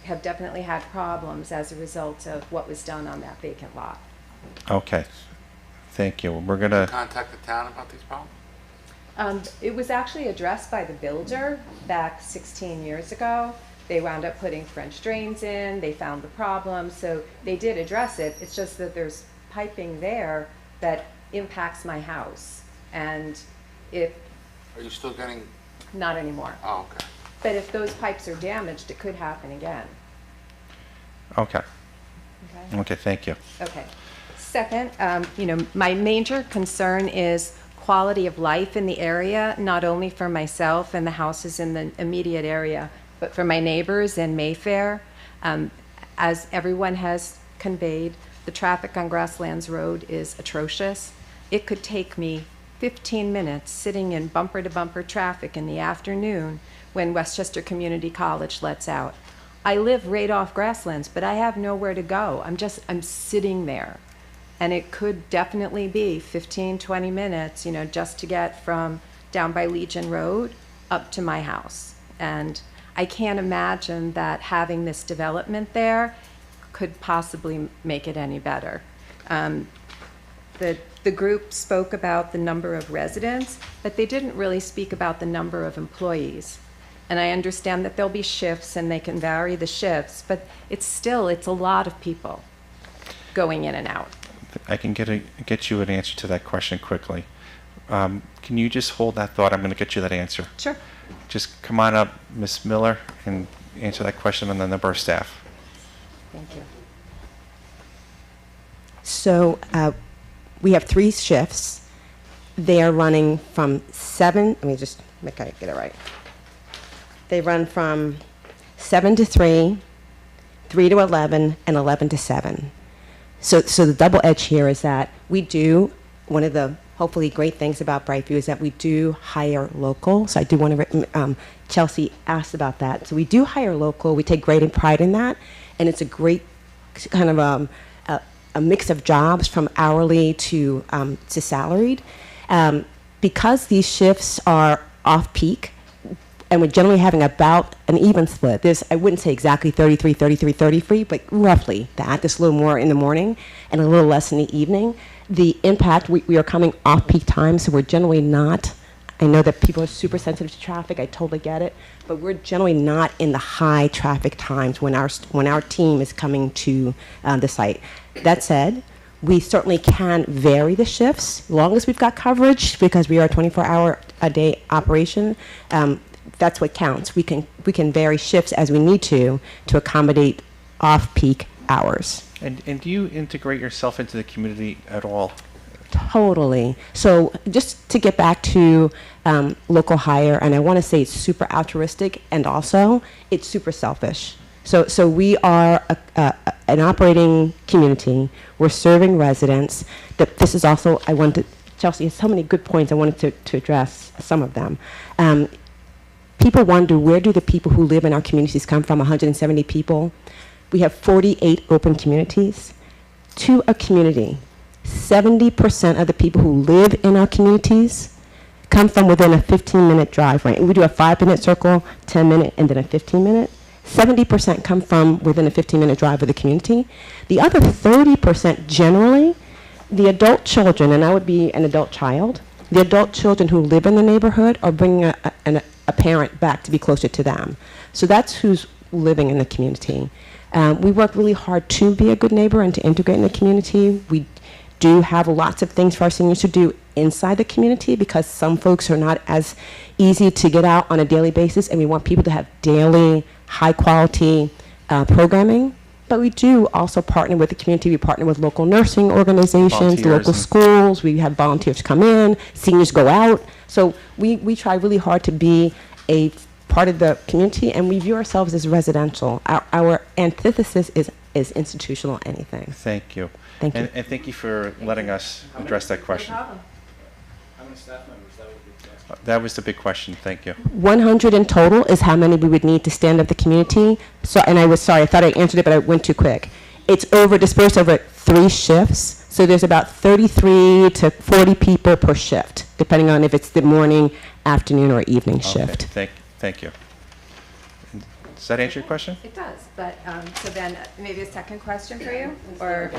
J: have definitely had problems as a result of what was done on that vacant lot.
A: Okay. Thank you. We're gonna.
D: Contact the town about these problems?
J: It was actually addressed by the builder back 16 years ago. They wound up putting French drains in, they found the problem, so they did address it. It's just that there's piping there that impacts my house. And if,
D: Are you still getting?
J: not anymore.
D: Oh, okay.
J: But if those pipes are damaged, it could happen again.
A: Okay.
J: Okay.
A: Okay. Thank you.
J: Okay. Second, my major concern is quality of life in the area, not only for myself and the houses in the immediate area, but for my neighbors in Mayfair. As everyone has conveyed, the traffic on Grasslands Road is atrocious. It could take me 15 minutes sitting in bumper-to-bumper traffic in the afternoon when Westchester Community College lets out. I live right off Grasslands, but I have nowhere to go. I'm sitting there. And it could definitely be 15, 20 minutes, just to get from down by Legion Road up to my house. And I can't imagine that having this development there could possibly make it any better. The group spoke about the number of residents, but they didn't really speak about the number of employees. And I understand that there'll be shifts and they can vary the shifts, but it's a lot of people going in and out.
A: I can get you an answer to that question quickly. Can you just hold that thought? I'm going to get you that answer.
J: Sure.
A: Just come on up, Ms. Miller, and answer that question on the number of staff.
J: Thank you.
V: So we have 3 shifts. They are running from 7, let me just make sure I get it right. They run from 7 to 3, 3 to 11, and 11 to 7. So the double edge here is that we do, one of the hopefully great things about Brightview is that we do hire local. So I do want to, Chelsea asked about that. So we do hire local. We take great pride in that. And it's a great kind of a mix of jobs from hourly to salaried. Because these shifts are off-peak, and we're generally having about an even split. I wouldn't say exactly 33, 33, 33, but roughly that. Just a little more in the morning and a little less in the evening. The impact, we are coming off peak time, so we're generally not, I know that people are super sensitive to traffic, I totally get it, but we're generally not in the high traffic times when our team is coming to the site. That said, we certainly can vary the shifts, as long as we've got coverage, because we are a 24-hour-a-day operation. that's what counts. We can vary shifts as we need to accommodate off-peak hours.
A: And do you integrate yourself into the community at all?
V: Totally. So just to get back to local hire, and I want to say it's super altruistic, and also it's super selfish. So we are an operating community. We're serving residents. This is also, Chelsea has so many good points. I wanted to address some of them. People wonder, where do the people who live in our communities come from? 170 people. We have 48 open communities. To a community, 70% of the people who live in our communities come from within a 15-minute drive range. We do a 5-minute circle, 10-minute, and then a 15-minute. 70% come from within a 15-minute drive of the community. The other 30% generally, the adult children, and I would be an adult child, the adult children who live in the neighborhood are bringing a parent back to be closer to them. So that's who's living in the community. We work really hard to be a good neighbor and to integrate in the community. We do have lots of things for our seniors to do inside the community because some folks are not as easy to get out on a daily basis, and we want people to have daily, high-quality programming. But we do also partner with the community. We partner with local nursing organizations, the local schools. We have volunteers come in, seniors go out. So we try really hard to be a part of the community, and we view ourselves as residential. Our antithesis is institutional anything.
A: Thank you.
V: Thank you.
A: And thank you for letting us address that question.
V: No problem.
I: How many staff members? That would be the question.
A: That was the big question. Thank you.
V: 100 in total is how many we would need to stand up the community. So, and I was sorry, I thought I answered it, but I went too quick. It's dispersed over 3 shifts. So there's about 33 to 40 people per shift, depending on if it's the morning, afternoon, or evening shift.
A: Thank you. Does that answer your question?
J: It does, but, so then maybe a second question for you, or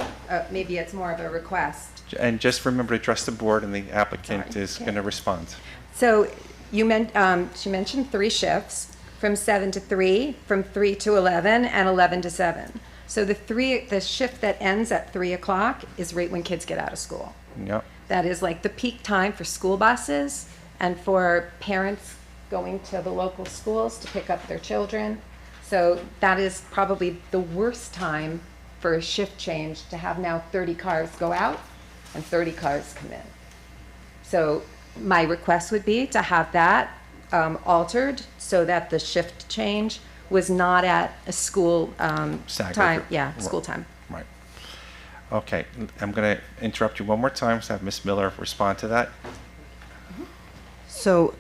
J: maybe it's more of a request.
A: And just remember to address the board, and the applicant is going to respond.
J: So she mentioned 3 shifts, from 7 to 3, from 3 to 11, and 11 to 7. So the shift that ends at 3 o'clock is right when kids get out of school.
A: Yep.
J: That is like the peak time for school buses and for parents going to the local schools to pick up their children. So that is probably the worst time for a shift change, to have now 30 cars go out and 30 cars come in. So my request would be to have that altered so that the shift change was not at a school time. Yeah, school time.
A: Right. Okay, I'm going to interrupt you one more time, so have Ms. Miller respond to that.
V: So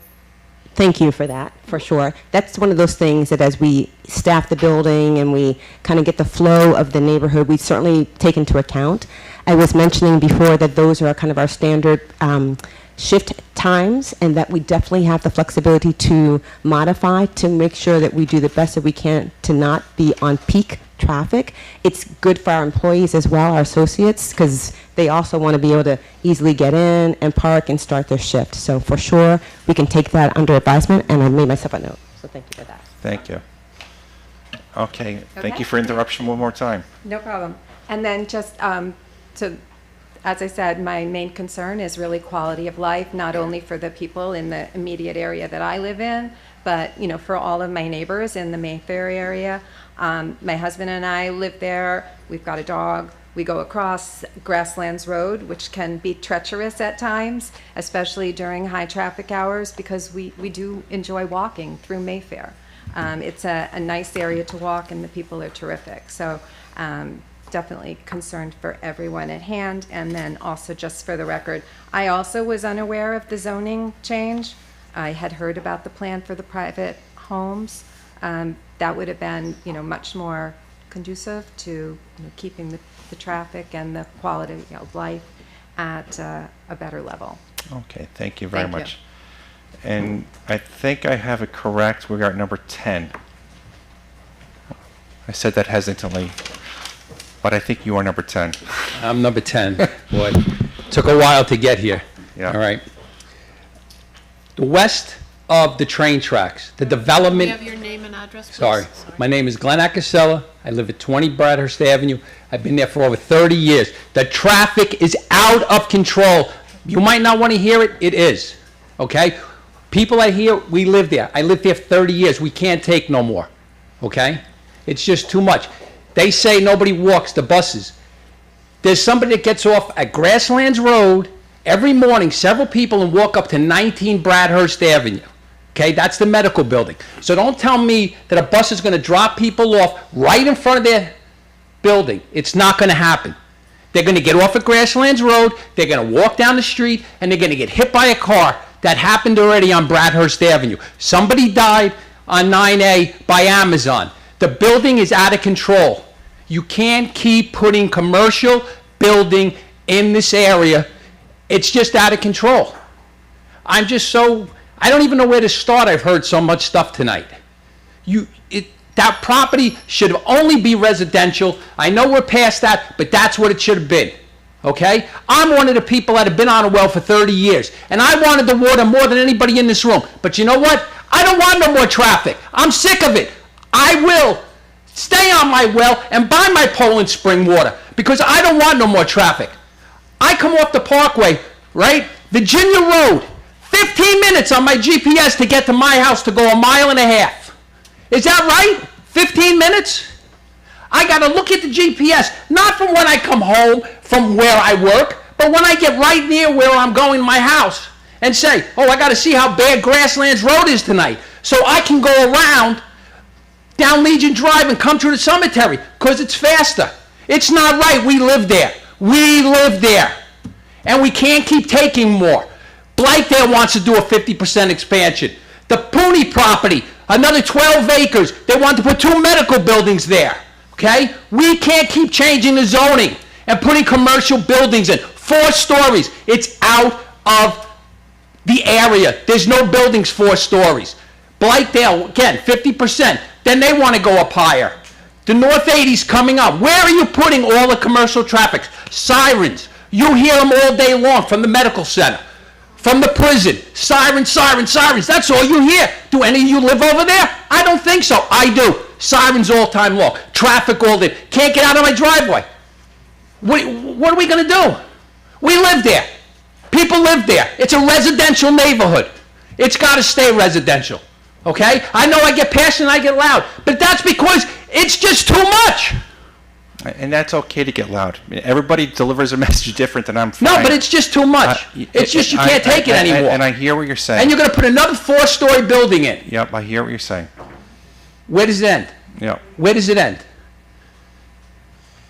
V: thank you for that, for sure. That's one of those things that as we staff the building and we kind of get the flow of the neighborhood, we certainly take into account. I was mentioning before that those are kind of our standard shift times, and that we definitely have the flexibility to modify to make sure that we do the best that we can to not be on peak traffic. It's good for our employees as well, our associates, because they also want to be able to easily get in and park and start their shift. So for sure, we can take that under advisement, and I made myself a note. So thank you for that.
A: Thank you. Okay, thank you for interruption one more time.
J: No problem. And then just as I said, my main concern is really quality of life, not only for the people in the immediate area that I live in, but for all of my neighbors in the Mayfair area. My husband and I live there. We've got a dog. We go across Grasslands Road, which can be treacherous at times, especially during high traffic hours, because we do enjoy walking through Mayfair. It's a nice area to walk, and the people are terrific. So definitely concerned for everyone at hand. And then also, just for the record, I also was unaware of the zoning change. I had heard about the plan for the private homes. That would have been, much more conducive to keeping the traffic and the quality of life at a better level.
A: Okay, thank you very much. And I think I have it correct. We are at number 10. I said that hesitantly, but I think you are number 10.
L: I'm number 10. Boy, took a while to get here.
A: Yeah.
L: All right. The west of the train tracks, the development.
C: Can we have your name and address, please?
L: Sorry. My name is Glenn Acasella. I live at 20 Bradhurst Avenue. I've been there for over 30 years. The traffic is out of control. You might not want to hear it. It is. Okay? People are here, we live there. I lived there 30 years. We can't take no more, okay? It's just too much. They say nobody walks the buses. There's somebody that gets off at Grasslands Road every morning, several people, and walk up to 19 Bradhurst Avenue. Okay, that's the medical building. So don't tell me that a bus is going to drop people off right in front of their building. It's not going to happen. They're going to get off at Grasslands Road, they're going to walk down the street, and they're going to get hit by a car. That happened already on Bradhurst Avenue. Somebody died on 9A by Amazon. The building is out of control. You can't keep putting commercial building in this area. It's just out of control. I don't even know where to start. I've heard so much stuff tonight. That property should only be residential. I know we're past that, but that's what it should have been. Okay? I'm one of the people that have been on a well for 30 years, and I wanted the water more than anybody in this room. But you know what? I don't want no more traffic. I'm sick of it. I will stay on my well and buy my Poland Spring water because I don't want no more traffic. I come off the Parkway, right? Virginia Road, 15 minutes on my GPS to get to my house to go a mile and a half. Is that right? 15 minutes? I got to look at the GPS, not from when I come home from where I work, but when I get right near where I'm going to my house and say, oh, I got to see how bad Grasslands Road is tonight so I can go around down Legion Drive and come to the cemetery because it's faster. It's not right. We live there. We live there. And we can't keep taking more. Blightdale wants to do a 50% expansion. The Pooney property, another 12 acres. They want to put 2 medical buildings there. Okay? We can't keep changing the zoning and putting commercial buildings in. 4 stories. It's out of the area. There's no buildings 4 stories. Blightdale, again, 50%. Then they want to go up higher. The North 80's coming up. Where are you putting all the commercial traffic? Sirens. You hear them all day long from the medical center, from the prison. Sirens, sirens, sirens. That's all you hear. Do any of you live over there? I don't think so. I do. Sirens all time long. Traffic all day. Can't get out of my driveway. What are we going to do? We live there. People live there. It's a residential neighborhood. It's got to stay residential. Okay? I know I get passionate, I get loud, but that's because it's just too much.
A: And that's okay to get loud. I mean, everybody delivers a message different, and I'm fine.
L: No, but it's just too much. It's just you can't take it anymore.
A: And I hear what you're saying.
L: And you're going to put another 4-story building in.
A: Yep, I hear what you're saying.
L: Where does it end?
A: Yep.
L: Where does it end?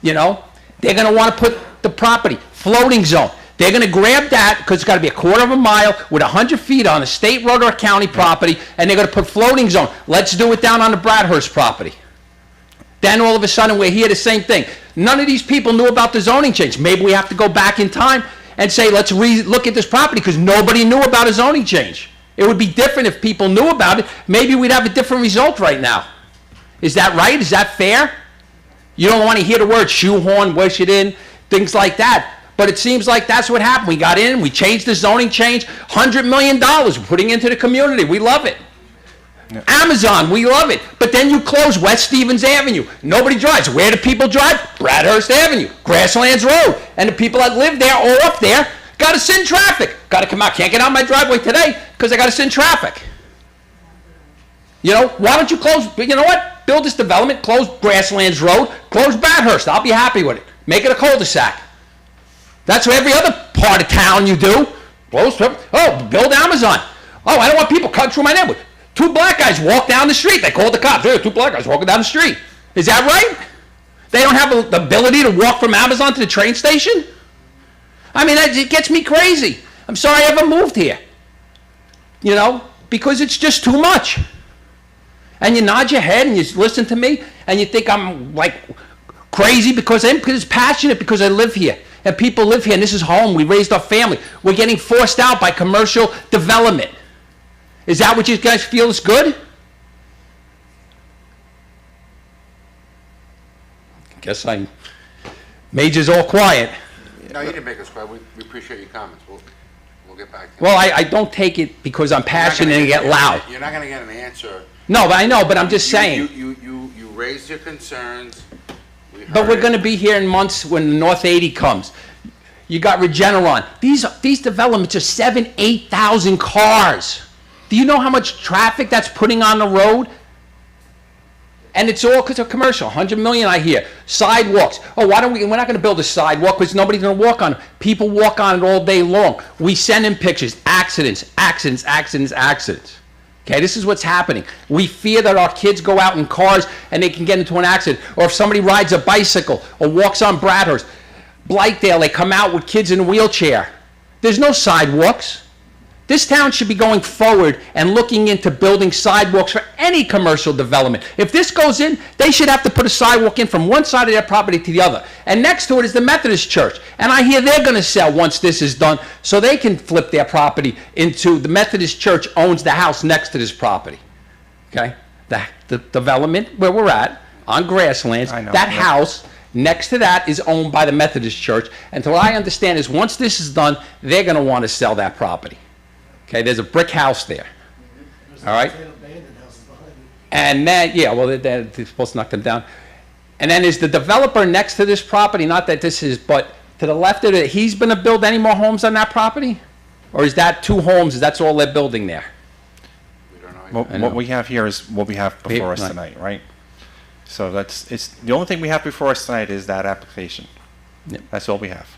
L: You know, they're going to want to put the property, floating zone. They're going to grab that because it's got to be a quarter of a mile with 100 feet on a state road or a county property, and they're going to put floating zone. Let's do it down on the Bradhurst property. Then all of a sudden we're here, the same thing. None of these people knew about the zoning change. Maybe we have to go back in time and say, let's look at this property because nobody knew about a zoning change. It would be different if people knew about it. Maybe we'd have a different result right now. Is that right? Is that fair? You don't want to hear the word shoehorn, wish it in, things like that. But it seems like that's what happened. We got in, we changed the zoning change, $100 million we're putting into the community. We love it. Yeah. Amazon, we love it. But then you close West Stevens Avenue. Nobody drives. Where do people drive? Bradhurst Avenue, Grasslands Road. And the people that live there or up there got to send traffic. Got to come out. Can't get out my driveway today because I got to send traffic. You know, why don't you close, you know what? Build this development, close Grasslands Road, close Bradhurst. I'll be happy with it. Make it a cul-de-sac. That's what every other part of town you do. Close, oh, build Amazon. Oh, I don't want people cutting through my neighborhood. 2 black guys walk down the street. They call the cops. There are 2 black guys walking down the street. Is that right? They don't have the ability to walk from Amazon to the train station? I mean, it gets me crazy. I'm sorry I ever moved here. You know, because it's just too much. And you nod your head and you listen to me and you think I'm like crazy because it's passionate because I live here. And people live here and this is home. We raised our family. We're getting forced out by commercial development. Is that what you guys feel is good? Guess I Major's all quiet.
D: No, you didn't make us quiet. We appreciate your comments. We'll get back to you.
L: Well, I don't take it because I'm passionate and get loud.
D: You're not going to get an answer.
L: No, but I know, but I'm just saying.
D: You raised your concerns.
L: But we're going to be here in months when the North 80 comes. You got Regeneron. These developments are 7,000, 8,000 cars. Do you know how much traffic that's putting on the road? And it's all because of commercial, 100 million I hear. Sidewalks, oh, we're not gonna build a sidewalk because nobody's gonna walk on it. People walk on it all day long. We send in pictures, accidents. Okay, this is what's happening. We fear that our kids go out in cars and they can get into an accident. Or if somebody rides a bicycle or walks on Bradhurst, Blightdale, they come out with kids in a wheelchair. There's no sidewalks. This town should be going forward and looking into building sidewalks for any commercial development. If this goes in, they should have to put a sidewalk in from one side of their property to the other. And next to it is the Methodist Church. And I hear they're going to sell once this is done so they can flip their property into, the Methodist Church owns the house next to this property. Okay? The development where we're at, on Grasslands, that house next to that is owned by the Methodist Church. And so what I understand is once this is done, they're going to want to sell that property. Okay, there's a brick house there. All right? And then, yeah, well, they're supposed to knock them down. And then is the developer next to this property, not that this is, but to the left of it, he's going to build any more homes on that property? Or is that 2 homes, that's all they're building there?
A: What we have here is what we have before us tonight, right? So the only thing we have before us tonight is that application. That's all we have.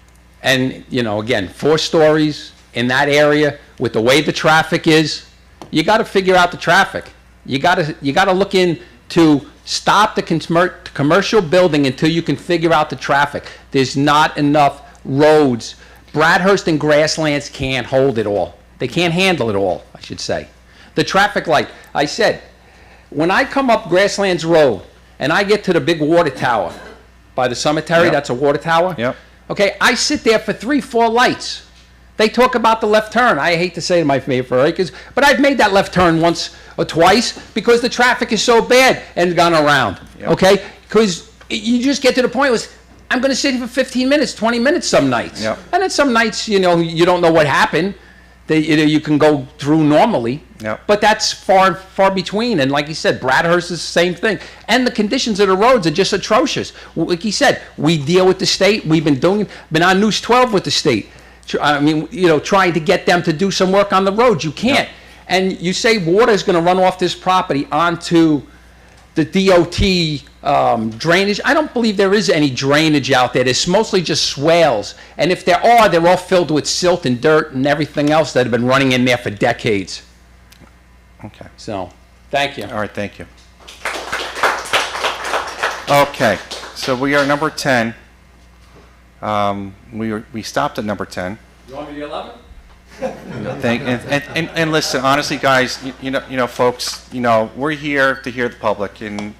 L: And, you know, again, 4 stories in that area with the way the traffic is, you got to figure out the traffic. You got to look into stop the commercial building until you can figure out the traffic. There's not enough roads. Bradhurst and Grasslands can't hold it all. They can't handle it all, I should say. The traffic light, I said, when I come up Grasslands Road and I get to the big water tower by the cemetery, that's a water tower.
A: Yep.
L: Okay, I sit there for 3-4 lights. They talk about the left turn. I hate to say to my favorite acres, but I've made that left turn once or twice because the traffic is so bad and gone around. Okay, because you just get to the point where I'm going to sit here for 15 minutes, 20 minutes some nights, and then some nights, you know, you don't know what happened. You can go through normally, but that's far between. And like you said, Bradhurst is the same thing. And the conditions of the roads are just atrocious. Like he said, we deal with the state. We've been on News 12 with the state. I mean, you know, trying to get them to do some work on the roads. You can't. And you say water is going to run off this property onto the DOT drainage. I don't believe there is any drainage out there. It's mostly just swales. And if there are, they're all filled with silt and dirt and everything else that have been running in there for decades.
A: Okay.
L: So, thank you.
A: All right, thank you. Okay, so we are number 10. We stopped at number 10.
L: You want me to 11?
A: And listen, honestly, guys, you know, folks, you know, we're here to hear the public, and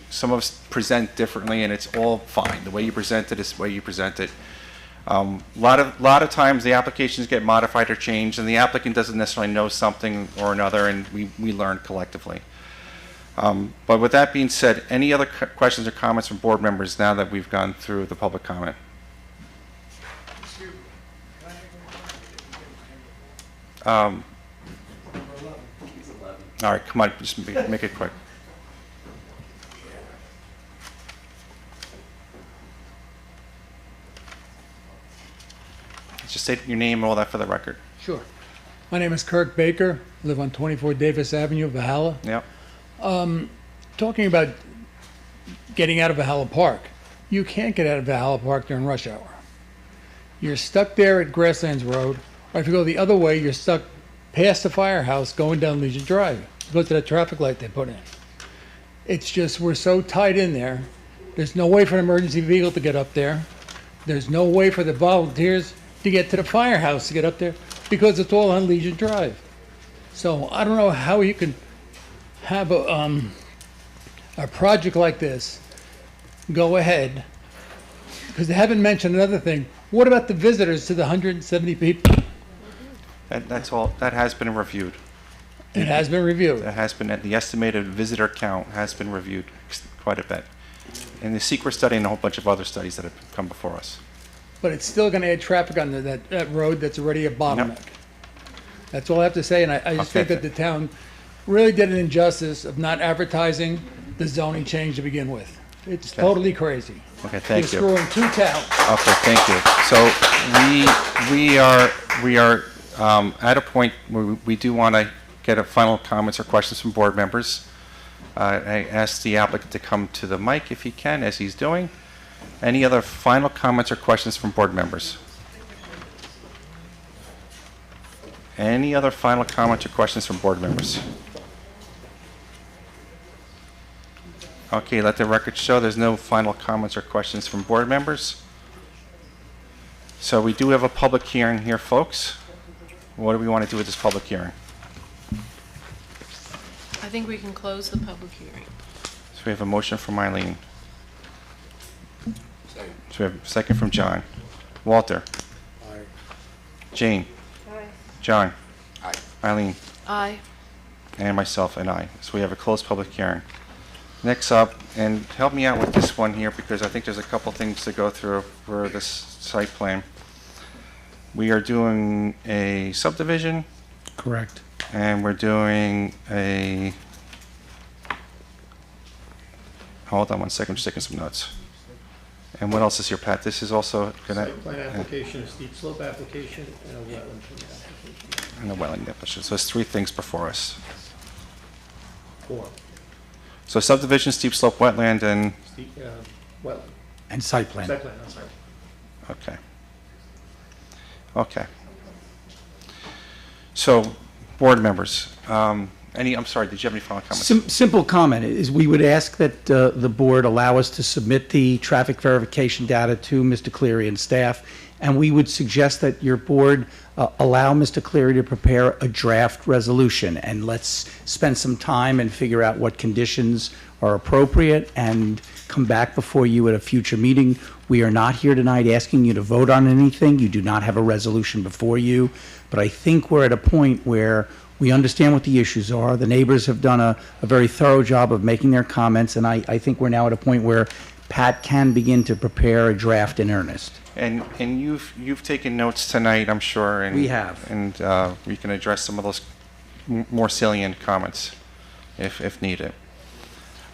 A: some of us present differently, and it's all fine. The way you present it is the way you present it. A lot of times the applications get modified or changed, and the applicant doesn't necessarily know something or another, and we learn collectively. But with that being said, any other questions or comments from board members now that we've gone through the public comment? All right, come on, just make it quick. Just state your name and all that for the record.
K: Sure. My name is Kirk Baker, live on 24 Davis Avenue, Valhalla.
A: Yep.
K: Talking about getting out of Valhalla Park, you can't get out of Valhalla Park during rush hour. You're stuck there at Grasslands Road, or if you go the other way, you're stuck past the firehouse going down Legion Drive because of that traffic light they put in. It's just, we're so tied in there. There's no way for an emergency vehicle to get up there. There's no way for the volunteers to get to the firehouse to get up there because it's all on Legion Drive. So I don't know how you can have a project like this go ahead, because they haven't mentioned another thing. What about the visitors to the 170 people?
A: That's all. That has been reviewed.
K: It has been reviewed.
A: That has been, the estimated visitor count has been reviewed quite a bit. And the secret study and a whole bunch of other studies that have come before us.
K: But it's still going to add traffic on that road that's already a bottleneck.
A: Yep.
K: That's all I have to say, and I just think that the town really did an injustice of not advertising the zoning change to begin with. It's totally crazy.
A: Okay, thank you.
K: You're screwing 2 towns.
A: Okay, thank you. So we are at a point where we do want to get a final comments or questions from board members. I ask the applicant to come to the mic if he can, as he's doing. Any other final comments or questions from board members? Any other final comments or questions from board members? Okay, let the record show there's no final comments or questions from board members. So we do have a public hearing here, folks. What do we want to do with this public hearing?
C: I think we can close the public hearing.
A: So we have a motion from Eileen.
D: Second.
A: So we have a second from John. Walter?
E: Aye.
A: Jane?
F: Aye.
A: John?
D: Aye.
A: Eileen?
C: Aye.
A: And myself and I. So we have a closed public hearing. Next up, and help me out with this one here because I think there's a couple things to go through for this site plan. We are doing a subdivision
P: Correct.
A: and we're doing a, hold on one second, I'm just taking some notes. And what else is here, Pat? This is also gonna.
B: Site plan application, a steep slope application, and a wetland permit application.
A: And the wetland application. So there's 3 things before us.
B: 4.
A: So subdivision, steep slope, wetland, and,
B: Steep, wetland.
P: And site plan.
B: Site plan, I'm sorry.
A: okay. Okay. So, board members, I'm sorry, did you have any final comments?
P: Simple comment is we would ask that the board allow us to submit the traffic verification data to Mr. Cleary and staff, and we would suggest that your board allow Mr. Cleary to prepare a draft resolution, and let's spend some time and figure out what conditions are appropriate and come back before you at a future meeting. We are not here tonight asking you to vote on anything. You do not have a resolution before you, but I think we're at a point where we understand what the issues are. The neighbors have done a very thorough job of making their comments, and I think we're now at a point where Pat can begin to prepare a draft in earnest.
A: And you've taken notes tonight, I'm sure, and
P: We have.
A: And we can address some of those more salient comments if needed.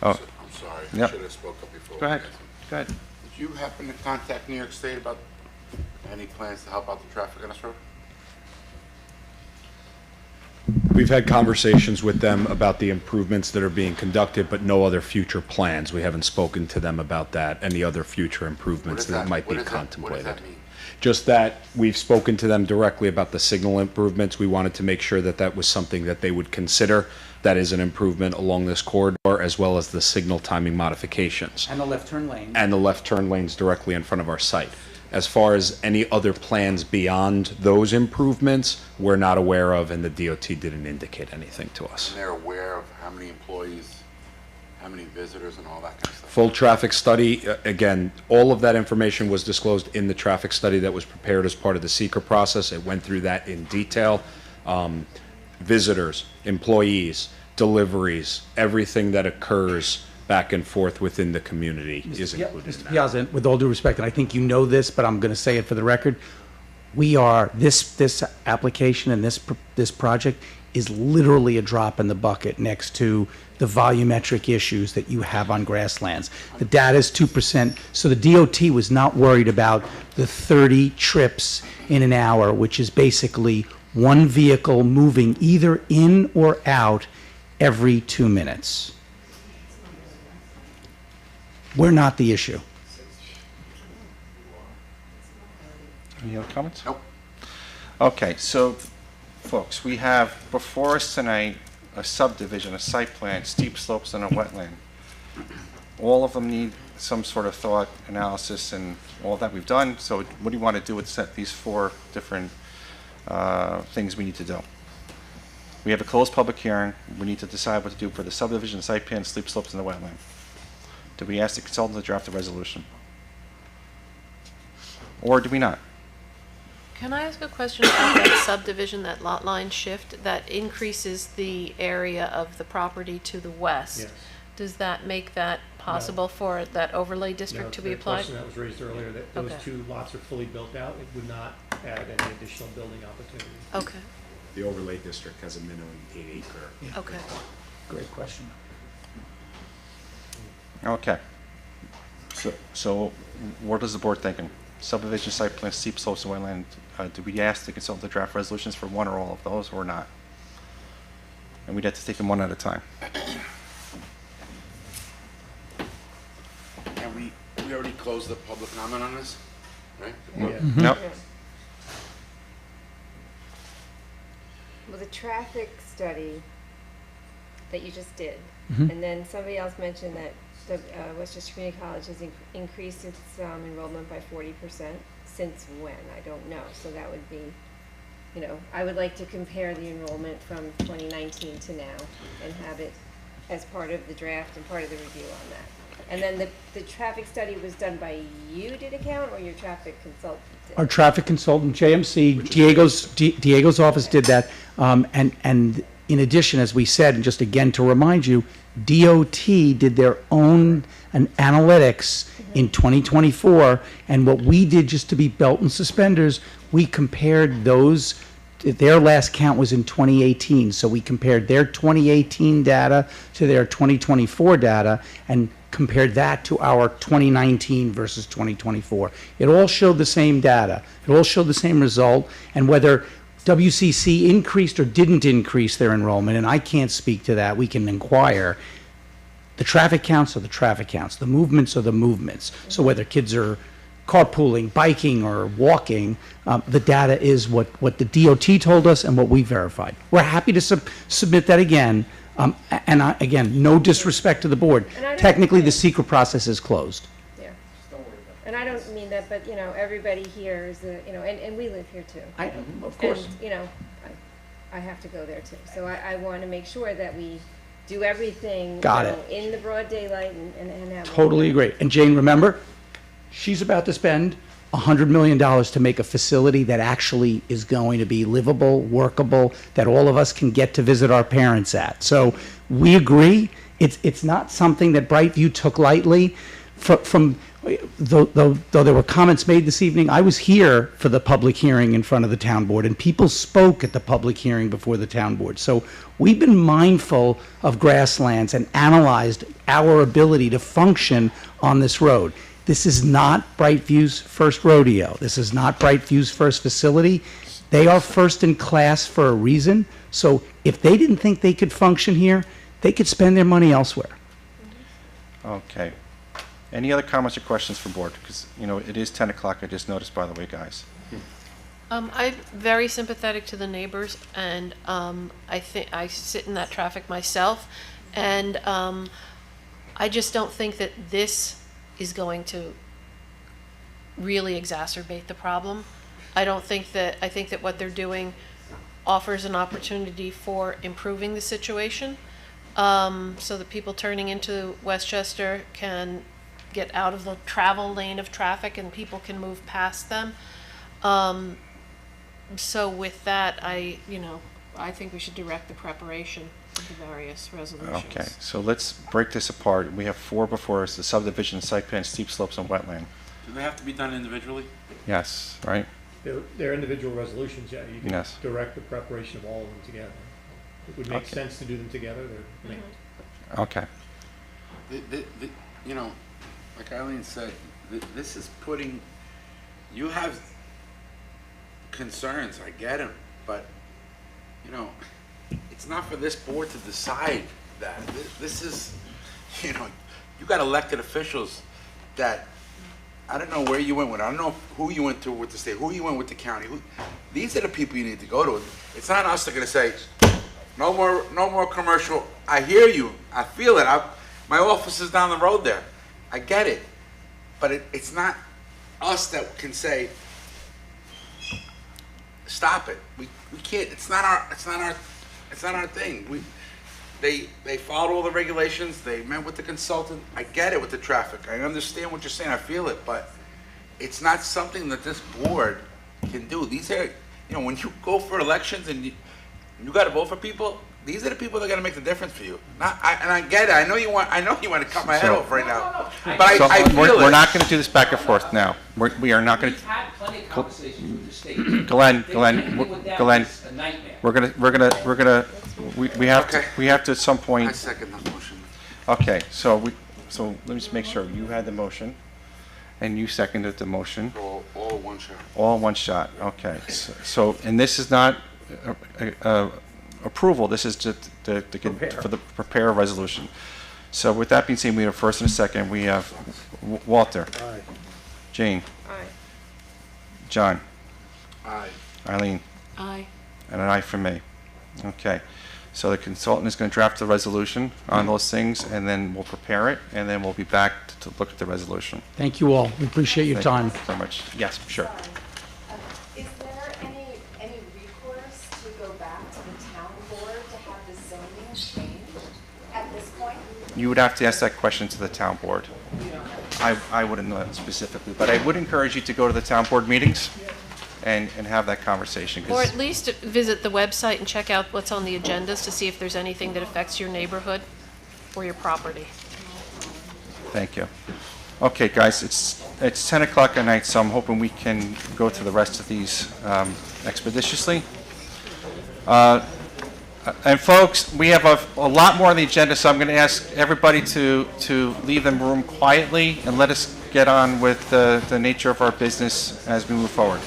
A: Oh,
D: I'm sorry, I
A: Yep.
D: should have spoke up before.
A: Go ahead. Go ahead.
D: Did you happen to contact New York State about any plans to help out the traffic on this road?
O: We've had conversations with them about the improvements that are being conducted, but no other future plans. We haven't spoken to them about that, any other future improvements that might be contemplated.
D: What does that mean?
O: Just that we've spoken to them directly about the signal improvements. We wanted to make sure that that was something that they would consider. That is an improvement along this corridor, as well as the signal timing modifications.
P: And the left turn lane.
O: And the left turn lanes directly in front of our site. As far as any other plans beyond those improvements, we're not aware of, and the DOT didn't indicate anything to us.
D: And they're aware of how many employees, how many visitors and all that kind of stuff?
O: Full traffic study, again, all of that information was disclosed in the traffic study that was prepared as part of the seeker process. It went through that in detail. Visitors, employees, deliveries, everything that occurs back and forth within the community is included in
P: Mr.
O: that.
P: Piazza, with all due respect, and I think you know this, but I'm going to say it for the record, this application and this project is literally a drop in the bucket next to the volumetric issues that you have on grasslands. The data is 2%, so the DOT was not worried about the 30 trips in an hour, which is basically one vehicle moving either in or out every 2 minutes. We're not the issue.
A: Any other comments?
D: Nope.
A: Okay, so, folks, we have before us tonight a subdivision, a site plan, steep slopes, and a wetland. All of them need some sort of thought, analysis, and all that we've done. So what do you want to do with these 4 different things we need to do? We have a closed public hearing. We need to decide what to do for the subdivision, site plan, steep slopes, and the wetland. Do we ask the consultant to draft a resolution? Or do we not?
C: Can I ask a question about that subdivision, that lot line shift, that increases the area of the property to the west?
B: Yes.
C: Does that make that possible for that overlay district to be
B: The
C: applied?
B: question that was raised earlier, that those
C: Okay.
B: 2 lots are fully built out, it would not add any additional building opportunity.
C: Okay,
O: The overlay district has a minimum 8 acre.
C: okay.
P: Great question.
A: Okay. So what is the board thinking? Subdivision, site plan, steep slopes, and wetland, do we ask the consultant to draft resolutions for one or all of those, or not? and we'd have to take them one at a time.
D: And we already closed the public comment on this, right?
A: Yep.
F: Well, the traffic study that you just did,
L: Mhm.
F: and then somebody else mentioned that the Westchester Community College has increased its enrollment by 40%. Since when? I don't know. So that would be, you know, I would like to compare the enrollment from 2019 to now and have it as part of the draft and part of the review on that. And then the traffic study was done by you, did it count, or your traffic consultant did?
P: Our traffic consultant, JMC, Diego's office did that. And in addition, as we said, and just again to remind you, DOT did their own analytics in 2024. And what we did, just to be belt and suspenders, we compared those. Their last count was in 2018. So we compared their 2018 data to their 2024 data and compared that to our 2019 versus 2024. It all showed the same data. It all showed the same result. And whether WCC increased or didn't increase their enrollment, and I can't speak to that, we can inquire. The traffic counts are the traffic counts. The movements are the movements. So whether kids are carpooling, biking, or walking, the data is what the DOT told us and what we verified. We're happy to submit that again. Again, no disrespect to the board. Technically, the secret process is closed.
F: Yeah. And I don't mean that, but, you know, everybody here is, you know, and we live here too.
P: Of course.
F: And, you know, I have to go there too. So I want to make sure that we do everything,
P: Got
F: you
P: it.
F: know, in the broad daylight and have.
P: Totally agree. And Jane, remember, she's about to spend $100 million to make a facility that actually is going to be livable, workable, that all of us can get to visit our parents at. So we agree. It's not something that Brightview took lightly. Though there were comments made this evening, I was here for the public hearing in front of the town board, and people spoke at the public hearing before the town board. So we've been mindful of grasslands and analyzed our ability to function on this road. This is not Brightview's first rodeo. This is not Brightview's first facility. They are first in class for a reason. So if they didn't think they could function here, they could spend their money elsewhere.
A: Okay. Any other comments or questions for board? Because, you know, it is 10 o'clock, I just noticed, by the way, guys.
C: I'm very sympathetic to the neighbors, and I think I sit in that traffic myself, and I just don't think that this is going to really exacerbate the problem. I think that what they're doing offers an opportunity for improving the situation, so that people turning into Westchester can get out of the travel lane of traffic and people can move past them. So with that, I think we should direct the preparation of the various resolutions.
A: Okay, so let's break this apart. We have 4 before us, the subdivision, site plan, steep slopes, and wetland.
D: Do they have to be done individually?
A: Yes, right?
B: They're individual resolutions, yeah. You can
A: Yes.
B: direct the preparation of all of them together. It would make
A: Okay.
B: sense to do them together. They're linked.
A: Okay.
D: You know, like Eileen said, this is putting, you have concerns, I get them, but, you know, it's not for this board to decide that. This is, you know, you got elected officials that, I don't know where you went with, I don't know who you went to with the state, who you went with the county. These are the people you need to go to. It's not us that are gonna say, no more commercial. I hear you, I feel it. My office is down the road there. I get it, but it's not us that can say, stop it. We can't. It's not our thing. They followed all the regulations. They met with the consultant. I get it with the traffic. I understand what you're saying. I feel it, but it's not something that this board can do. These are, you know, when you go for elections and you got to vote for people. These are the people that are going to make the difference for you. And I get it. I know you want to cut my head off right now. But I feel it.
A: We're not going to do this back and forth now. We are not going to.
H: We've had plenty of conversations with the state.
A: Glenn, we have to at some point.
D: I second the motion.
A: Okay, so let me just make sure. You had the motion, and you seconded the motion.
D: All one shot.
A: All in one shot, okay. So, and this is not approval. This is to for the prepare a resolution. So with that being said, we have a first and a second. We have Walter.
E: Aye.
A: Jane.
C: Aye.
A: John.
D: Aye.
A: Eileen.
C: Aye.
A: And an aye from me. Okay. So the consultant is going to draft the resolution on those things, and then we'll prepare it, and then we'll be back to look at the resolution.
P: Thank you all. We appreciate your time.
A: Thank you so much. Yes, sure.
M: Is there any recourse to go back to the town board to have the zoning changed at this point?
A: You would have to ask that question to the town board. I wouldn't know that specifically, but I would encourage you to go to the town board meetings and have that conversation. 'Cause
C: Or at least visit the website and check out what's on the agendas to see if there's anything that affects your neighborhood or your property.
A: Thank you. Okay, guys, it's 10 o'clock at night, so I'm hoping we can go through the rest of these expeditiously. And folks, we have a lot more on the agenda, so I'm going to ask everybody to leave the room quietly and let us get on with the nature of our business as we move forward.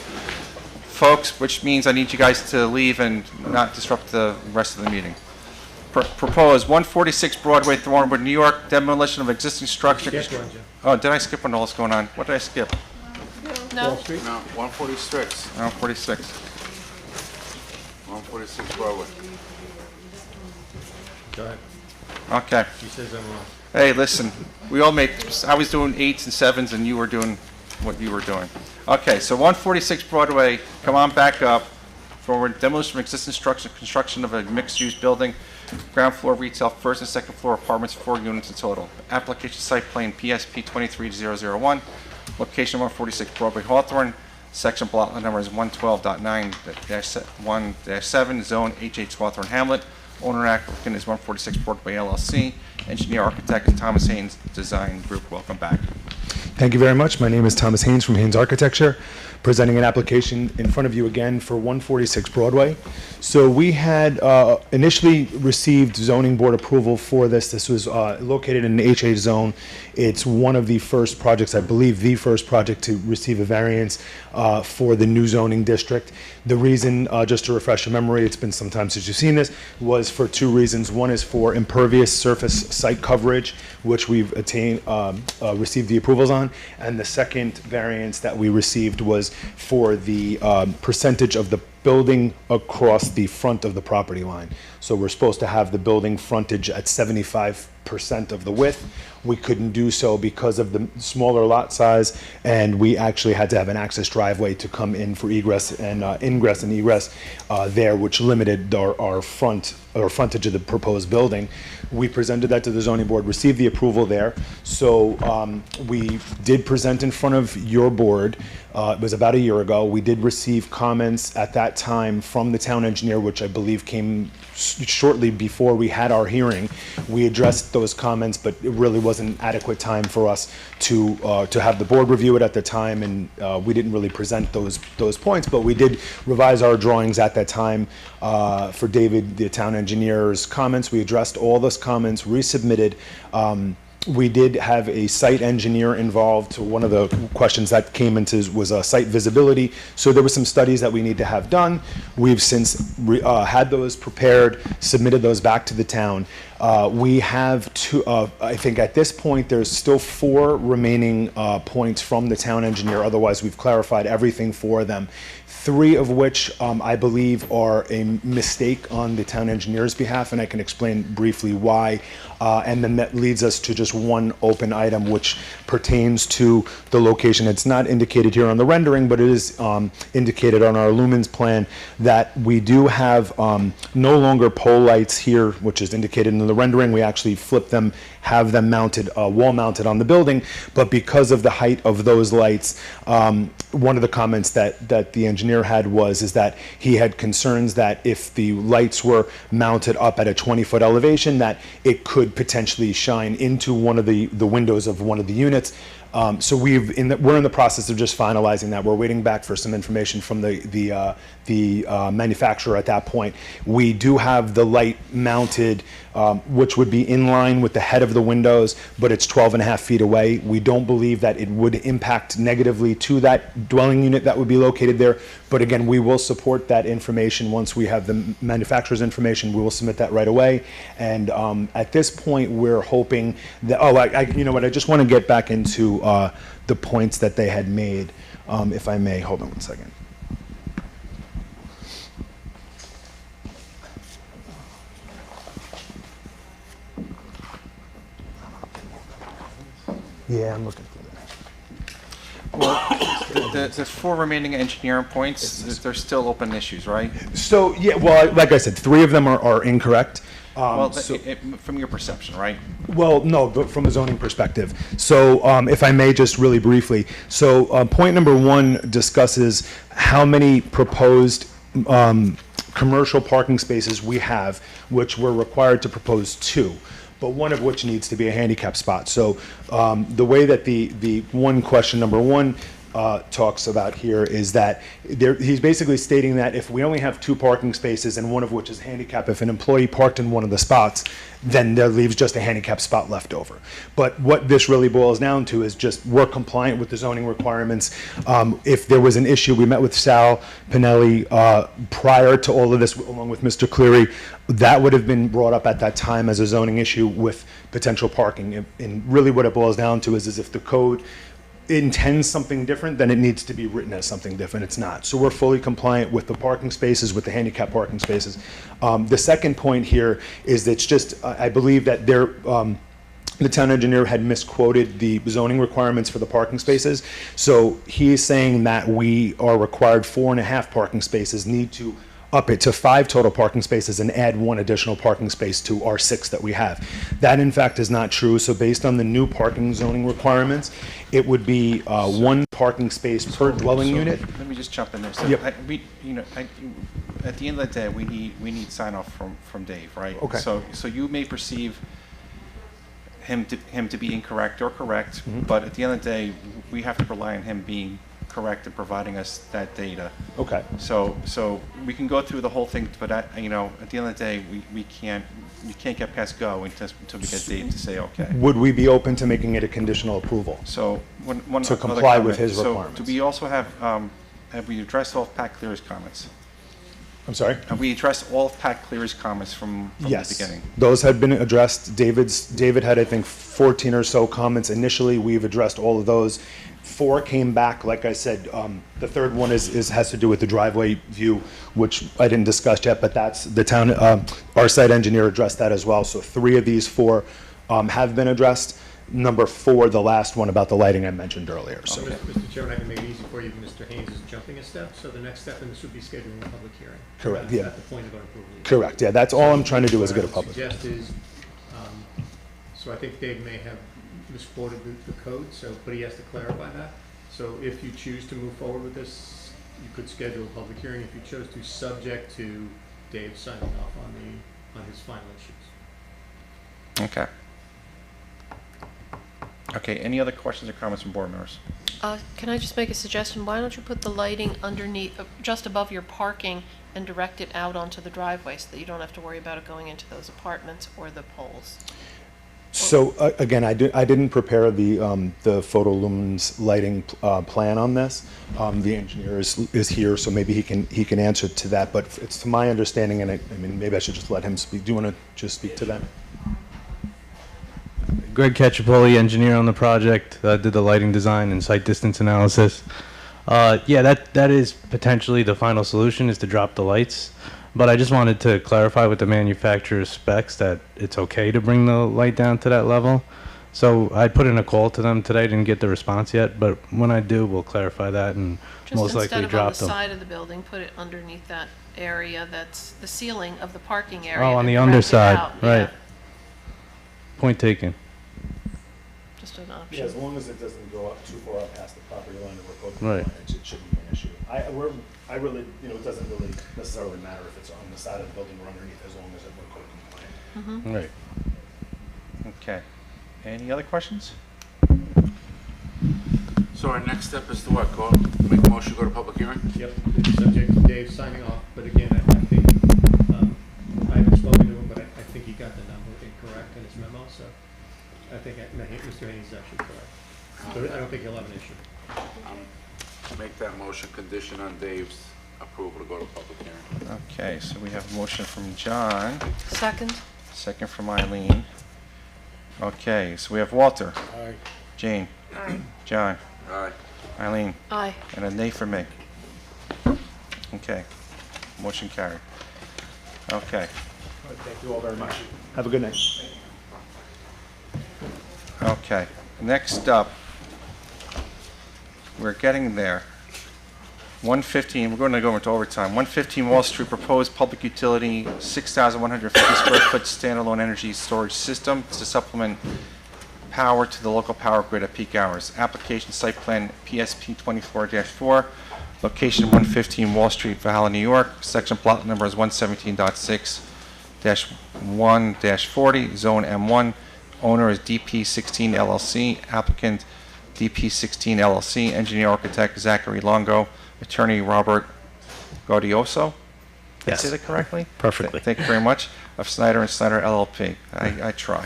A: Folks, which means I need you guys to leave and not disrupt the rest of the meeting. Propose 146 Broadway, Thornwood, New York, demolition of existing structure. Oh, did I skip one? What's going on? What did I skip?
C: No.
D: No, 146.
A: 146.
D: 146 Broadway.
B: Go ahead.
A: Okay.
B: He says I'm wrong.
A: Hey, listen, we all made, I was doing 8s and 7s, and you were doing what you were doing. Okay, so 146 Broadway, come on back up. Forward, demolition of existing structure, construction of a mixed-use building, ground floor retail, first and second floor apartments, 4 units in total. Application site plan PSP 23001, location 146 Broadway, Hawthorne, section block number is 112.9-1-7, zone HH Hawthorne Hamlet. Owner applicant is 146 Broadway LLC. Engineer architect is Thomas Haynes Design Group. Welcome back.
N: Thank you very much. My name is Thomas Haynes from Haynes Architecture, presenting an application in front of you again for 146 Broadway. So we had initially received zoning board approval for this. This was located in the HH zone. It's one of the first projects, I believe the first project to receive a variance for the new zoning district. The reason, just to refresh your memory, it's been some time since you've seen this, was for 2 reasons. One is for impervious surface site coverage, which we've received the approvals on. And the second variance that we received was for the percentage of the building across the front of the property line. So we're supposed to have the building frontage at 75% of the width. We couldn't do so because of the smaller lot size, and we actually had to have an access driveway to come in for egress and ingress and egress there, which limited our frontage of the proposed building. We presented that to the zoning board, received the approval there. So we did present in front of your board. It was about a year ago. We did receive comments at that time from the town engineer, which I believe came shortly before we had our hearing. We addressed those comments, but it really wasn't adequate time for us to have the board review it at the time, and we didn't really present those points, but we did revise our drawings at that time for David, the town engineer's comments. We addressed all those comments, resubmitted. We did have a site engineer involved. One of the questions that came into was site visibility. So there were some studies that we need to have done. We've since had those prepared, submitted those back to the town. We have I think at this point, there's still 4 remaining points from the town engineer. Otherwise, we've clarified everything for them. 3 of which I believe are a mistake on the town engineer's behalf, and I can explain briefly why. And then that leads us to just one open item, which pertains to the location. It's not indicated here on the rendering, but it is indicated on our lumens plan that we do have no longer pole lights here, which is indicated in the rendering. We actually flip them, have them mounted, wall mounted on the building. But because of the height of those lights, one of the comments that the engineer had is that he had concerns that if the lights were mounted up at a 20-foot elevation, that it could potentially shine into one of the windows of one of the units. So we're in the process of just finalizing that. We're waiting back for some information from the manufacturer at that point. We do have the light mounted, which would be in line with the head of the windows, but it's 12.5 feet away. We don't believe that it would impact negatively to that dwelling unit that would be located there. But again, we will support that information once we have the manufacturer's information. We will submit that right away. And at this point, we're hoping that, you know what, I just want to get back into the points that they had made, if I may. Hold on one second. Yeah, I'm looking for that.
A: Well, the 4 remaining engineering points, they're still open issues, right?
N: So, yeah, well, like I said, 3 of them are incorrect.
A: Well,
N: So-
A: from your perception, right?
N: Well, no, but from a zoning perspective. So, if I may just really briefly, so point number 1 discusses how many proposed commercial parking spaces we have, which we're required to propose 2. But one of which needs to be a handicap spot. So the way that the one question number 1 talks about here is that he's basically stating that if we only have 2 parking spaces and one of which is handicap, if an employee parked in one of the spots, then there leaves just a handicap spot left over. But what this really boils down to is just we're compliant with the zoning requirements. If there was an issue, we met with Sal Pinelli prior to all of this, along with Mr. Cleary. That would have been brought up at that time as a zoning issue with potential parking. And really what it boils down to is if the code intends something different, then it needs to be written as something different. It's not. So we're fully compliant with the parking spaces, with the handicap parking spaces. The second point here is that it's just, I believe that the town engineer had misquoted the zoning requirements for the parking spaces. So he's saying that we are required 4.5 parking spaces, need to up it to 5 total parking spaces and add 1 additional parking space to our 6 that we have. That in fact is not true. So based on the new parking zoning requirements, it would be 1 parking space per dwelling unit.
A: Let me just jump in there. So
N: Yep.
A: at the end of the day, we need sign off from Dave, right?
N: Okay.
A: So you may perceive him to be incorrect or correct,
N: Mhm.
A: but at the end of the day, we have to rely on him being correct and providing us that data.
N: Okay.
A: So we can go through the whole thing, but at the end of the day, you can't get past go until we get Dave to say okay.
N: Would we be open to making it a conditional approval?
A: So one
N: To
A: other
N: comply with
A: comment.
N: his
A: So
N: requirements.
A: do we also have we addressed all of Pat Cleary's comments?
N: I'm sorry?
A: Have we addressed all of Pat Cleary's comments from the
N: Yes.
A: beginning?
N: Those had been addressed. David had, I think, 14 or so comments initially. We've addressed all of those. 4 came back, like I said. The third one has to do with the driveway view, which I didn't discuss yet, but that's the town, our site engineer addressed that as well. So 3 of these 4 have been addressed. Number 4, the last one about the lighting I mentioned earlier. So.
B: Mr. Chairman, I can make it easy for you. Mr. Haynes is jumping a step, so the next step in this would be scheduling a public hearing.
N: Correct,
B: That's
N: yeah.
B: at the point of approval.
N: Correct, yeah, that's all I'm trying to do is get a public.
B: What I would suggest is, so I think Dave may have misquoted the code, but he has to clarify that. So if you choose to move forward with this, you could schedule a public hearing if you chose to, subject to Dave signing off on his final issues.
A: Okay. Okay, any other questions or comments from board members?
C: Can I just make a suggestion? Why don't you put the lighting underneath, just above your parking, and direct it out onto the driveway so that you don't have to worry about it going into those apartments or the poles?
N: So again, I didn't prepare the photolumens lighting plan on this. The engineer is here, so maybe he can answer to that. But it's to my understanding, and I mean maybe I should just let him speak. Do you want to just speak to that?
Q: Greg Cacciapoli, engineer on the project, did the lighting design and site distance analysis. Yeah, that is potentially the final solution, is to drop the lights. But I just wanted to clarify with the manufacturer's specs that it's okay to bring the light down to that level. So I put in a call to them today, didn't get the response yet, but when I do, we'll clarify that and most likely
C: Just
Q: drop
C: instead of on the
Q: them.
C: side of the building, put it underneath that area that's the ceiling of the parking area.
Q: Oh, on
C: and
Q: the
C: direct it
Q: underside,
C: out, yeah.
Q: right. Point taken.
C: Just an option.
N: Yeah, as long as it doesn't go up too far up past the property line of our code
Q: Right.
N: compliance, it shouldn't be an issue. I really, it doesn't really necessarily matter if it's on the side of the building or underneath, as long as it we're code compliant.
Q: Right.
A: Okay. Any other questions?
D: So our next step is to what? Make a motion, go to public hearing?
B: Yep, subject to Dave signing off, but again, I think, I haven't spoken to him, but I think he got the number incorrect in his memo, so I think Mr. Haynes is actually correct. So I don't think he'll have an issue.
D: Make that motion condition on Dave's approval to go to public hearing.
A: Okay, so we have a motion from John,
C: Second?
A: second from Eileen. Okay, so we have Walter,
E: Aye.
A: Jane,
F: Aye.
A: John,
D: Aye.
A: Eileen,
C: Aye.
A: and a nay for me. Okay, motion carried. Okay,
N: Thank you all very much. Have a good night.
A: okay. Next up, we're getting there. 115, we're going to go into overtime. 115 Wall Street, proposed public utility, 6,150 square foot standalone energy storage system to supplement power to the local power grid at peak hours. Application site plan PSP 24-4, location 115 Wall Street, Valhalla, New York. Section plot number is 117.6-1-40, zone M1. Owner is DP16 LLC. Applicant DP16 LLC. Engineer architect Zachary Longo. Attorney Robert Gaudioso. Did I
R: Yes.
A: say that correctly?
R: Perfectly.
A: Thank you very much. Of Snyder and Snyder LLP. I try.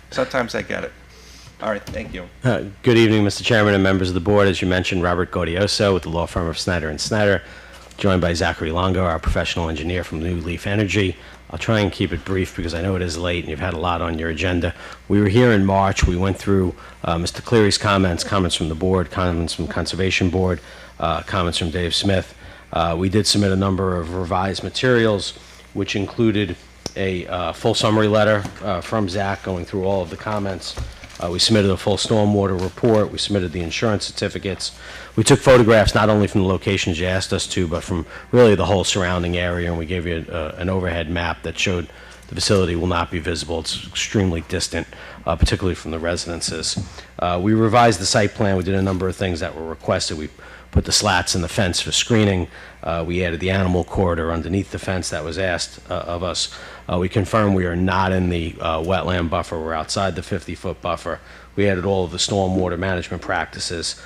A: Sometimes I get it. All right, thank you.
R: Good evening, Mr. Chairman and members of the board. As you mentioned, Robert Gaudioso with the law firm of Snyder and Snyder, joined by Zachary Longo, our professional engineer from New Leaf Energy. I'll try and keep it brief because I know it is late and you've had a lot on your agenda. We were here in March. We went through Mr. Cleary's comments from the board, comments from Conservation Board, comments from Dave Smith. We did submit a number of revised materials, which included a full summary letter from Zach going through all of the comments. We submitted a full stormwater report. We submitted the insurance certificates. We took photographs not only from the locations you asked us to, but from really the whole surrounding area, and we gave you an overhead map that showed the facility will not be visible. It's extremely distant, particularly from the residences. We revised the site plan. We did a number of things that were requested. We put the slats in the fence for screening. We added the animal corridor underneath the fence that was asked of us. We confirmed we are not in the wetland buffer. We're outside the 50-foot buffer. We added all of the stormwater management practices.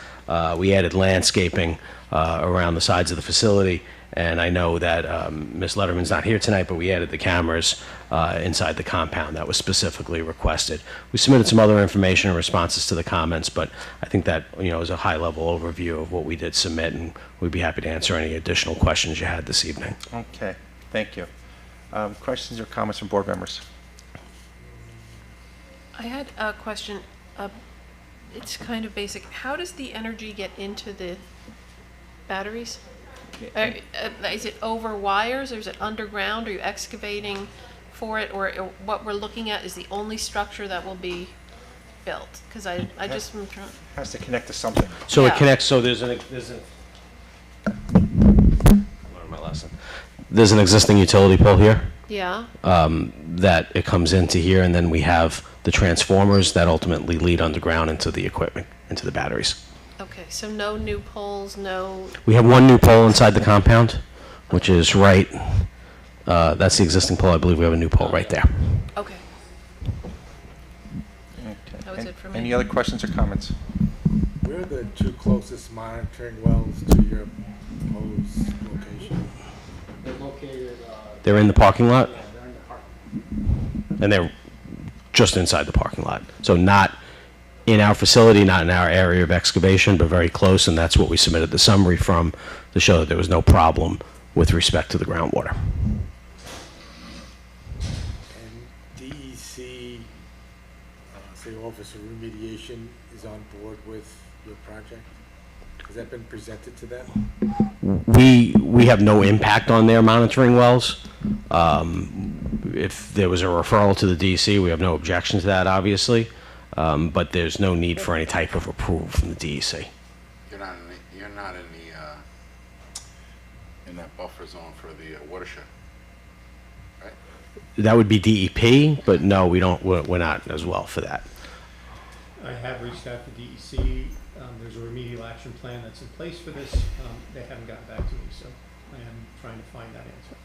R: We added landscaping around the sides of the facility. And I know that Ms. Letterman's not here tonight, but we added the cameras inside the compound that was specifically requested. We submitted some other information in responses to the comments, but I think that, is a high-level overview of what we did submit, and we'd be happy to answer any additional questions you had this evening.
A: Okay, thank you. Questions or comments from board members?
C: I had a question. It's kind of basic. How does the energy get into the batteries? Is it over wires, or is it underground? Are you excavating for it, or what we're looking at is the only structure that will be built? Because I just am trying.
A: Has to connect to something.
R: So
C: Yeah.
R: it connects, so there's an learned my lesson. There's an existing utility pole here.
C: Yeah.
R: That it comes into here, and then we have the transformers that ultimately lead underground into the equipment, into the batteries.
C: Okay, so no new poles, no.
R: We have one new pole inside the compound, which is right, that's the existing pole. I believe we have a new pole right there.
C: Okay.
A: Okay.
C: That was it for me.
A: Any other questions or comments?
E: Where are the two closest monitoring wells to your proposed location?
B: They're located,
R: They're in the parking lot? And they're just inside the parking lot. So not in our facility, not in our area of excavation, but very close, and that's what we submitted the summary from to show that there was no problem with respect to the groundwater.
E: And DEC, say Office of Remediation, is on board with your project? Has that been presented to them?
R: We have no impact on their monitoring wells. If there was a referral to the DEC, we have no objection to that, obviously. But there's no need for any type of approval from the DEC.
D: You're not in that buffer zone for the watershed, right?
R: That would be DEP, but no, we're not as well for that.
B: I have reached out to DEC. There's a remedial action plan that's in place for this. They haven't gotten back to me, so I am trying to find that answer.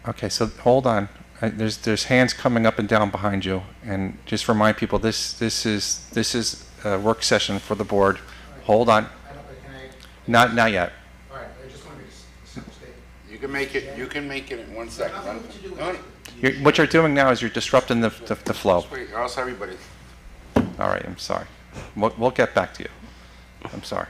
A: Okay, so hold on. There's hands coming up and down behind you, and just remind people this is a work session for the board. Hold on. Not yet.
E: All right, I just want to make a simple statement.
D: You can make it in 1 second.
A: What you're doing now is you're disrupting the flow.
D: Wait, or else everybody.
A: All right, I'm sorry. We'll get back to you. I'm sorry.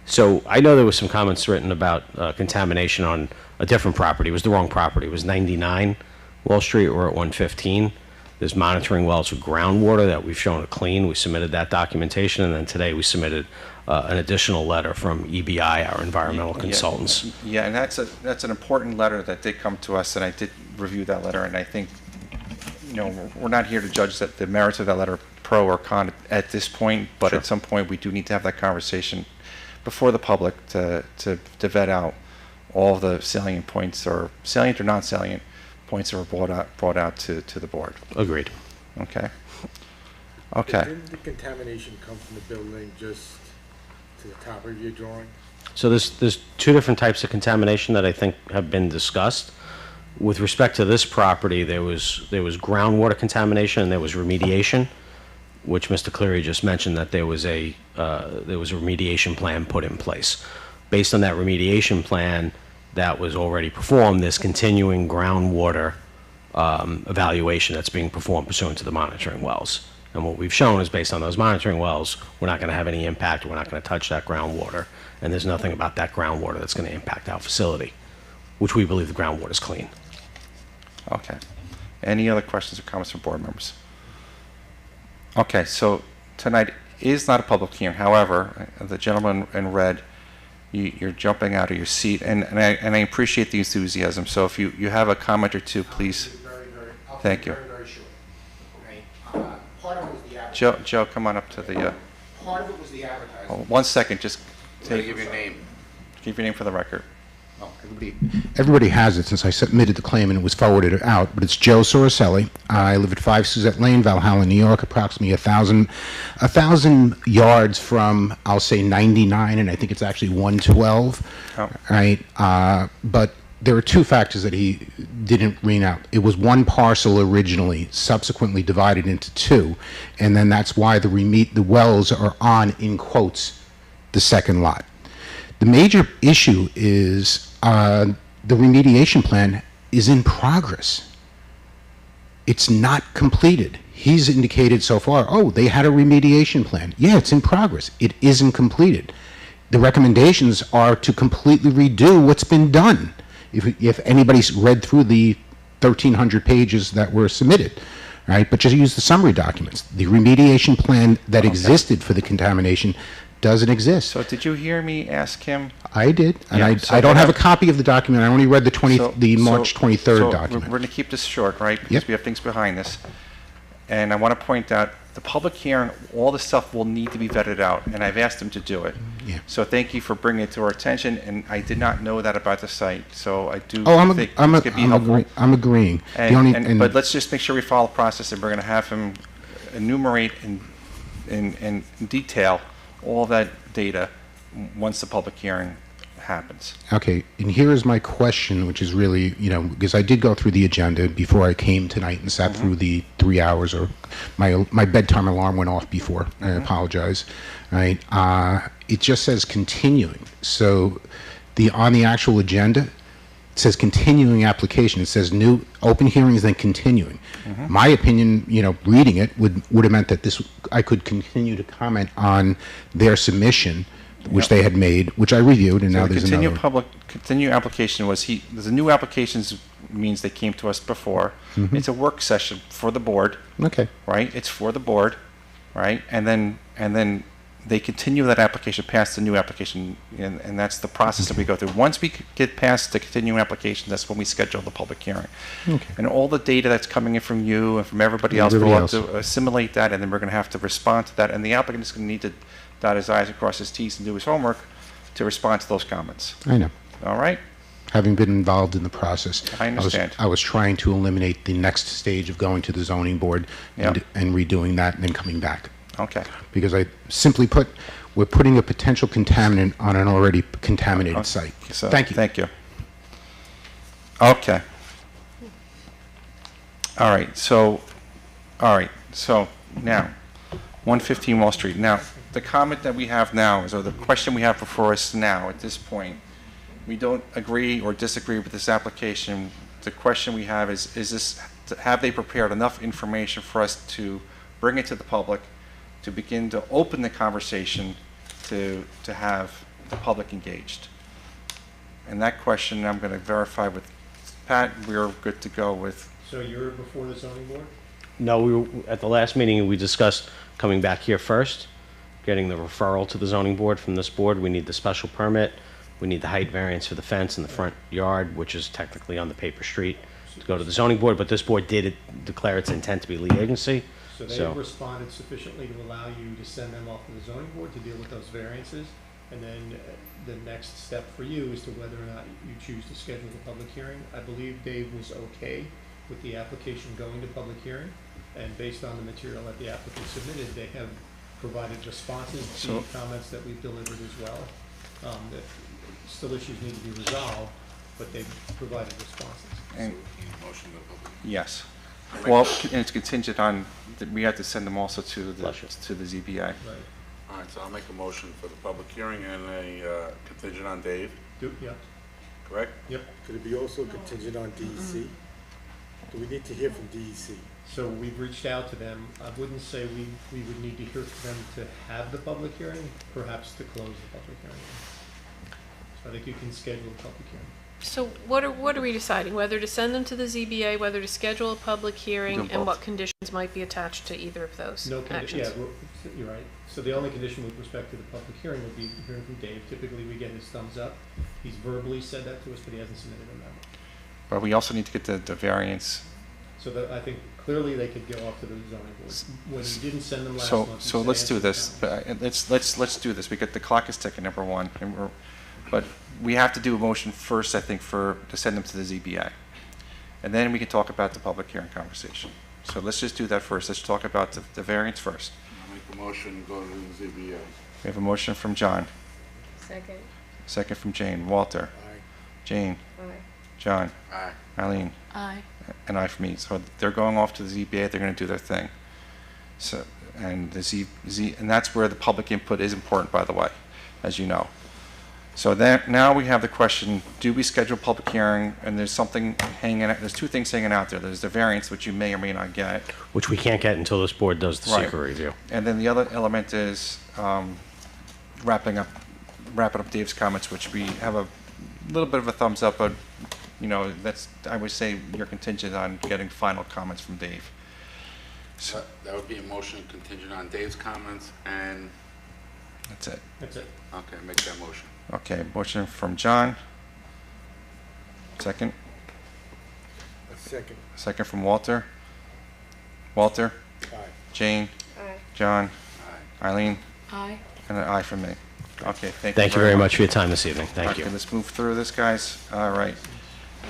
R: So I know there was some comments written about contamination on a different property. It was the wrong property. It was 99 Wall Street or at 115. There's monitoring wells with groundwater that we've shown are clean. We submitted that documentation, and then today we submitted an additional letter from EBI, our environmental consultants.
A: Yeah, and that's an important letter that did come to us, and I did review that letter, and I think, you know, we're not here to judge that the merits of that letter, pro or con, at this point, but
R: Sure.
A: at some point, we do need to have that conversation before the public to vet out all the salient points, or salient or non-salient points that were brought out to the board.
R: Agreed.
A: Okay. Okay.
E: Didn't the contamination come from the building just to the top of your drawing?
R: So there's two different types of contamination that I think have been discussed. With respect to this property, there was groundwater contamination and there was remediation, which Mr. Cleary just mentioned that there was a remediation plan put in place. Based on that remediation plan that was already performed, there's continuing groundwater evaluation that's being performed pursuant to the monitoring wells. And what we've shown is based on those monitoring wells, we're not going to have any impact, we're not going to touch that groundwater, and there's nothing about that groundwater that's going to impact our facility, which we believe the groundwater is clean.
A: Okay. Any other questions or comments from board members? Okay, so tonight is not a public hearing. However, the gentleman in red, you're jumping out of your seat, and I appreciate the enthusiasm. So if you have a comment or two, please. Thank you.
S: Very short. Okay. Part of it was the advertising.
A: Joe, come on up to the.
S: Part of it was the advertising.
A: Oh, 1 second, just
D: Give your name.
A: Give your name for the record.
S: Oh, everybody has it since I submitted the claim and it was forwarded out, but it's Joe Soroselli. I live at 5 Suzette Lane, Valhalla, New York, approximately 1,000 yards from, I'll say 99, and I think it's actually 112.
A: Oh.
S: Right? But there are two factors that he didn't read out. It was one parcel originally, subsequently divided into two, and then that's why the wells are on, in quotes, the second lot. The major issue is the remediation plan is in progress. It's not completed. He's indicated so far, oh, they had a remediation plan. Yeah, it's in progress. It isn't completed. The recommendations are to completely redo what's been done. If anybody's read through the 1,300 pages that were submitted, right? But just use the summary documents. The remediation plan that existed for the contamination doesn't exist.
A: So did you hear me ask him?
S: I did, and
A: Yeah,
S: I
A: so
S: don't
A: then
S: have a copy of the document. I only read the March 23rd
A: so
S: document.
A: We're going to keep this short, right? Because
S: Yep.
A: we have things behind this. And I want to point out, the public hearing, all the stuff will need to be vetted out, and I've asked him to do it.
S: Yeah.
A: So thank you for bringing it to our attention, and I did not know that about the site, so I do
S: Oh,
A: think this could be helpful.
S: I'm agreeing. The
A: And,
S: only-
A: and, but let's just make sure we follow the process, and we're going to have him enumerate in detail all that data once the public hearing happens.
S: Okay, and here is my question, which is really, because I did go through the agenda before I came tonight and sat through the 3 hours, or my bedtime alarm went off before. I apologize. Right? It just says continuing. So on the actual agenda, it says continuing application. It says new open hearings, then continuing. My opinion, reading it would have meant that I could continue to comment on their submission, which they had made, which I reviewed, and now
A: the
S: there's another.
A: continue application was the new applications means they came to us before.
S: Mhm.
A: It's a work session for the board.
S: Okay.
A: Right? It's for the board, right? And then they continue that application past the new application, and that's the process that we go through. Once we get past the continuing application, that's when we schedule the public hearing.
S: Okay.
A: And all the data that's coming in from you and from everybody else,
S: Everybody
A: we'll have
S: else.
A: to assimilate that, and then we're going to have to respond to that. And the applicant is going to need to dot his I's and cross his T's and do his homework to respond to those comments.
S: I know.
A: All right?
S: Having been involved in the process.
A: I understand.
S: I was trying to eliminate the next stage of going to the zoning board and redoing that and then coming back.
A: Okay.
S: Because I simply put, we're putting a potential contaminant on an already contaminated site.
A: So,
S: Thank you.
A: Thank you. Okay. All right, so now, 115 Wall Street. Now, the comment that we have now is, or the question we have before us now at this point, we don't agree or disagree with this application. The question we have is this, have they prepared enough information for us to bring it to the public, to begin to open the conversation to have the public engaged? And that question, I'm going to verify with Pat, we're good to go with.
B: So you're before the zoning board?
R: No, we were, at the last meeting, we discussed coming back here first, getting the referral to the zoning board from this board. We need the special permit. We need the height variance for the fence in the front yard, which is technically on the paper street, to go to the zoning board, but this board did declare its intent to be lead agency.
B: So they've responded sufficiently to allow you to send them off to the zoning board to deal with those variances? And then the next step for you is to whether or not you choose to schedule the public hearing. I believe Dave was okay with the application going to public hearing, and based on the material that the applicant submitted, they have provided responses to the comments that we've delivered as well. That still issues need to be resolved, but they've provided responses.
A: And yes. Well, and it's contingent on, that we have to send them also to the ZBA.
B: Right.
D: All right, so I'll make a motion for the public hearing and a contingent on Dave,
B: Yep.
D: correct?
B: Yep.
E: Could it be also contingent on DEC? Do we need to hear from DEC?
B: So we've reached out to them. I wouldn't say we would need to hear from them to have the public hearing, perhaps to close the public hearing. So I think you can schedule a public hearing.
C: So what are we deciding? Whether to send them to the ZBA, whether to schedule a public hearing, and what conditions might be attached to either of those
B: No
C: actions?
B: Yeah, you're right. So the only condition with respect to the public hearing would be hearing from Dave. Typically, we get his thumbs up. He's verbally said that to us, but he hasn't submitted a memo.
A: But we also need to get the variance.
B: So that, I think clearly they could go off to the zoning board. When he didn't send them last
A: So,
B: month.
A: so let's do this. Let's do this. The clock is ticking, number one, and but we have to do a motion first, I think, to send them to the ZBA. And then we can talk about the public hearing conversation. So let's just do that first. Let's talk about the variance first.
D: I'll make a motion, go to the ZBA.
A: We have a motion from John,
F: Second.
A: second from Jane. Walter?
E: Aye.
A: Jane?
F: Aye.
A: John?
D: Aye.
A: Eileen?
C: Aye.
A: And I for me. So they're going off to the ZBA, they're gonna do their thing. So, and the and that's where the public input is important, by the way, as you know. So then, now we have the question, do we schedule a public hearing? And there's something there's two things hanging out there. There's the variance, which you may or may not get.
R: Which we can't get until this board does the
A: Right.
R: secret review.
A: And then the other element is wrapping up Dave's comments, which we have a little bit of a thumbs up, but that's, I would say you're contingent on getting final comments from Dave. So
D: That would be a motion contingent on Dave's comments, and
A: that's it.
B: That's it.
D: okay, make that motion.
A: Okay, motion from John. Second.
E: A second.
A: Second from Walter. Walter.
E: Aye.
A: Jane.
F: Aye.
A: John. Eileen.
C: Aye.
A: And an aye from me. Okay, thank you.
R: Thank you very much for your time this evening. Thank you.
A: Okay, let's move through this, guys. All right.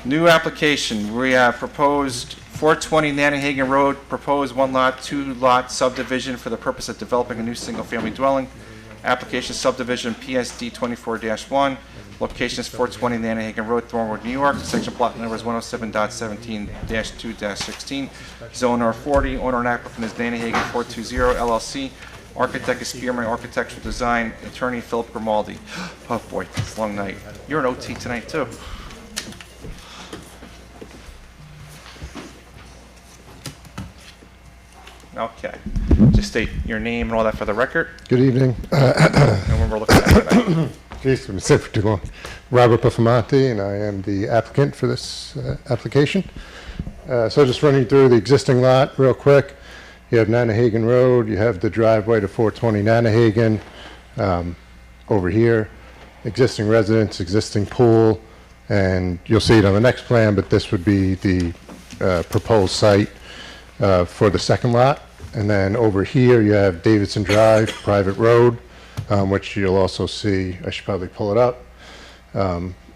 A: New application. We have proposed 420 Nanahagan Road, proposed 1-lot, 2-lot subdivision for the purpose of developing a new single-family dwelling. Application subdivision PSD 24-1. Location is 420 Nanahagan Road, Thornwood, New York. Section plot number is 107.17-2-16. Zone R40. Owner and applicant is Nanahagan 420 LLC. Architect is Spearman Architectural Design. Attorney Philip Grimaldi. Oh boy, it's a long night. You're an OT tonight too. Okay. Just state your name and all that for the record.
G: Good evening.
A: And when we're looking at it tonight.
G: Jeez, I've been sitting for too long. Robert Buffamonte, and I am the applicant for this application. So just running through the existing lot real quick. You have Nanahagan Road, you have the driveway to 420 Nanahagan over here. Existing residence, existing pool, and you'll see it on the next plan, but this would be the proposed site for the second lot. And then over here, you have Davidson Drive, private road, which you'll also see, I should probably pull it up,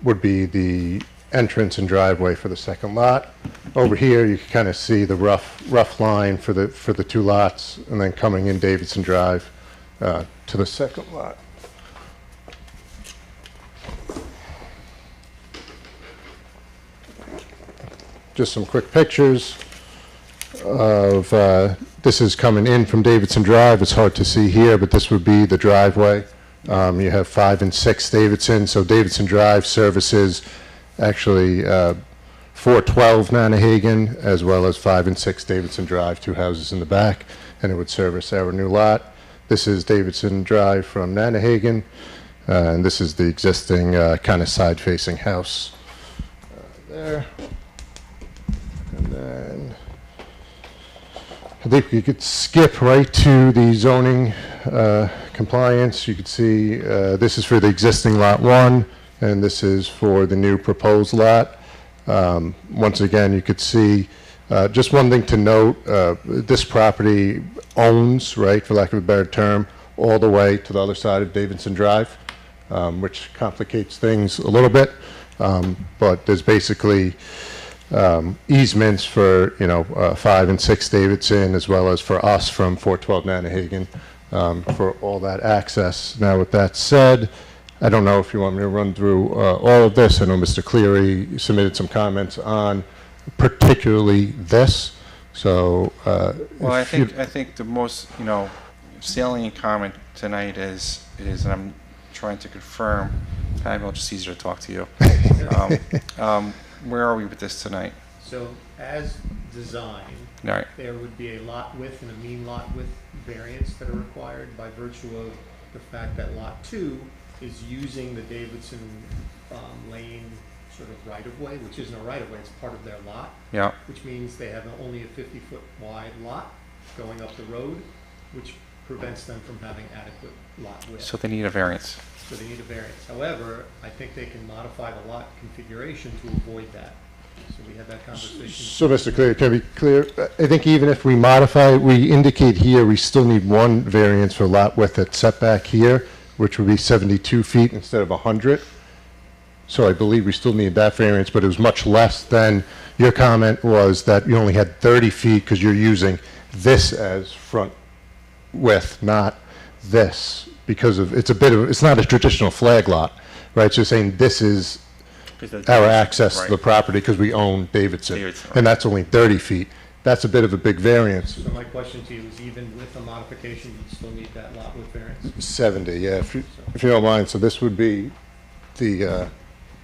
G: would be the entrance and driveway for the second lot. Over here, you can kind of see the rough line for the two lots, and then coming in Davidson Drive to the second lot. Just some quick pictures of, this is coming in from Davidson Drive. It's hard to see here, but this would be the driveway. You have 5 and 6 Davidson, so Davidson Drive services actually 412 Nanahagan, as well as 5 and 6 Davidson Drive, 2 houses in the back, and it would service our new lot. This is Davidson Drive from Nanahagan. And this is the existing kind of side-facing house there. And then I think you could skip right to the zoning compliance. You could see this is for the existing lot 1, and this is for the new proposed lot. Once again, you could see just one thing to note, this property owns, right, for lack of a better term, all the way to the other side of Davidson Drive, which complicates things a little bit. But there's basically easements for, 5 and 6 Davidson, as well as for us from 412 Nanahagan, for all that access. Now, with that said, I don't know if you want me to run through all of this. I know Mr. Cleary submitted some comments on particularly this. So,
A: Well, I think the most, salient comment tonight is, and I'm trying to confirm, Pamela, just easier to talk to you. Where are we with this tonight?
B: So as designed,
A: All right.
B: there would be a lot width and a mean lot width variance that are required by virtue of the fact that lot 2 is using the Davidson Lane sort of right-of-way, which isn't a right-of-way, it's part of their lot.
A: Yeah.
B: Which means they have only a 50-foot wide lot going up the road, which prevents them from having adequate lot width.
A: So they need a variance.
B: So they need a variance. However, I think they can modify the lot configuration to avoid that. So we had that conversation.
G: So, Mr. Cleary, can I be clear? I think even if we modify, we indicate here, we still need one variance for lot width at setback here, which would be 72 feet instead of 100. So I believe we still need that variance, but it was much less than your comment was that you only had 30 feet because you're using this as front width, not this, because of, it's not a traditional flag lot, right? So you're saying this is our access to the property because we own Davidson, and that's only 30 feet. That's a bit of a big variance.
B: So my question to you is, even with a modification, you still need that lot width variance?
G: 70, yeah, if you don't mind. So this would be the,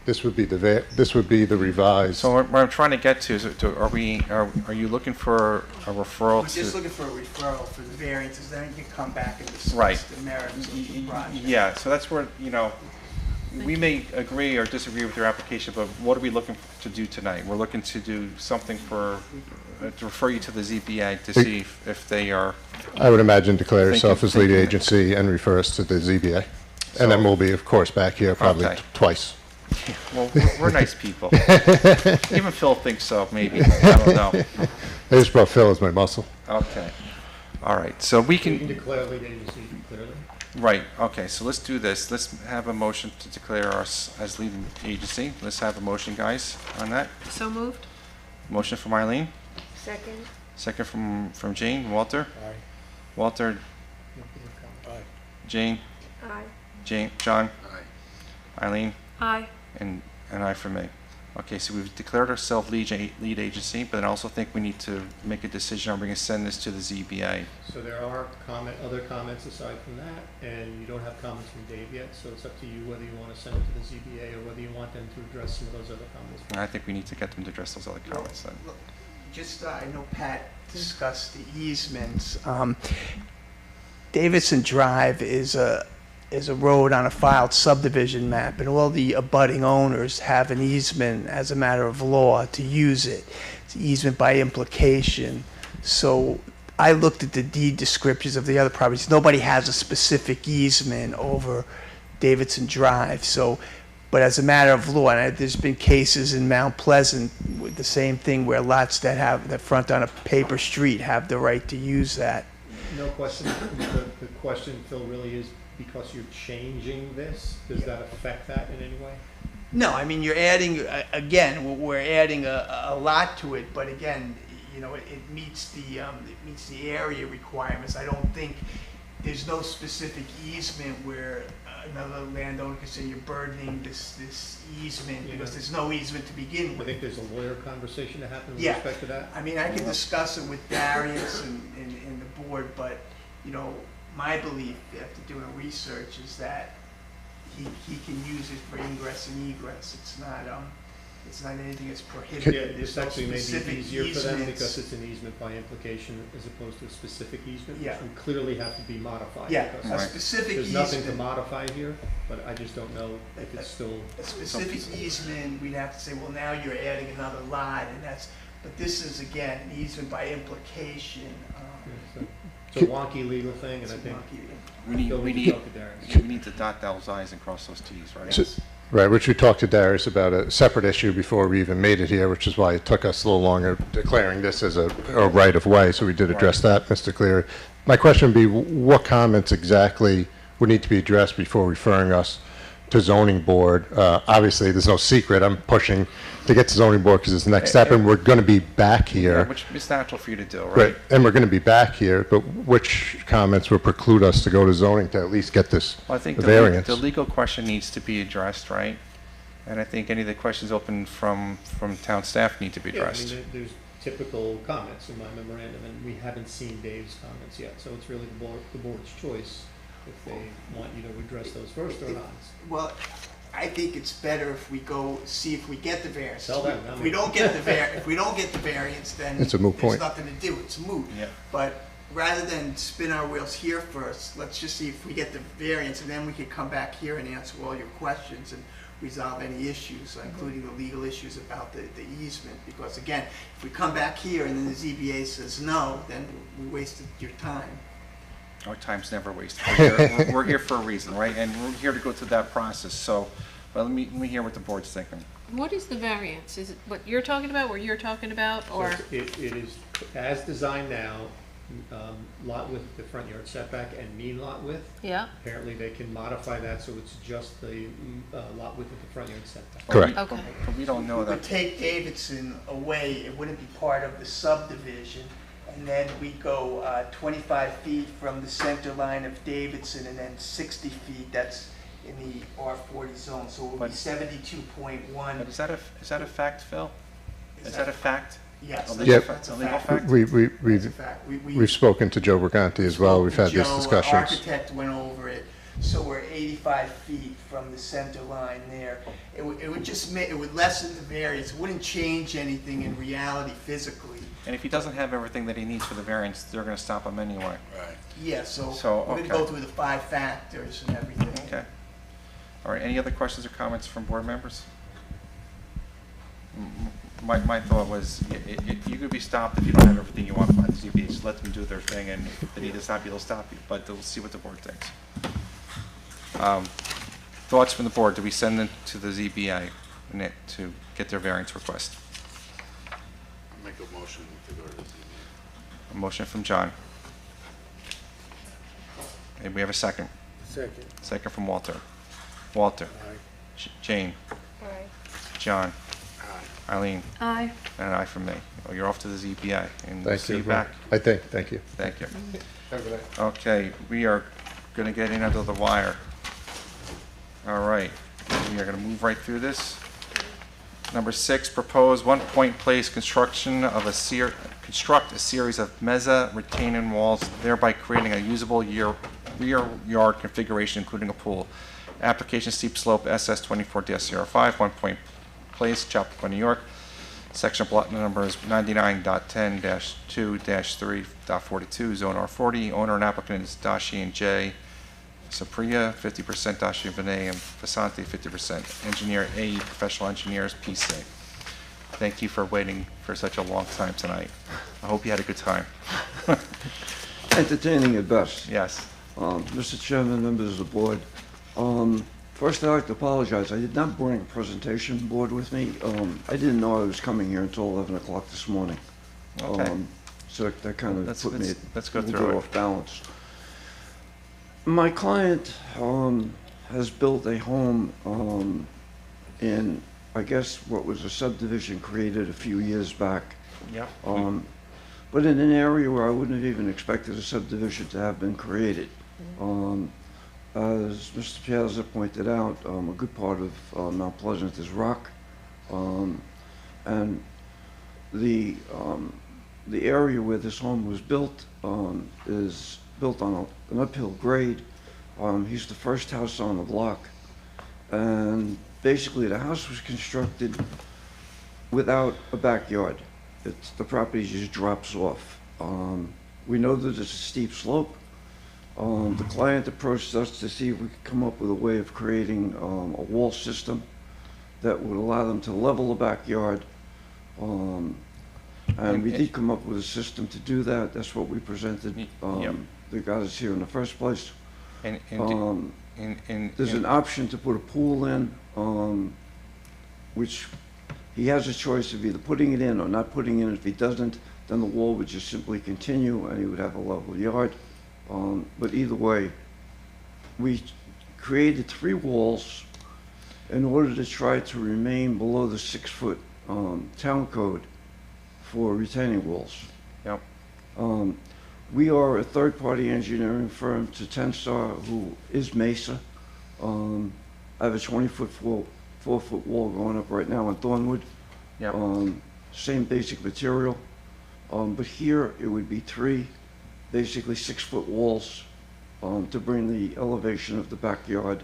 G: this would be the revised.
A: So what I'm trying to get to is, are you looking for a referral
T: We're
A: to?
T: just looking for a referral for the variances, then you can come back and discuss
A: Right.
T: the merits of the project.
A: Yeah, so that's where, we may agree or disagree with your application, but what are we looking to do tonight? We're looking to do something to refer you to the ZBA to see if they are.
G: I would imagine declare yourself as lead
A: thinking-
G: agency and refer us to the ZBA. And then we'll be, of course, back here probably
A: Okay.
G: twice.
A: Well, we're nice people. Even Phil thinks so, maybe. I don't know.
G: I just brought Phil as my muscle.
A: Okay. All right, so we
B: You can
A: can,
B: declare lead agency clearly.
A: right, okay, so let's do this. Let's have a motion to declare us as lead agency. Let's have a motion, guys, on that.
C: So moved?
A: Motion from Eileen,
F: Second?
A: second from Jane. Walter?
E: Aye.
A: Walter,
E: Aye.
A: Jane,
F: Aye.
A: John,
D: Aye.
A: Eileen,
C: Aye.
A: and I for me. Okay, so we've declared ourselves lead agency, but I also think we need to make a decision. Are we going to send this to the ZBA?
B: So there are other comments aside from that, and you don't have comments from Dave yet, so it's up to you whether you want to send it to the ZBA or whether you want them to address some of those other comments.
A: And I think we need to get them to address those other comments then.
T: Look, just, I know Pat discussed the easements. Davidson Drive is a road on a filed subdivision map, and all the abutting owners have an easement as a matter of law to use it. It's easement by implication. So I looked at the deed descriptions of the other properties. Nobody has a specific easement over Davidson Drive. So, but as a matter of law, and there's been cases in Mount Pleasant with the same thing where lots that front on a paper street have the right to use that.
B: No question, the question, Phil, really is because you're changing this, does that affect that in any way?
T: No, I mean, you're adding, again, we're adding a lot to it, but again, it meets the area requirements. I don't think, there's no specific easement where another landowner can say you're burdening this easement because there's no easement to begin
B: I
T: with.
B: think there's a lawyer conversation to happen with
T: Yeah.
B: respect to that.
T: I mean, I could discuss it with Darius and the board, but, my belief after doing research is that he can use it for ingress and egress. It's not, it's not anything that's
B: Yeah,
T: prohibited.
B: this
T: There's no
B: actually may be
T: specific
B: easier for them
T: easements.
B: because it's an easement by implication as opposed to a specific easement, which
T: Yeah.
B: would clearly have to be modified.
T: Yeah,
B: because
T: a specific
B: there's nothing to
T: easement.
B: modify here, but I just don't know if it's still.
T: A specific easement, we'd have to say, well, now you're adding another lot, and that's, but this is, again, an easement by implication.
B: It's a wonky legal thing, and I think.
A: We need,
B: Bill,
A: we
B: you
A: need,
B: talk to Darius.
A: we need to dot those i's and cross those t's, right?
G: So- Right, which we talked to Darius about a separate issue before we even made it here, which is why it took us a little longer declaring this as a right-of-way, so we did address that, Mr. Cleary. My question would be, what comments exactly would need to be addressed before referring us to zoning board? Obviously, there's no secret, I'm pushing to get to zoning board because it's the next step, and we're going to be back
A: Yeah,
G: here.
A: which is natural for you to do,
G: Right,
A: right?
G: and we're going to be back here, but which comments would preclude us to go to zoning to at least get this
A: Well, I think
G: variance?
A: the legal question needs to be addressed, right? And I think any of the questions open from town staff need to be
B: Yeah, I
A: addressed.
B: mean, there's typical comments in my memorandum, and we haven't seen Dave's comments yet, so it's really the board's choice if they want you to address those first or not.
T: Well, I think it's better if we go see if we get the variance.
B: Tell them, not
T: If
B: me.
T: we don't get the if we don't get the variance, then
G: It's a moot point.
T: there's nothing to do, it's moot.
A: Yeah.
T: But rather than spin our wheels here first, let's just see if we get the variance, and then we can come back here and answer all your questions and resolve any issues, including the legal issues about the easement. Because again, if we come back here and then the ZBA says no, then we wasted your time.
A: Our time's never wasted. We're here for a reason, right? And we're here to go through that process, so, well, let me hear what the board's thinking.
C: What is the variance? Is it what you're talking about, what you're talking about,
B: So
C: or?
B: it is, as designed now, lot width, the front yard setback, and mean lot width.
C: Yeah.
B: Apparently, they can modify that, so it's just the lot width of the front yard setback.
G: Correct.
C: Okay.
A: But we don't know
T: We
A: that.
T: would take Davidson away, it wouldn't be part of the subdivision, and then we go 25 feet from the center line of Davidson, and then 60 feet, that's in the R40 zone, so it would be
A: But-
T: 72.1.
A: But is that a fact, Phil? Is that a fact?
T: Yes,
A: A
T: that's
A: legal
G: Yep.
A: fact?
T: that's
A: A
T: a
A: legal
T: fact.
A: fact?
T: That's a fact.
G: We've spoken to Joe Briganti as well, we've had these
T: Joe,
G: discussions.
T: architect went over it, so we're 85 feet from the center line there. It would just make, it would lessen the variance, it wouldn't change anything in reality physically.
A: And if he doesn't have everything that he needs for the variance, they're gonna stop him anyway.
D: Right.
T: Yeah, so
A: So,
T: we're gonna
A: okay.
T: go through the 5 factors and everything.
A: Okay. All right, any other questions or comments from board members? My thought was, you could be stopped if you don't have everything you want by the ZBA, just let them do their thing, and if they need to stop you, they'll stop you, but we'll see what the board thinks. Thoughts from the board, do we send them to the ZBA to get their variance request?
D: I'll make a motion to go to the ZBA.
A: A motion from John. And we have a second.
E: Second.
A: Second from Walter. Walter. Jane.
F: All right.
A: John. Eileen.
C: Aye.
A: And an aye from me. Oh, you're off to the ZBA, and we'll
G: Thank
A: see
G: you.
A: you back.
G: I think, thank you.
A: Thank you.
G: Have a good night.
A: Okay, we are going to get in under the wire. All right, we are going to move right through this. Number 6, propose One Point Place construction of construct a series of mezza retaining walls, thereby creating a usable rear yard configuration, including a pool. Application steep slope SS 24-05, One Point Place, Chapel, New York. Section block number is 99.10-2-3.42, zone R40. Owner and applicant is Dashi and J. Sapria, 50% Dashi Vinay, and Fasante, 50%. Engineer A, professional engineers, PC. Thank you for waiting for such a long time tonight. I hope you had a good time.
I: Entertaining at best.
A: Yes.
I: Mr. Chairman, members of the board, first I'd like to apologize. I did not bring a presentation board with me. I didn't know I was coming here until 11 o'clock this morning.
A: Okay.
I: So that kind of
A: Let's-
I: put me
A: let's
I: a
A: go
I: little
A: through
I: bit
A: it.
I: off balance. My client has built a home in, I guess, what was a subdivision created a few years back.
A: Yep.
I: But in an area where I wouldn't have even expected a subdivision to have been created. As Mr. Piazza pointed out, a good part of Mount Pleasant is rock. And the area where this home was built is built on an uphill grade. He's the first house on the block. And basically the house was constructed without a backyard. The property just drops off. We know that it's a steep slope. The client approached us to see if we could come up with a way of creating a wall system that would allow them to level the backyard. And we did come up with a system to do that. That's what we presented. That got us here in the first place. There's an option to put a pool in, which he has a choice of either putting it in or not putting it in. If he doesn't, then the wall would just simply continue and he would have a level yard. But either way, we created 3 walls in order to try to remain below the 6-foot town code for retaining walls.
A: Yep.
I: We are a third-party engineering firm to Tenstar, who is Mesa. I have a 20-foot, 4-foot wall going up right now in Thornwood.
A: Yep.
I: Same basic material. But here, it would be 3, basically 6-foot walls to bring the elevation of the backyard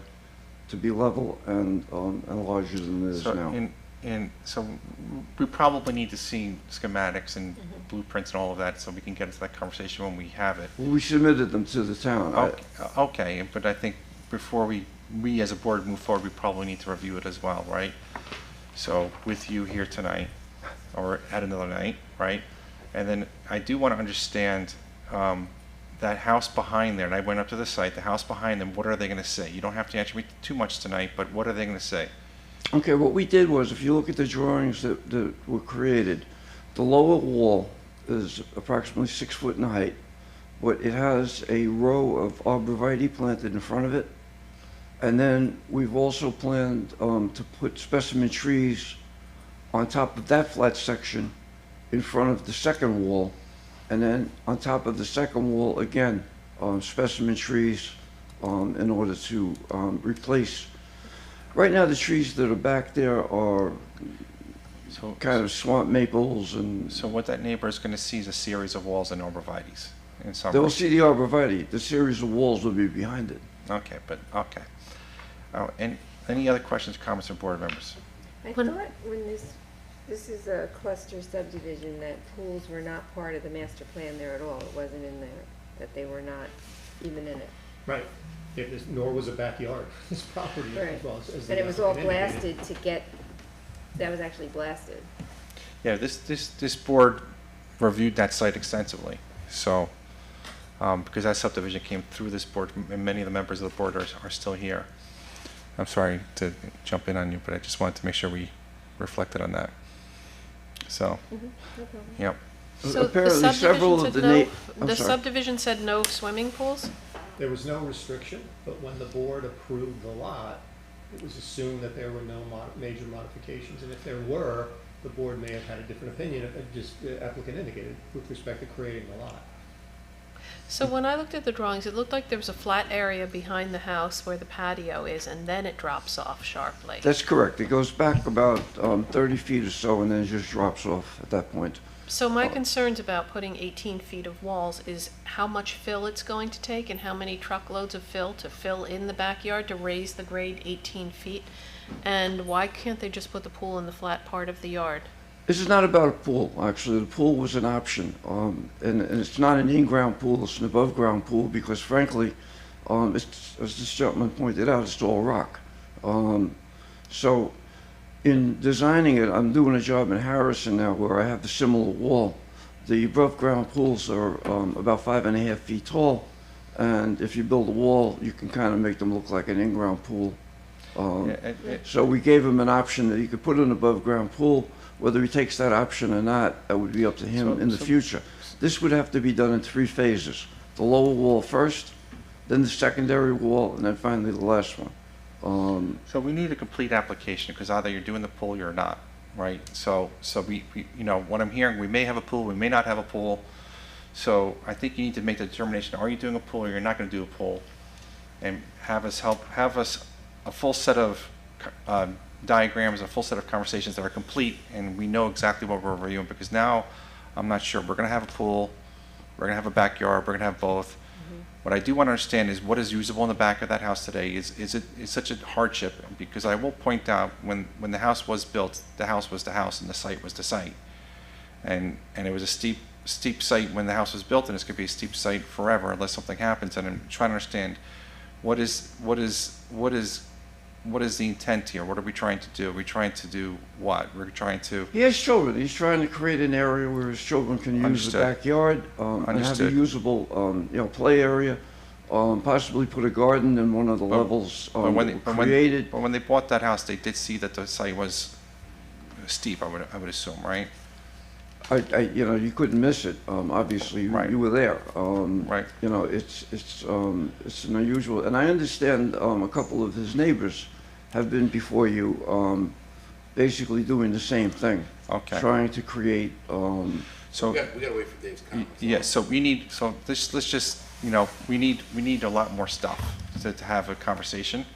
I: to be level and larger than it is now.
A: So we probably need to see schematics and blueprints and all of that so we can get into that conversation when we have it.
I: Well, we submitted them to the town.
A: Okay, but I think before we as a board move forward, we probably need to review it as well, right? So with you here tonight, or at another night, right? And then I do want to understand that house behind there, and I went up to the site, the house behind them, what are they going to say? You don't have to answer me too much tonight, but what are they going to say?
I: Okay, what we did was, if you look at the drawings that were created, the lower wall is approximately 6 foot in height, but it has a row of arborvitae planted in front of it. And then we've also planned to put specimen trees on top of that flat section in front of the second wall. And then on top of the second wall, again, specimen trees in order to replace. Right now, the trees that are back there are kind of swamp maples and...
A: So what that neighbor is going to see is a series of walls and arborvitaes in some
I: They'll see the arborvitae. The series of walls will be behind it.
A: Okay, okay. And any other questions, comments from board members?
F: I thought when this is a cluster subdivision, that pools were not part of the master plan there at all. It wasn't in there, that they were not even in it.
B: Right. Nor was a backyard, this property as well as
F: and it was all blasted to get, that was actually blasted.
A: Yeah, this board reviewed that site extensively. So, because that subdivision came through this board, and many of the members of the board are still here. I'm sorry to jump in on you, but I just wanted to make sure we reflected on that. So,
F: No problem.
A: Yep.
C: So
I: apparently several of
C: the subdivision said no swimming pools?
B: There was no restriction, but when the board approved the lot, it was assumed that there were no major modifications. And if there were, the board may have had a different opinion, just the applicant indicated, with respect to creating the lot.
C: So when I looked at the drawings, it looked like there was a flat area behind the house where the patio is, and then it drops off sharply.
I: That's correct. It goes back about 30 feet or so, and then it just drops off at that point.
C: So my concerns about putting 18 feet of walls is how much fill it's going to take and how many truckloads of fill to fill in the backyard to raise the grade 18 feet. And why can't they just put the pool in the flat part of the yard?
I: This is not about a pool, actually. The pool was an option. And it's not an in-ground pool, it's an above-ground pool because, frankly, as this gentleman pointed out, it's all rock. So in designing it, I'm doing a job in Harrison now where I have the similar wall. The above-ground pools are about 5.5 feet tall, and if you build a wall, you can kind of make them look like an in-ground pool. So we gave him an option that he could put an above-ground pool. Whether he takes that option or not, that would be up to him in the future. This would have to be done in 3 phases. The lower wall first, then the secondary wall, and then finally the last one.
A: So we need a complete application because either you're doing the pool or you're not, right? So we, you know, what I'm hearing, we may have a pool, we may not have a pool. So I think you need to make the determination, are you doing a pool or you're not going to do a pool? And have us a full set of diagrams, a full set of conversations that are complete, and we know exactly what we're reviewing, because now I'm not sure. We're going to have a pool, we're going to have a backyard, we're going to have both. What I do want to understand is what is usable in the back of that house today. Is such a hardship? Because I will point out, when the house was built, the house was the house and the site was the site. And it was a steep site when the house was built, and it's going to be a steep site forever unless something happens. And I'm trying to understand what is the intent here? What are we trying to do? Are we trying to do what? We're trying to...
I: He has children. He's trying to create an area where his children can use
A: Understood.
I: the backyard and have a
A: Understood.
I: usable, play area. Possibly put a garden in one of the levels
A: But
I: created.
A: when they bought that house, they did see that the site was steep, I would assume, right?
I: You couldn't miss it. Obviously, you were there.
A: Right.
I: It's an unusual, and I understand a couple of his neighbors have been before you, basically doing the same thing.
A: Okay.
I: Trying to create.
A: So
D: We gotta wait for Dave's comments.
A: yeah, so let's just, we need a lot more stuff to have a conversation.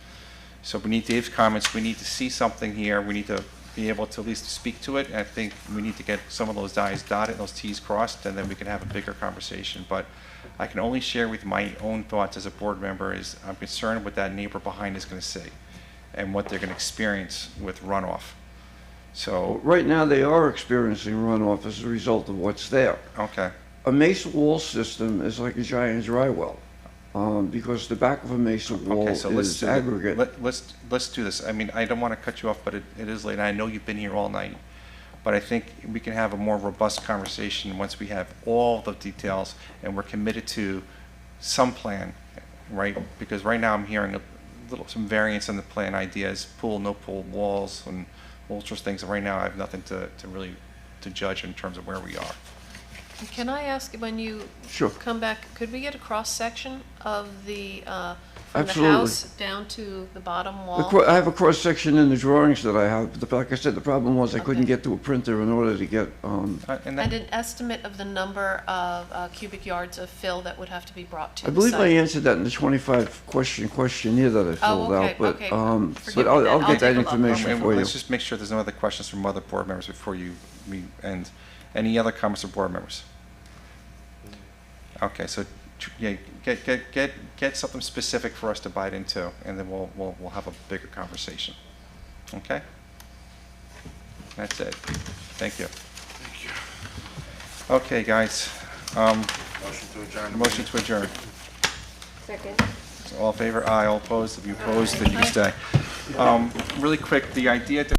A: So we need Dave's comments, we need to see something here, we need to be able to at least speak to it. And I think we need to get some of those I's dotted, those T's crossed, and then we can have a bigger conversation. But I can only share with my own thoughts as a board member is I'm concerned what that neighbor behind is gonna see and what they're gonna experience with runoff. So,
I: Right now, they are experiencing runoff as a result of what's there.
A: okay.
I: A mesa wall system is like a giant dry well, because the back of a mesa wall
A: Okay, so let's
I: is
A: do
I: aggregate.
A: let's do this. I mean, I don't want to cut you off, but it is late. I know you've been here all night, but I think we can have a more robust conversation once we have all the details and we're committed to some plan, right? Because right now I'm hearing some variance in the plan ideas, pool, no pool, walls, and all sorts of things. And right now I have nothing to really judge in terms of where we are.
C: Can I ask, when you
I: Sure.
C: come back, could we get a cross-section of the, from the
I: Absolutely.
C: house down to the bottom wall?
I: I have a cross-section in the drawings that I have, but like I said, the problem was I couldn't get to a printer in order to get,
C: And an estimate of the number of cubic yards of fill that would have to be brought to
I: I
C: the
I: believe I
C: site?
I: answered that in the 25-question questionnaire that I filled
C: okay,
I: out, but,
C: okay.
I: but
C: Forgive me
I: I'll
C: then. I'll
I: get that
C: take a look.
I: information for you.
A: Let's just make sure there's no other questions from other board members before we end. Any other comments from board members? Okay, so yeah, get something specific for us to bite into, and then we'll have a bigger conversation. Okay? That's it. Thank you.
D: Thank you.
A: Okay, guys.
D: Motion to adjourn.
A: Motion to adjourn.
F: Second.
A: So all in favor? Aye. All opposed? If you opposed, then you can stay. Really quick, the idea that